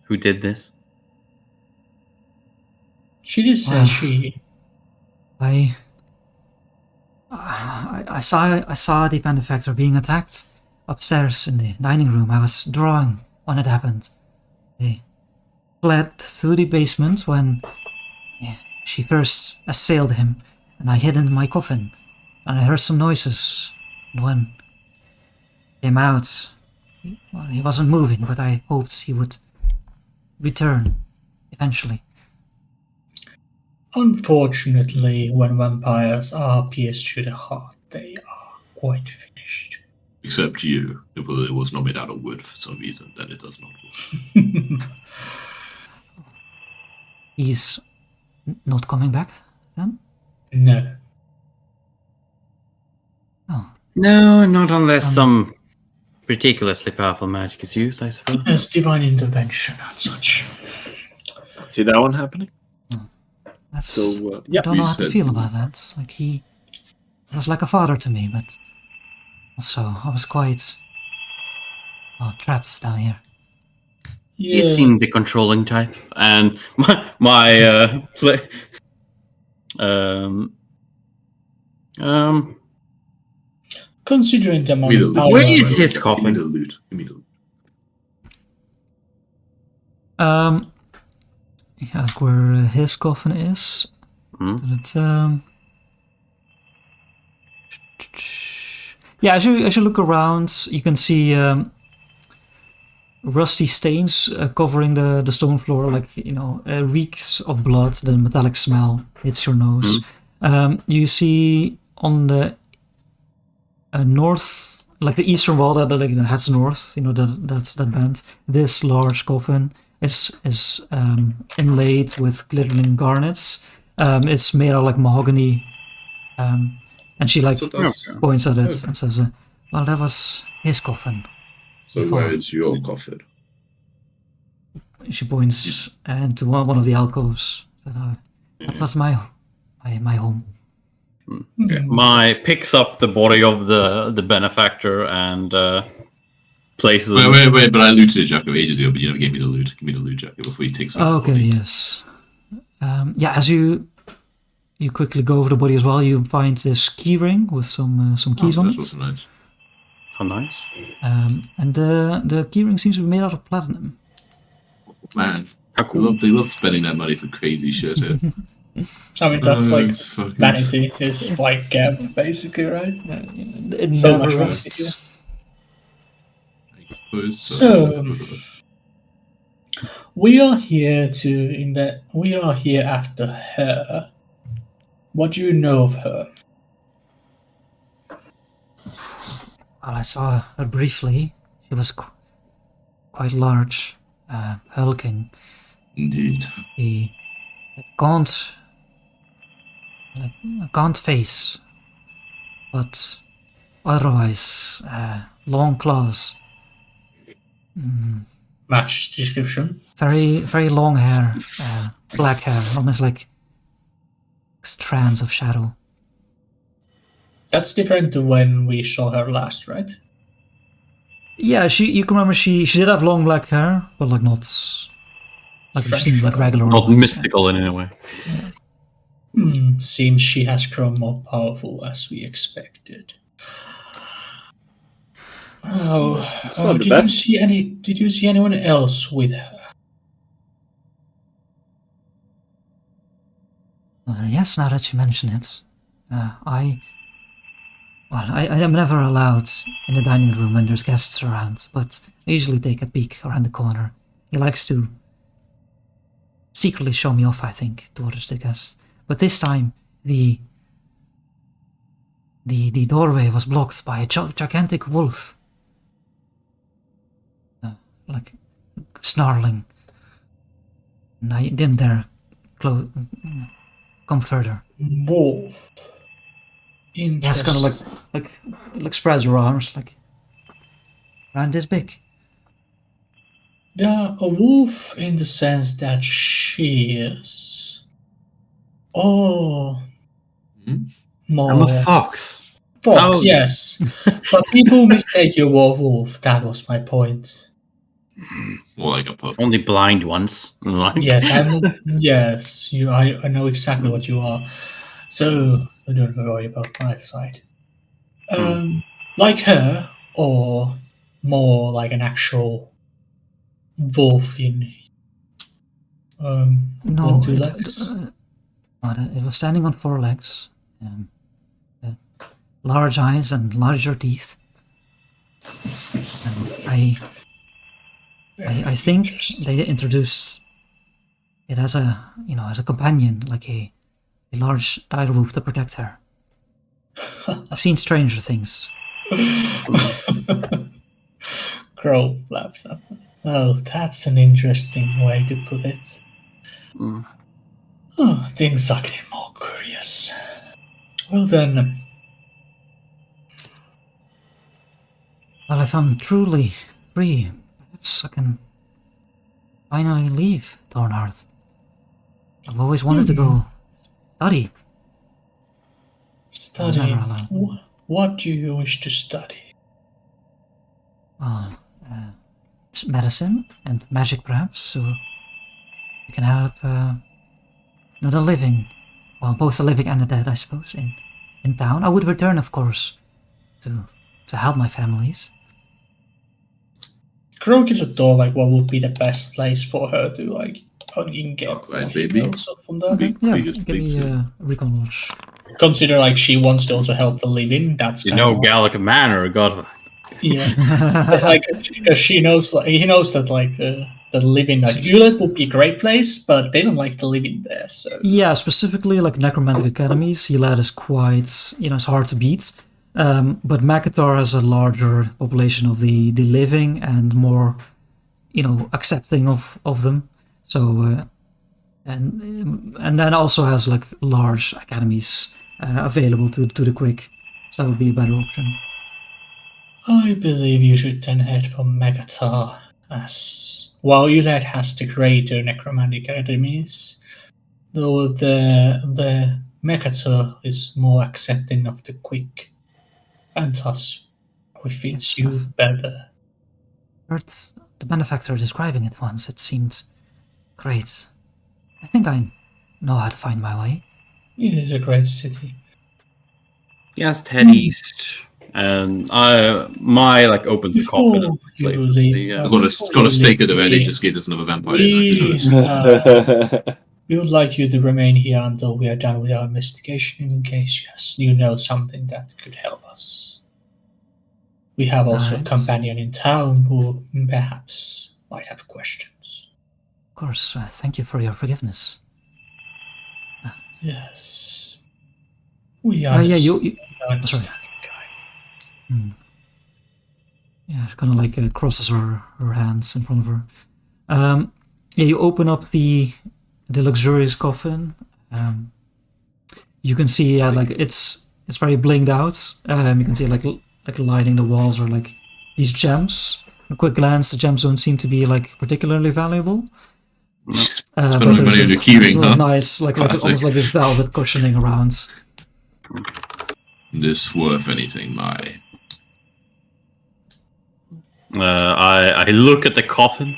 who did this? She did say Well, she. I saw the benefactor being attacked upstairs in the dining room. I was drawing when it happened. They fled through the basement when she first assailed him, and I hid in my coffin, and I heard some noises. And when he came out, he wasn't moving, but I hoped he would return eventually. Unfortunately, when vampires are pierced through the heart, they are quite finished. Except you. It was not made out of wood for some reason, then it does not work. He's not coming back then? No. Oh. No, not unless some ridiculously powerful magic is used, I suppose. There's divine intervention and such. See that one happening? That's, So, I don't know how to said- feel about that. Like he was like a father to me, but also I was quite trapped down here. You Yeah. seem the controlling type, and my play. Considering the amount Give me of the power. loot. Where is his Give coffin? me the loot. Give me the loot. Yeah, like where his coffin is. But, yeah, as you look around, you can see rusty stains covering the stone floor, like reeks of blood. The metallic smell hits your nose. You see on the north, like the eastern wall that heads north. That bend. This large coffin is inlaid with glittering garnets. It's made out of like mahogany, and she like So that's- points at it and says, "Well, that was his coffin." So where is your coffin? She points into one of the alcoves. That was my home. Okay. My picks up the body of the benefactor and places it. Wait, but I looted it, Jacob, ages ago, but you never gave me the loot. Give me the loot, Jacob, before you take something. Okay, yes. Yeah, as you quickly go over the body as well, you find this key ring with some keys on That's it. also nice. How nice. And the key ring seems to be made out of platinum. Man, How cool. they love spending that money for crazy shit here. I mean, that's like It's fucking- vanity. It's like gab, basically, right? It So never much rests. I suppose So- We are here after her. What do you know of her? Well, I saw her briefly. She was quite large, hulking. Indeed. She had a gaunt face, but otherwise long claws, Matches description. very very long hair, black hair, almost like strands of shadow. That's different to when we saw her last, right? Yeah, you can remember she did have long black hair, but like not like you've seen like regular. Not ones. mystical in any way. Seems she has grown more powerful as we expected. It's not the did best. you see any? Did you see anyone else with her? Yes, now that you mention it. I am never allowed in the dining room when there's guests around, but I usually take a peek around the corner. He likes to secretly show me off, I think, towards the guests. But this time, the doorway was blocked by a gigantic wolf. Like, snarling. And I didn't dare come further. Wolf. Yes, kind of like spreads her arms, like around this big. Yeah, a wolf in the sense that she is. Oh. More. I'm a fox. Fox, How- yes. But people mistake you for a wolf. That was my point. More like a pup. Only blind ones. Like- Yes, yes, you. I know exactly what you are. So don't worry about my side. Like her, or more like an actual wolf in No, 2 legs. It was standing on 4 legs, large eyes and larger teeth. And I think they introduced it as a companion, like a large dire wolf to protect her. I've seen stranger things. Crow laughs up. Oh, that's an interesting way to put it. Oh, things are getting more curious. Well then, Well, if I'm truly free, perhaps I can finally leave Thornhearth. I've always wanted to go study. I was study. never allowed. What do you wish to study? Well, medicine and magic, perhaps, so we can help the living, well, both the living and the dead, I suppose, in town. I would return, of course, to help my families. Crow gives a door like what would be the best place for her to like get Right, baby. also from that. Big, Yeah, biggest, give me big recon knowledge. Consider like she wants to also help the living. That's You kinda know, like- Gallic Manor got. yeah, like because she knows like he knows that like the living like Ulet would be a great place, but they don't like the living there. So Yeah, specifically like necromantic academies, Hylad is quite, it's hard to beat. But Makatar has a larger population of the living and more, accepting of them. So, and then also has like large academies available to the quick. So that would be a better option. I believe you should then head for Megatar, as while Ulet has the greater necromantic academies, though the Megatar is more accepting of the quick, and thus fits Yes, you I've better. heard the benefactor describing it once. It seemed great. I think I know how to find my way. It is a great city. Yes, head east. And my opens the coffin and Before you places leave, the. I've got a stake at the ready just in case there's another vampire in there. Who knows? We would like you to remain here until we are done with our investigation, in case you know something that could help us. We have also a Alright. companion in town who perhaps might have questions. Of course, thank you for your forgiveness. Yes. We are Yeah, you understanding guy. Yeah, she kind of crosses her hands in front of her. Yeah, you open up the luxurious coffin. You can see it's very blinged out. You can see like lighting the walls are like these gems. At a quick glance, the gems don't seem to be particularly valuable. Spend all the money on your keyring, huh? Nice, Classic. almost like this velvet cushioning around. This worth anything, my. I look at the coffin.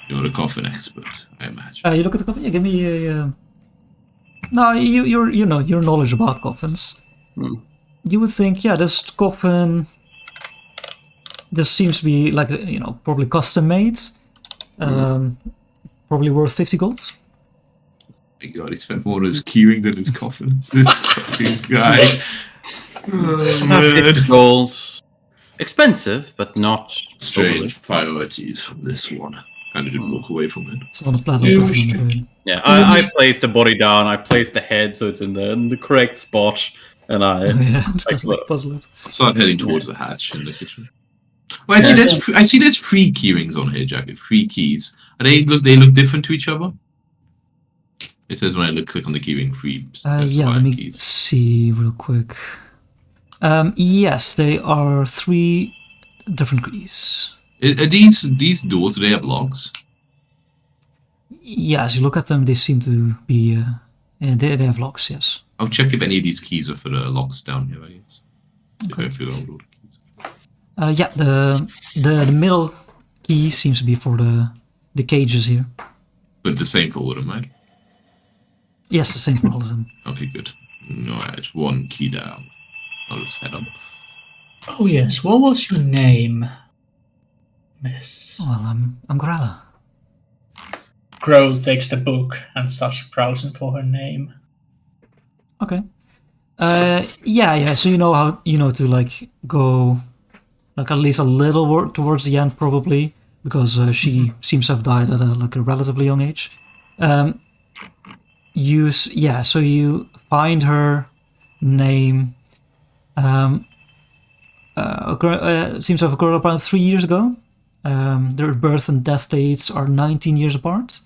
You're a coffin expert, I imagine. You look at the coffin. Yeah, give me a. No, your knowledge about coffins. You would think, yeah, this coffin this seems to be like probably custom made. Probably worth 50 gold. My God, he spent more on his keyring than his coffin. This fucking guy. Oh, man. Gold. Expensive, but not Strange priorities from this one. Kind of didn't walk away from it. It's not a platinum coffin on the druid. Yeah, I placed the body down. I placed the head so it's in the correct spot, and Just gotta, like, puzzle it. Start heading towards the hatch in the kitchen. Well, actually, I see there's 3 keyrings on here, Jack. 3 keys. Are they look different to each other? It says when I click on the keyring, 3. Yeah, let me see real quick. Yes, they are 3 different keys. Are these doors? Do they have locks? Yeah, as you look at them, they seem to be. They have locks. Yes. I'll check if any of these keys are for the locks down here. I guess. Okay. If I all the keys. Yeah, the middle key seems to be for the cages here. But the same for all of them, right? Yes, the same for all of them. Okay, good. Alright, 1 key down. I'll just head up. Oh yes, what was your name, Miss? Well, I'm Grella. Grove takes the book and starts browsing for her name. Okay. Yeah. So you know how to like go, like at least a little towards the end probably, because she seems to have died at a relatively young age. So you find her name. Seems to have occurred about 3 years ago. Their birth and death dates are 19 years apart.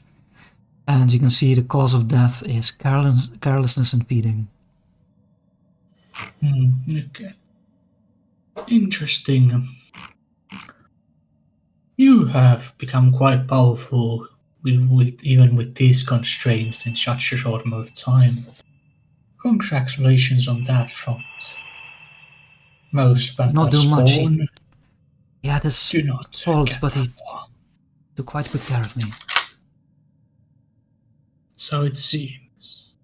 And you can see the cause of death is carelessness and feeding. Okay. Interesting. You have become quite powerful even with these constraints in such a short amount of time. Congratulations on that front. Most Not vampires do much. spawn. He had his Do not faults, get but he that far. took quite good care of me. So it seems.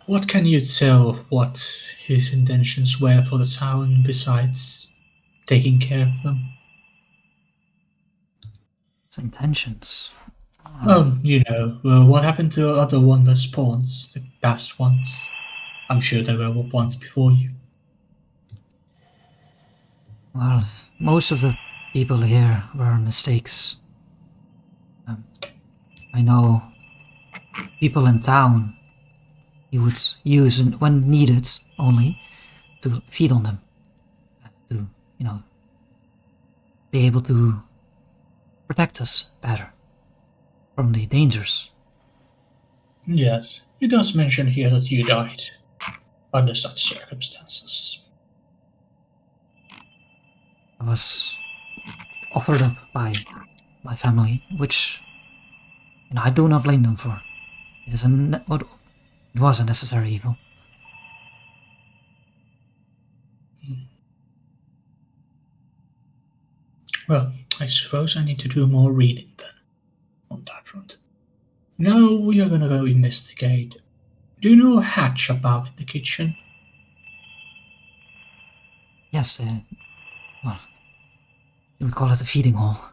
What can you tell what his intentions were for the town besides taking care of them? His intentions. What happened to the other wonder spawns, the past ones? I'm sure there were ones before you. Well, most of the people here were mistakes. I know people in town he would use when needed only to feed on them. To, be able to protect us better from the dangers. Yes, it does mention here that you died under such circumstances. I was offered up by my family, which I do not blame them for. It was a necessary evil. Well, I suppose I need to do more reading then, on that front. Now we are gonna go investigate. Do you know a hatch above the kitchen? Yes, well, you would call it a feeding hall.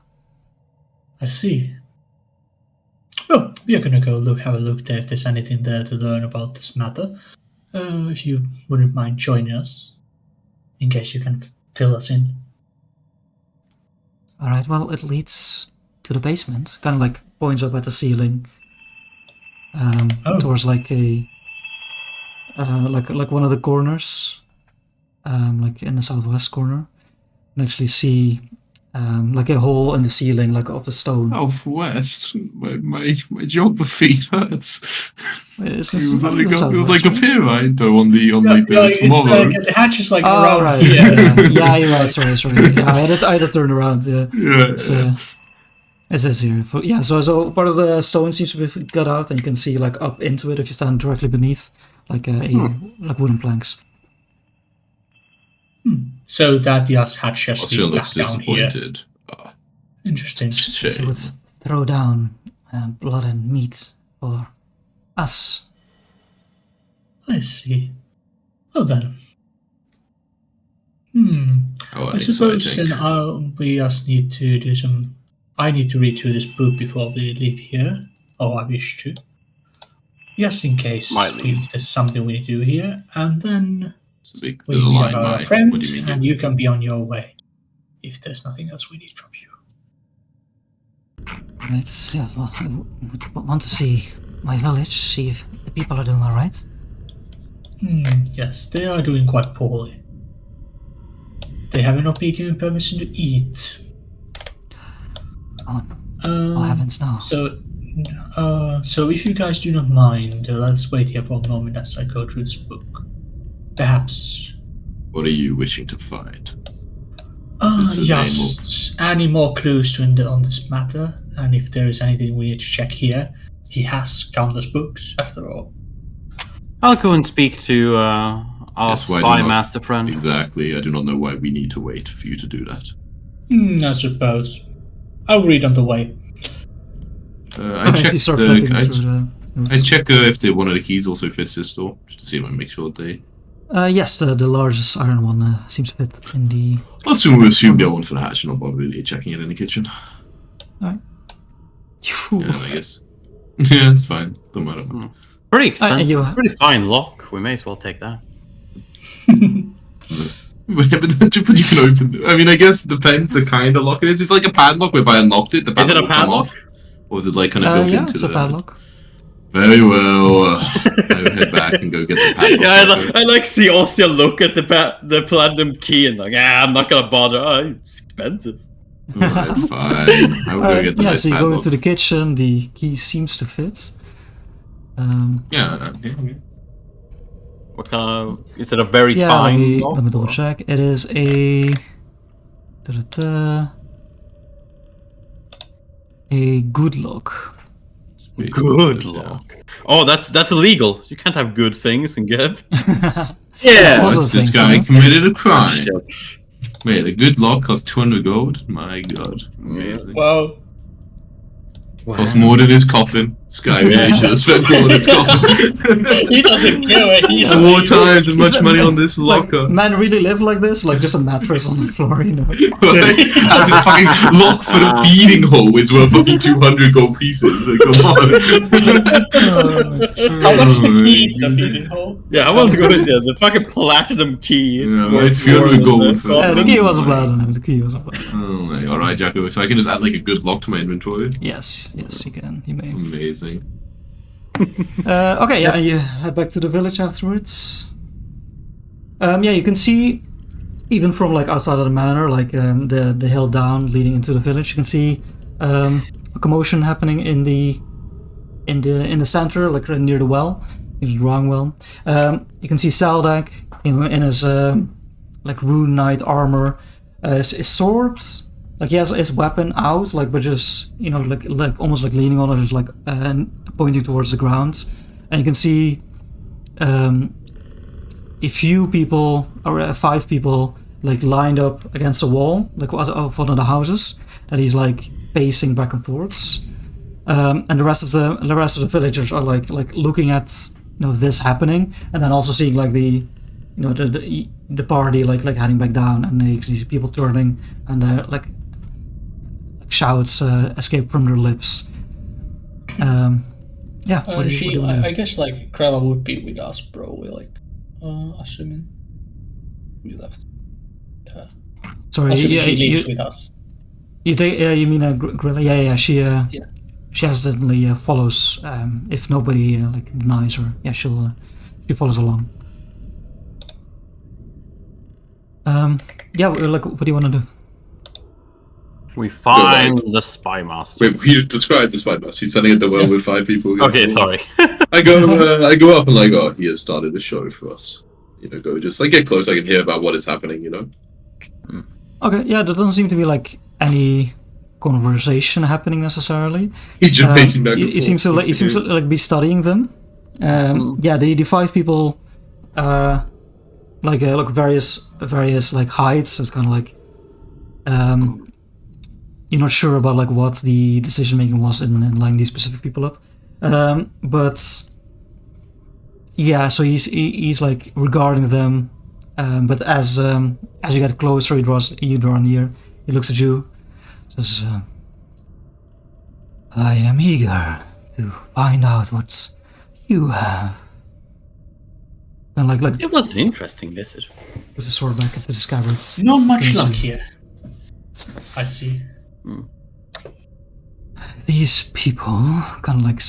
I see. Well, we are gonna go have a look there if there's anything there to learn about this matter. If you wouldn't mind joining us, in case you can fill us in. Alright, well, it leads to the basement. Kind of like points up at the ceiling. Towards like a... like one of the corners. Like in the southwest corner. You can actually see like a hole in the ceiling, like up the stone. Southwest? My geography hurts. Wait, It was like up here, right? Though on the tomorrow. The hatch is like Oh, around right. here. Yeah, you're right. Sorry. Yeah, I had to turn around. Yeah. It says here. So part of the stone seems to be cut out, and you can see like up into it if you stand directly beneath, like like wooden planks. So that the hatch just Still leads looks back down here. disappointed. Interesting. So it would throw down blood and meat for us. I see. Well then. Oh, I suppose then we just need to do some. I need to read through this book before we leave here. Oh, I wish to. Just in case there's something we need to do here, and then we there's a meet line, our Mike. friend, What do you mean? and you can be on your way. If there's nothing else we need from you. Yeah, well, I would want to see my village, see if the people are doing alright. Yes, they are doing quite poorly. They have not been given permission to eat. Oh heavens, no. So if you guys do not mind, let's wait here for a moment as I go through this book. Perhaps. What are you wishing to find? Just any more clues on this matter, and if there is anything we need to check here. He has countless books, after all. I'll go and speak to our spy master friend. Exactly. I do not know why we need to wait for you to do that. I suppose. I'll read on the way. I check if one of the keys also fits this door, just to see if I make sure they. Yes, the largest iron one seems to fit in the. I'll assume the one for the hatch, and not really checking it in the kitchen. Alright. Yeah, I guess. Yeah, it's fine. Don't matter. Pretty expensive. Pretty fine lock. We may as well take that. But you can open it. I mean, I guess it depends the kind of lock it is. It's like a padlock where if I unlocked it, the padlock will come off. Or is it like kind of built into it's a padlock. Very well. I'll head back and go get the padlock. Yeah, I like see Ostia look at the platinum key and like, I'm not gonna bother. Oh, it's expensive. Alright, fine. I will go get the nice so you padlock. go into the kitchen, the key seems to fit. Okay. What kind of... Is it a very fine lock? Let me double check. It is a... A good lock. Good lock. Oh, that's illegal. You can't have good things in Geb. Yeah, this guy committed a crime. Wait, a good lock costs 200 gold? My god. Amazing. Wow. Costs more than his coffin. This guy really should have spent more on his coffin. He doesn't care where he is. 4 times as much money on this locker. Like, man really live like this? Like just a mattress on the floor, you know? That's his fucking lock for the feeding hole is worth fucking 200 gold pieces. Like, come on. How much the key to the feeding hole? Yeah, how much the fucking platinum key. Yeah, like 300 gold. Yeah, the key wasn't platinum. The key wasn't platinum. Oh my, alright, Jacko. So I can just add like a good lock to my inventory? Yes, you can. You may. Amazing. Okay, yeah, you head back to the village afterwards. Yeah, you can see, even from like outside of the manor, like the hill down leading into the village, you can see a commotion happening in the center, like right near the well, the wrong well. You can see Saldak in his like rune knight armor, his sword. Like he has his weapon out, like but just like almost like leaning on it, just like pointing towards the ground, and you can see a few people or 5 people like lined up against a wall, like of one of the houses, that he's like pacing back and forths, and the rest of the villagers are like looking at this happening, and then also seeing like the party like heading back down, and you see people turning and like shouts escape from their lips. Yeah, what do you do? I guess like Krella would be with us, bro. We like assuming we left her. Sorry, she leaves with us. You take you mean Grilla? Yeah. She hesitantly follows. If nobody like denies her, yeah, she follows along. Yeah, like what do you want to do? We find the spy master. Wait, you described the spy master. He's standing at the well with 5 people. Okay, sorry. I go up and like, oh, he has started a show for us. Go just like get close. I can hear about what is happening. Okay, yeah, there doesn't seem to be like any conversation happening necessarily. He's just pacing back and he seems to like be studying them. Yeah, the 5 people like look various like heights. So it's kind of like you're not sure about like what the decision making was in lining these specific people up, but yeah, so he's like regarding them but as you get closer, you draw near. He looks at you, says, "I am eager to find out what you have." And like It was an interesting visit. with the sword back into the scabbards. Not much Yes, luck sir. here. I see. These people, kind of like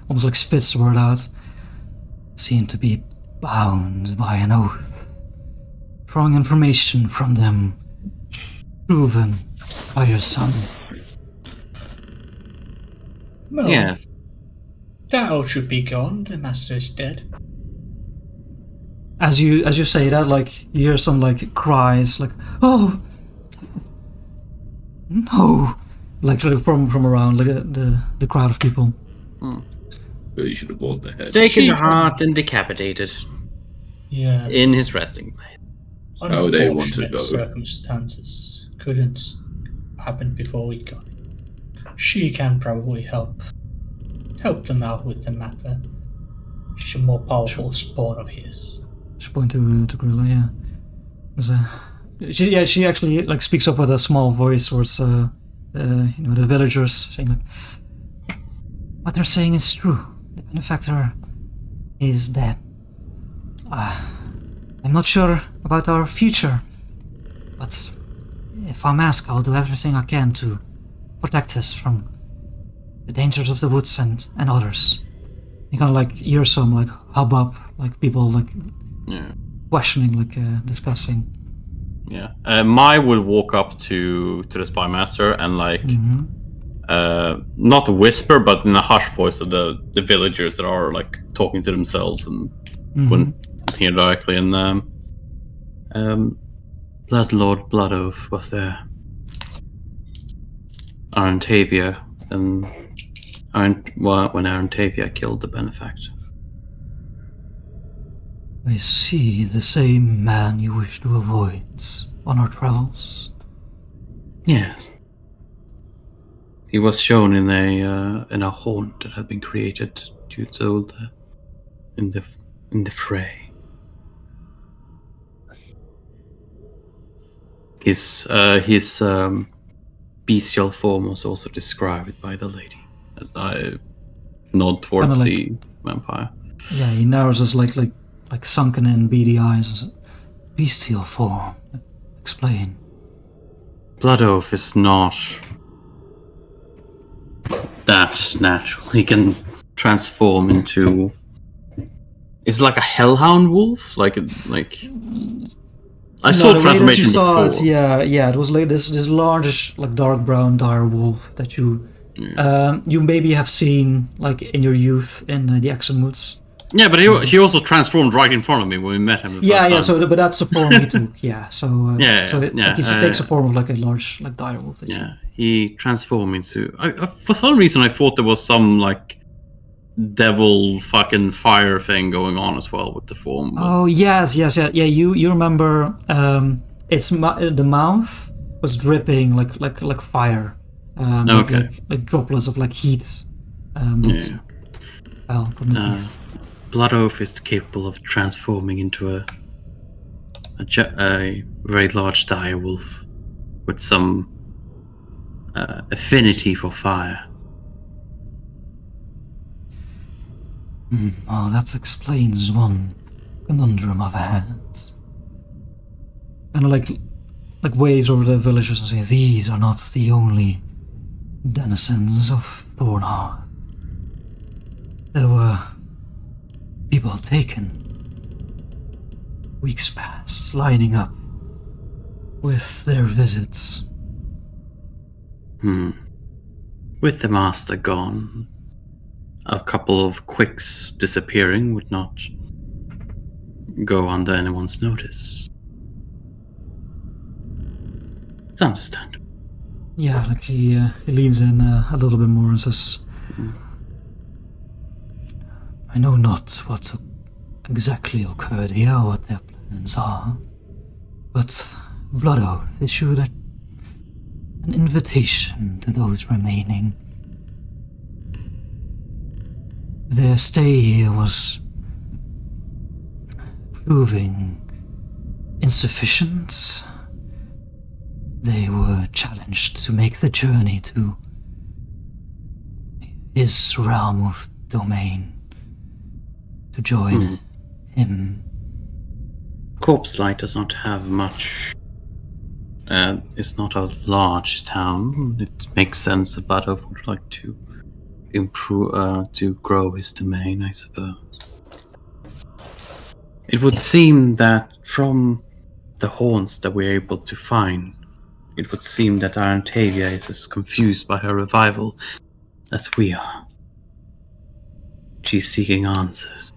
almost like spits the word out, seem to be bound by an oath. Drawing information from them, proven by your son. Well, Yeah. that oath should be gone. The master is dead. As you say that, like you hear some like cries, like "Oh no!" like from around like the crowd of people. But you should have bought the head. Taken to heart and decapitated Yeah. in his resting place. Oh, they want to Unfortunate go. circumstances couldn't happen before we got it. She can probably help them out with the matter. She's a more powerful spawn of his. She point to Gorilla, yeah. She actually like speaks up with a small voice towards the villagers, saying like, "What they're saying is true. The benefactor is dead. I'm not sure about our future, but if I'm asked, I'll do everything I can to protect us from the dangers of the woods and others." You kind of like hear some like hubbub, like people like Yeah. questioning, like discussing. Yeah. Mai would walk up to the spy master and like not whisper, but in a hush voice of the villagers that are like talking to themselves and wouldn't hear directly. And Blood Lord Blood Oath was there. Arantavia and when Arantavia killed the benefactor. I see the same man you wish to avoid on our travels. Yes. He was shown in a haunt that had been created due to in the fray. His bestial form was also described by the lady, as I nod towards Kinda the vampire. Yeah, he narrows his like sunken in beady eyes. Bestial form. Explain. Blood Oath is not that natural. He can transform into. It's like a hellhound wolf, like. I saw the way that transformation you saw before. it, yeah, it was like this large, like dark brown dire wolf that you maybe have seen like in your youth in the Exonwoods. Yeah, but he also transformed right in front of me when we met him. the Yeah, first time. So but that's the form he took. Yeah, so Yeah. he takes a form of like a large like dire wolf. That Yeah, he transformed into. For some reason, I thought there was some like devil fucking fire thing going on as well with the form. But... Oh yes. You remember? The mouth was dripping like fire. Okay. Like droplets of like heat. Fell from the teeth. Blood Oath is capable of transforming into a very large dire wolf with some affinity for fire. Oh, that explains one conundrum I've had. And like waves over the villagers and say, "These are not the only denizens of Thornhearth. There were people taken. Weeks past, lining up with their visits." With the master gone, a couple of quicks disappearing would not go under anyone's notice. It's understandable. Yeah, like he leans in a little bit more and says, "I know not what exactly occurred here, what their plans are, but Blood Oath issued an invitation to those remaining. Their stay here was proving insufficient. They were challenged to make the journey to his realm of domain to join him. Corpse Light does not have much. It's not a large town. It makes sense that Badov would like to improve, to grow his domain, I suppose. It would seem that from the haunts that we're able to find, it would seem that Arantavia is as confused by her revival as we are. She's seeking answers.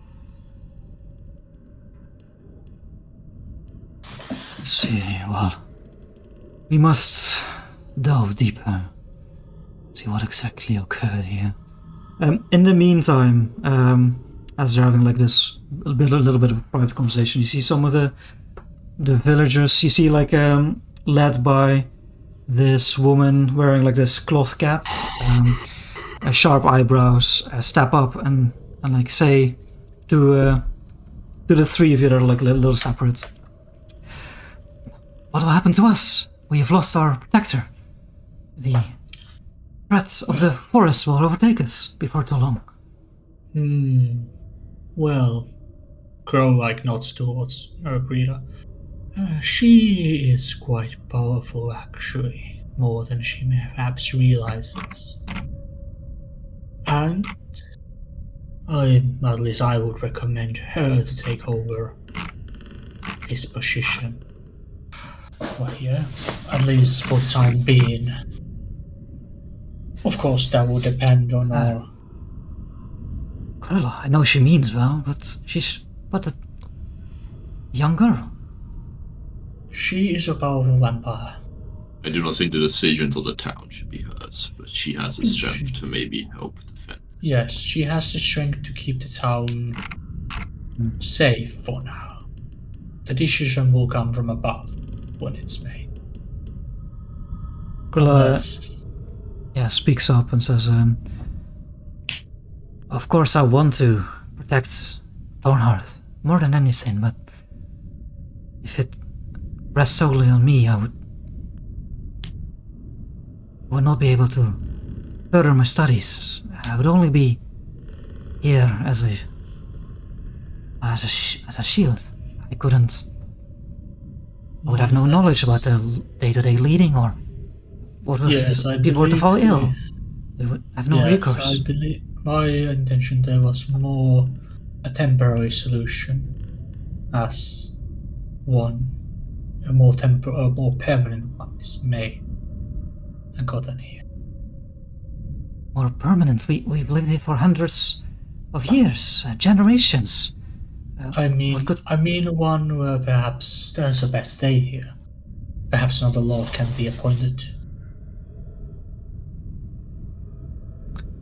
Let's see, well, we must delve deeper, see what exactly occurred here. In the meantime, as they're having like this a little bit of a private conversation, you see some of the villagers. You see like led by this woman wearing like this cloth cap, sharp eyebrows, step up and like say to the three of you that are like a little separate. What will happen to us? We have lost our protector. The threats of the forest will overtake us before too long. Well, Crow like nods towards Argrida. She is quite powerful, actually, more than she perhaps realizes. And at least I would recommend her to take over this position. Well, yeah, at least for the time being. Of course, that will depend on our... Corella, I know she means well, but she's but a young girl. She is a powerful vampire. I do not think the decisions of the town should be hers, but she has the strength to maybe help defend. Yes, she has the strength to keep the town safe for now. The decision will come from above when it's made. Corella, speaks up and says, of course I want to protect Thornhearth more than anything, but if it rests solely on me, I would not be able to further my studies. I would only be here as a shield. I would have no knowledge about the day-to-day leading or what if people were to fall ill. They would have no recourse. I believe my intention there was more a temporary solution, as a more permanent one is made and gotten here. More permanent? We've lived here for hundreds of years, generations. I mean one where perhaps there's a best day here. Perhaps another lord can be appointed.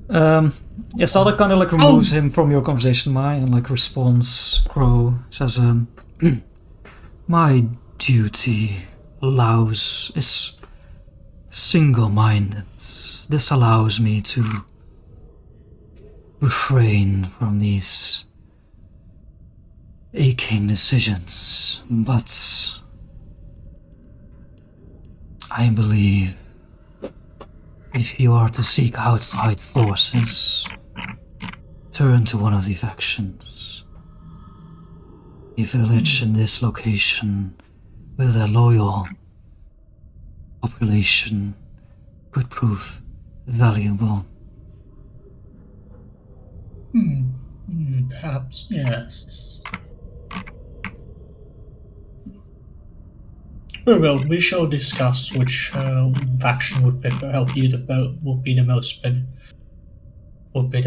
Sada kind of like removes him from your conversation, Mai, and like responds. Crow says, my duty is single-minded. This allows me to refrain from these aching decisions, but I believe if you are to seek outside forces, turn to one of the factions. A village in this location with a loyal population could prove valuable. Perhaps, yes. Very well, we shall discuss which faction would be the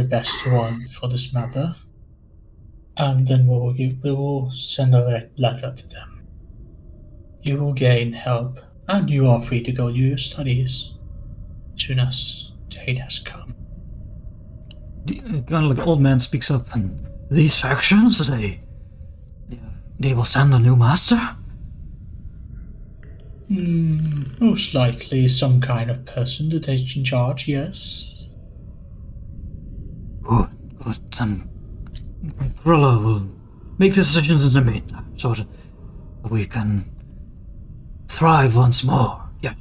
best one for this matter, and then we will send a letter to them. You will gain help, and you are free to go do your studies as soon as the date has come. Kind of like old man speaks up, and these factions, they will send a new master? Most likely some kind of person to take in charge, yes. Good. Then Gorilla will make decisions in the meantime, so that we can thrive once more. Yeah.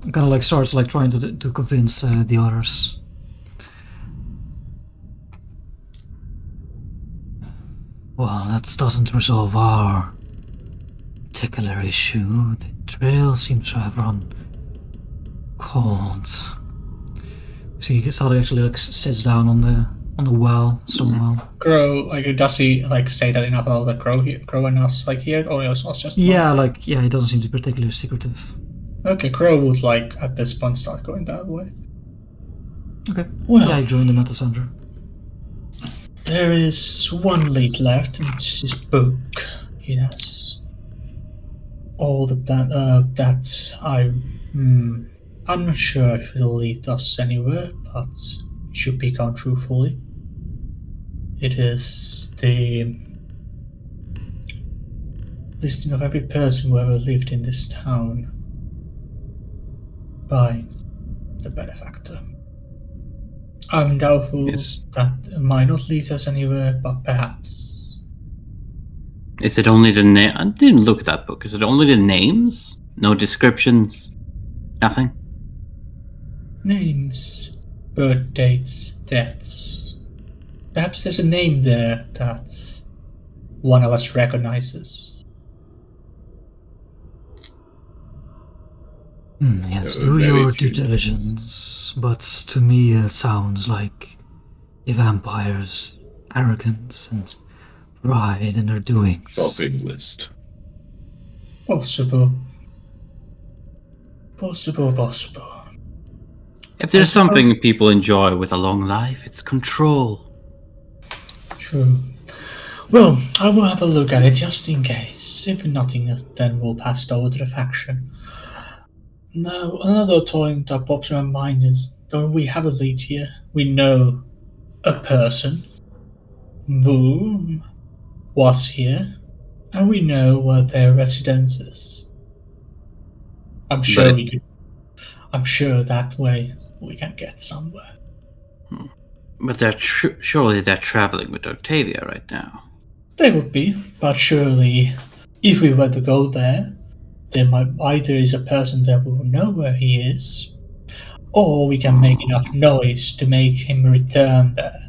Kind of like starts like trying to convince the others. Well, that doesn't resolve our particular issue. The trail seems to have run cold. So you saw he actually like sits down on the well, stone well. Crow, like, does he like say that enough about the Crow and us like here, or is us just? Yeah, like he doesn't seem to be particularly secretive. Okay, Crow would like at this point start going that way. Okay. Well, Yeah, I joined him at the center. there is one lead left, and it's his book. It has all the that I'm not sure if it'll lead us anywhere, but it should be gone through fully. It is the listing of every person who ever lived in this town by the benefactor. I'm doubtful Yes. that it might not lead us anywhere, but perhaps. Is it only the name? I didn't look at that book. Is it only the names? No descriptions? Nothing? Names, birth dates, deaths. Perhaps there's a name there that one of us recognizes. Yes, do very your few. due diligence, but to me it sounds like a vampire's arrogance and pride in their doings. Shopping list. Possible. Possible. If there's something people enjoy with a long life, it's control. True. Well, I will have a look at it just in case. If nothing, then we'll pass it over to the faction. Now, another point that pops in my mind is, don't we have a lead here? We know a person who was here, and we know where their residence is. I'm sure we could. I'm sure that way we can get somewhere. But surely they're traveling with Octavia right now. They would be, but surely, if we were to go there, there might either is a person that will know where he is, or we can make enough noise to make him return there.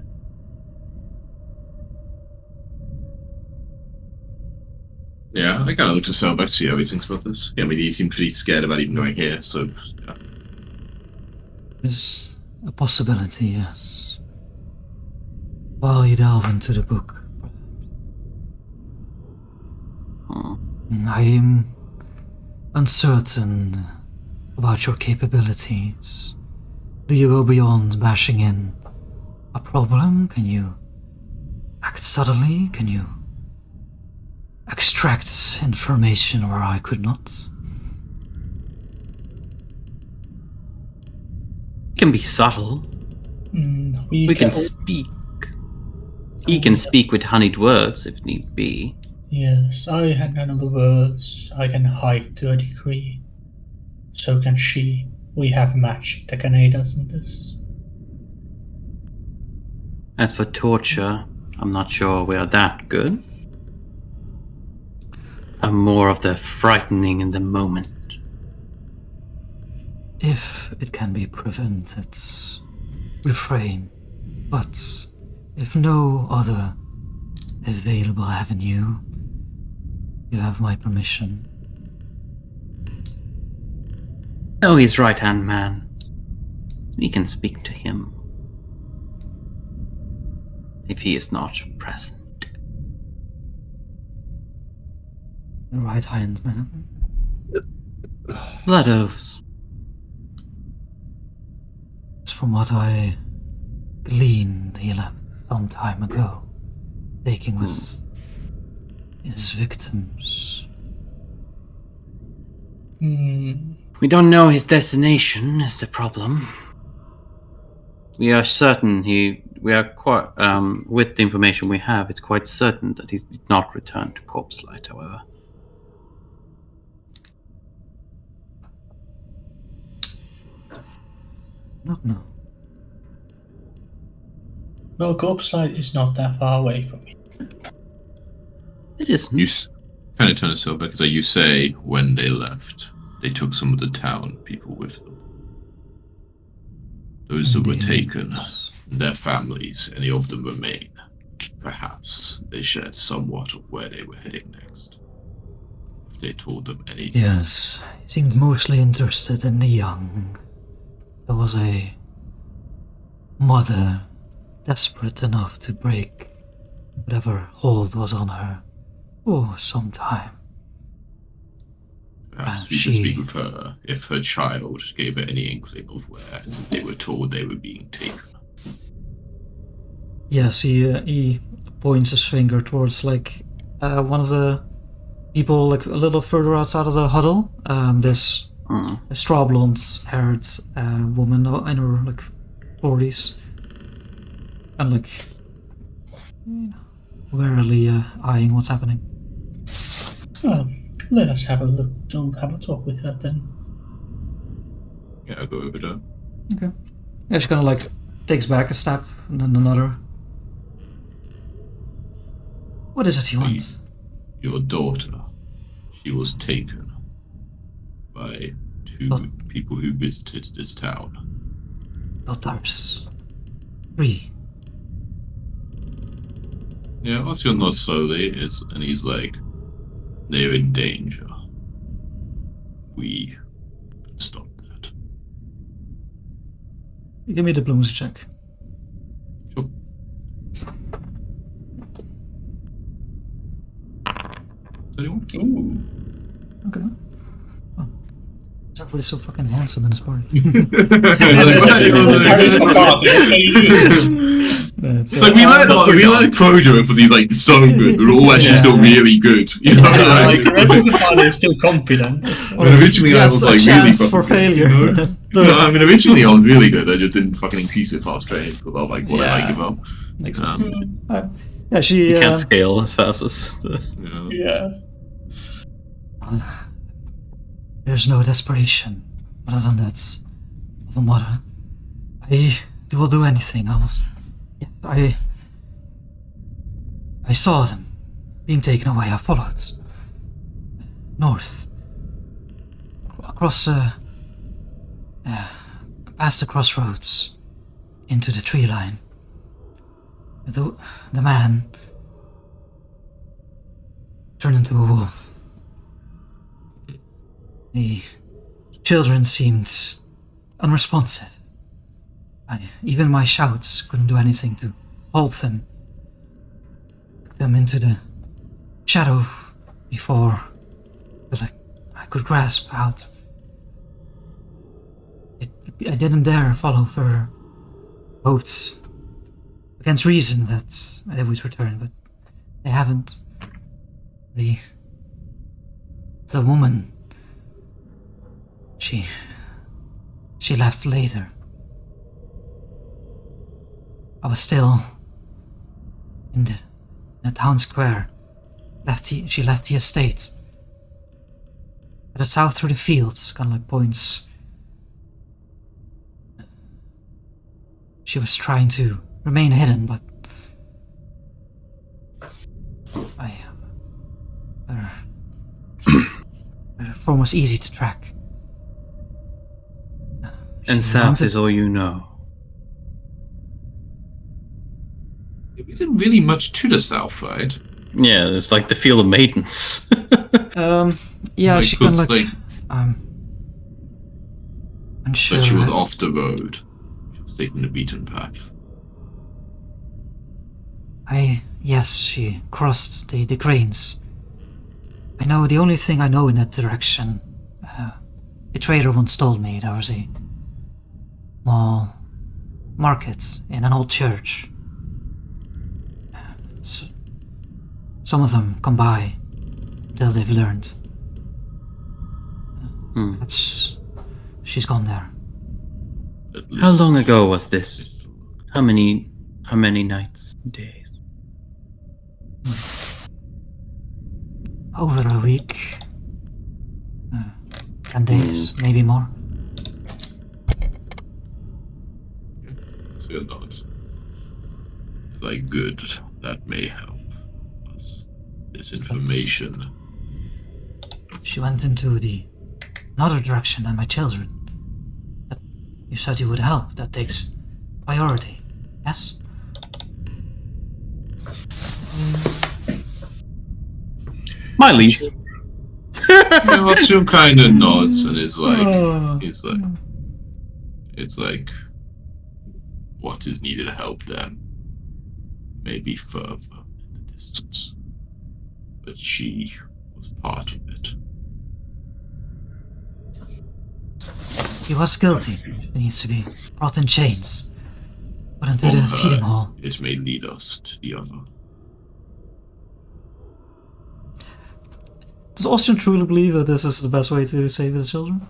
Yeah, I kind of look to Selbach to see how he thinks about this. Yeah, I mean, he seemed pretty scared about even going here, so yeah. It's a possibility, yes. While you delve into the book, I am uncertain about your capabilities. Do you go beyond bashing in a problem? Can you act subtly? Can you extract information where I could not? It can be subtle. We can speak. He can speak with honeyed words if need be. Yes, I had none of the words. I can hide to a degree. So can she. We have magic that can aid us in this. As for torture, I'm not sure we are that good. I'm more of the frightening in the moment. If it can be prevented, refrain. But if no other available avenue, you have my permission. Oh, he's right-hand man. We can speak to him. If he is not present. The right hand man. Blood oaths. From what I gleaned, he left some time ago, taking with his victims. We don't know his destination is the problem. We are certain we are quite, with the information we have, it's quite certain that he did not return to Corpse Light, however. Not know. Well, Corpse Light is not that far away from me. It is. You kind of turn to Silver because you say when they left, they took some of the town people with them. Those that were taken, their families, any of them remain. Perhaps they shared somewhat of where they were heading next. If they told them anything. Yes, he seemed mostly interested in the young. There was a mother desperate enough to break whatever hold was on her for some time. Perhaps we should speak with her if her child gave her any inkling of where they were told they were being taken. Yes, he points his finger towards like one of the people like a little further outside of the huddle. This straw blonde haired woman in her like 40s, and like warily eyeing what's happening. Let us have a look. Don't have a talk with her then. Yeah, I'll go over there. Okay. Yeah, she kind of like takes back a step and then another. What is it you want? Your daughter. She was taken by two people who visited this town. Daughters. 3. Yeah, Oscar nods slowly, and he's like, they're in danger. We can stop that. Give me the diplomacy check. Sure. 31? Ooh. Okay. Oh. Everybody's so fucking handsome in this party. Like we like Crojo because he's like so good. We're all actually still really good. You know, like the rest of the party is still confident. And originally I was like really for good, failure. You know? No, I mean originally I was really good. I just didn't fucking increase it past training because I was like, whatever, I give up. Makes sense. Yeah, she You can't scale as fast as. Yeah. There's no desperation other than that of a mother. I will do anything. I saw them being taken away. I followed north across past the crossroads into the tree line. The man turned into a wolf. The children seemed unresponsive. Even my shouts couldn't do anything to halt them. Took them into the shadow before I could grasp out. I didn't dare follow for hoped against reason that they would return, but they haven't. The woman, she left later. I was still in the town square. She left the estate. Headed south through the fields, kind of like points. She was trying to remain hidden, but her form was easy to track. And south is all you know. It isn't really much to the south, right? Yeah, it's like the Field of Maidens. Yeah, like, she kind of like unsure. but she was off the road. She was taking the beaten path. Yes, she crossed the cranes. I know the only thing I know in that direction. A trader once told me there was a small market in an old church. So, some of them come by until they've learned. Perhaps she's gone there. How long ago was this? How many nights, days? Over a week. 10 days, maybe more. So you're not like good. That may help. This information. She went into another direction than my children. But you said you would help. That takes priority. Yes? My least. Ostrom kind of nods and is like, it's like, what is needed to help them? Maybe further in the distance. But she was part of it. He was guilty. He needs to be brought in chains. Put into the feeding hall. It may lead us to the other. Does Austin truly believe that this is the best way to save his children?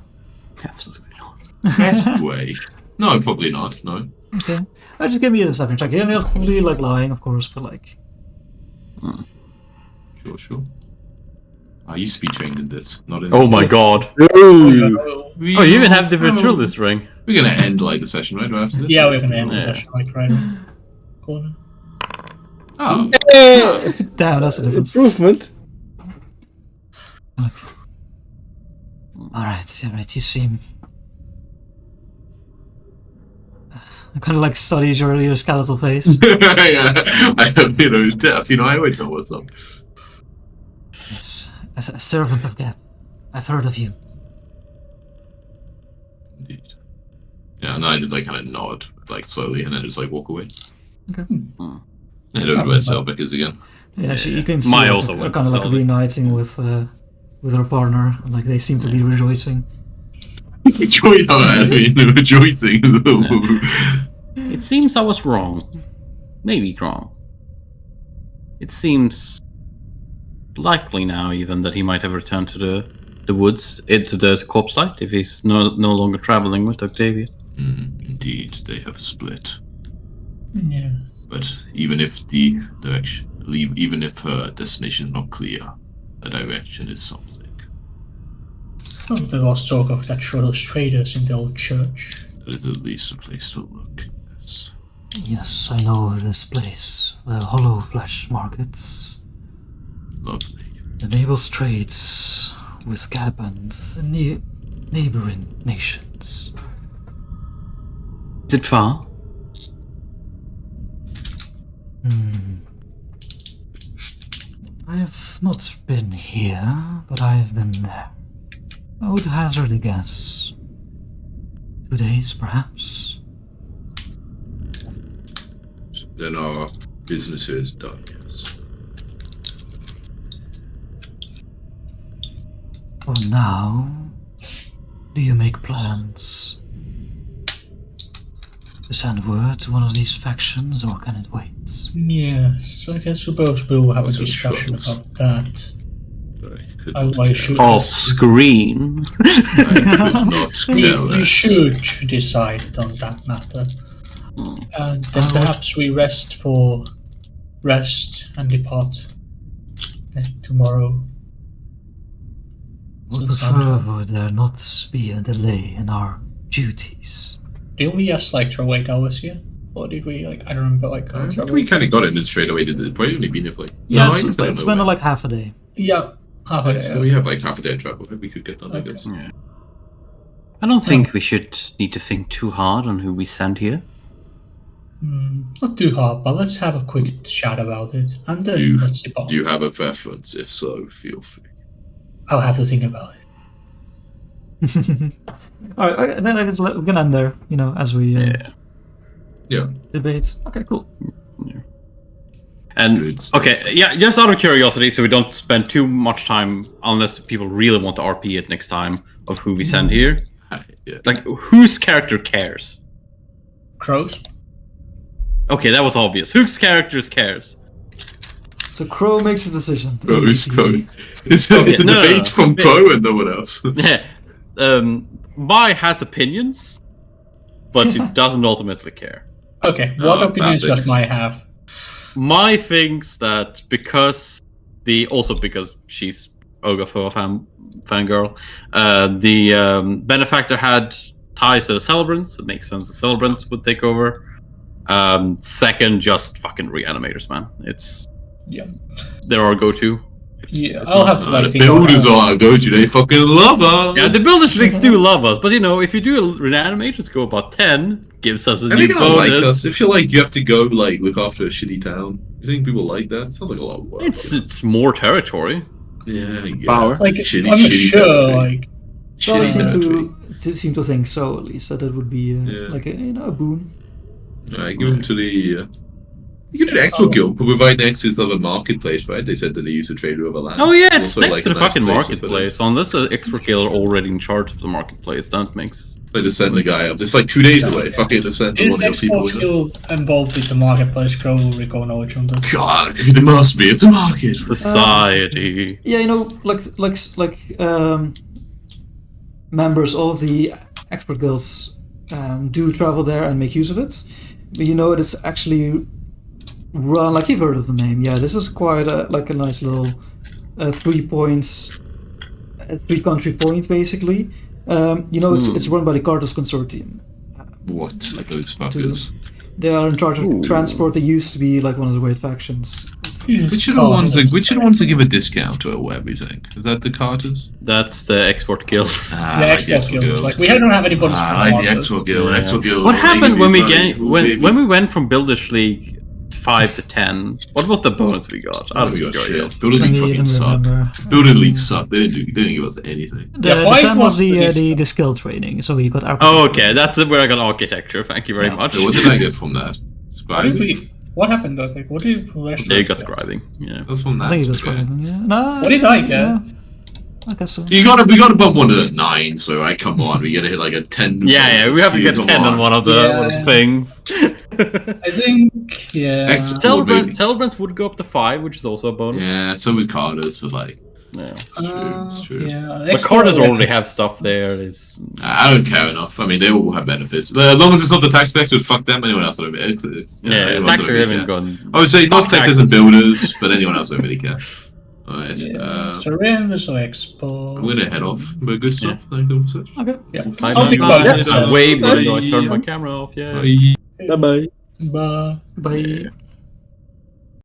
Absolutely not. Best way? No, probably not. No. Okay. Just give me a deception check. You don't have to be like lying, of course, but like. Sure. I used to be trained in this. Not in. Oh my god. Oh, Oh, you even have the Virtualist ring. We're gonna end like the session right after this. yeah, we're gonna end the session like right in the corner. Oh. Damn, that's a difference. Improvement. Alright, you seem. I kind of like studied your skeletal face. Yeah, I have deaf. I always know what's up. Yes, as a servant of Gap, I've heard of you. Indeed. Yeah, and I did like kind of nod, like slowly, and then just like walk away. Okay. And head over to where Selvik is again. Yeah, you can see My like, also a went kind of like slowly. reuniting with her partner, and like they seem to be rejoicing. Rejoicing. It seems I was wrong. Maybe wrong. It seems likely now even that he might have returned to the woods, into the corpse site, if he's no longer traveling with Octavia. Indeed, they have split. Yeah. But even if the direction, even if her destination is not clear, the direction is something. Oh, there was talk of that those traders in the old church. That is at least a place to look. Yes. Yes, I know of this place. The hollow flesh markets. Lovely. The neighbors trades with Gap and the neighboring nations. Is it far? I have not been here, but I have been there. I would hazard a guess. 2 days, perhaps? Then our business is done, yes. For now, do you make plans to send word to one of these factions, or can it wait? Yes, I guess suppose we'll have a Also discussion struggles. about that. I could I not should- care Off less. screen. I could not care We less. should decide on that matter. And then perhaps we rest and depart tomorrow. Would Since prefer would there not be a delay in our duties. Did we just like throw 8 hours here? Or did we like I don't remember like I think we kind of got it and straight away. Did it probably only been if like Yeah, no, I it's guess I don't know been when. like half a day. Yeah. Half a day. So we have like half a day of travel. We could get done, I Okay. guess. Yeah. I don't think we should need to think too hard on who we send here. Not too hard, but let's have a quick chat about it. And then let's depart. Do you have a preference? If so, feel free. I'll have to think about it. Alright, then I guess we can end there, as we Yeah. debate. Okay, cool. And Good. okay, yeah, just out of curiosity, so we don't spend too much time, unless people really want to RP it next time, of who we send here. Yeah. Like, whose character cares? Crows? Okay, that was obvious. Whose characters cares? So Crow makes a decision. Crow is Easy Crow. peasy. It's a no, debate no. from Crow and no one else. Yeah. Mai has opinions, but she doesn't ultimately care. Okay, what opinions classics. does Mai have? Mai thinks that because she's Ogafor fangirl, the benefactor had ties to the celebrants. It makes sense the celebrants would take over. Second, just fucking reanimators, man. Yeah. They're our go-to. Yeah, I'll have to like the builders are go-to. They fucking love us. Yeah, the builders links do love us, but you know, if you do a reanimator score about 10, gives us a I new think I like us. bonus. If you're like you have to go like look after a shitty town, you think people like that? It sounds like a lot of work. It's more territory. Yeah, I guess. Power. Like, Shitty, I'm shitty sure, territory. like, So they Shitty territory. seem to think so, at least, that it would be like a boon. Alright, give them to the. You can do the export guild, but we're right next to the marketplace, right? They said that they used to trade over land. Oh yeah, it's next to the fucking marketplace. Unless the expert guild are already in charge of the marketplace, that makes. They just send the guy up. It's like 2 days away. Fucking just send one is of your people. Export Guild involved with the marketplace? Rico knowledge on this. God, there must be. It's a market. Society. Yeah, you know, members of the expert guilds do travel there and make use of it. But you know, it's actually run, like you've heard of the name. Yeah, this is quite a nice little 3 points, 3 country points basically. You know, it's run by the Carters Consortium. What? Those fuckers. They are in charge of transport. They used to be like one of the great factions. Which are the ones that give a discount to everything? Is that the Carters? That's the export guild. Ah, The I like the Export Guild. Like, we don't have any bonus. I like the Export Guild. Yeah. Export Guild. What They happened give when you we money. when we went from Builders League 5 to 10? What was the bonus we got? Oh, Out of we got Joy shit. Hills? Builder Let League me fucking suck. remember. Builder League suck. They didn't give us anything. The Yeah, five 10 was was the skill training, so you got Oh, okay, that's where I got architecture. Thank you very much. So what did I get from that? Scribing? What happened? I think. What did the rest? Yeah, you of got us get? scribing. Yeah. That's from that. I think it was okay. quite yeah. No, What did I get? yeah, I guess so. We gotta bump one at 9, so I come on, we gotta hit like a 10. Yeah, we have to get Come 10 on one of the Yeah. things. I think. Yeah. Celebrants would go up to 5, which is also a bonus. Yeah, so with Carters for like. Yeah. It's true, it's true. Yeah. But Carters already have stuff there. It's... I don't care enough. I mean, they all have benefits. As long as it's not the tax collectors, fuck them. Anyone else don't really Yeah, tax are even gone. I would say not Fuck taxes and taxes. builders, but anyone else don't really care. Alright, Surrenders or Expo. I'm gonna head off. But good stuff. Thank you for such. Okay. Yeah. I I'll think about it. way more than I turned my camera off. Yeah. Bye. Bye bye. Bye. Bye.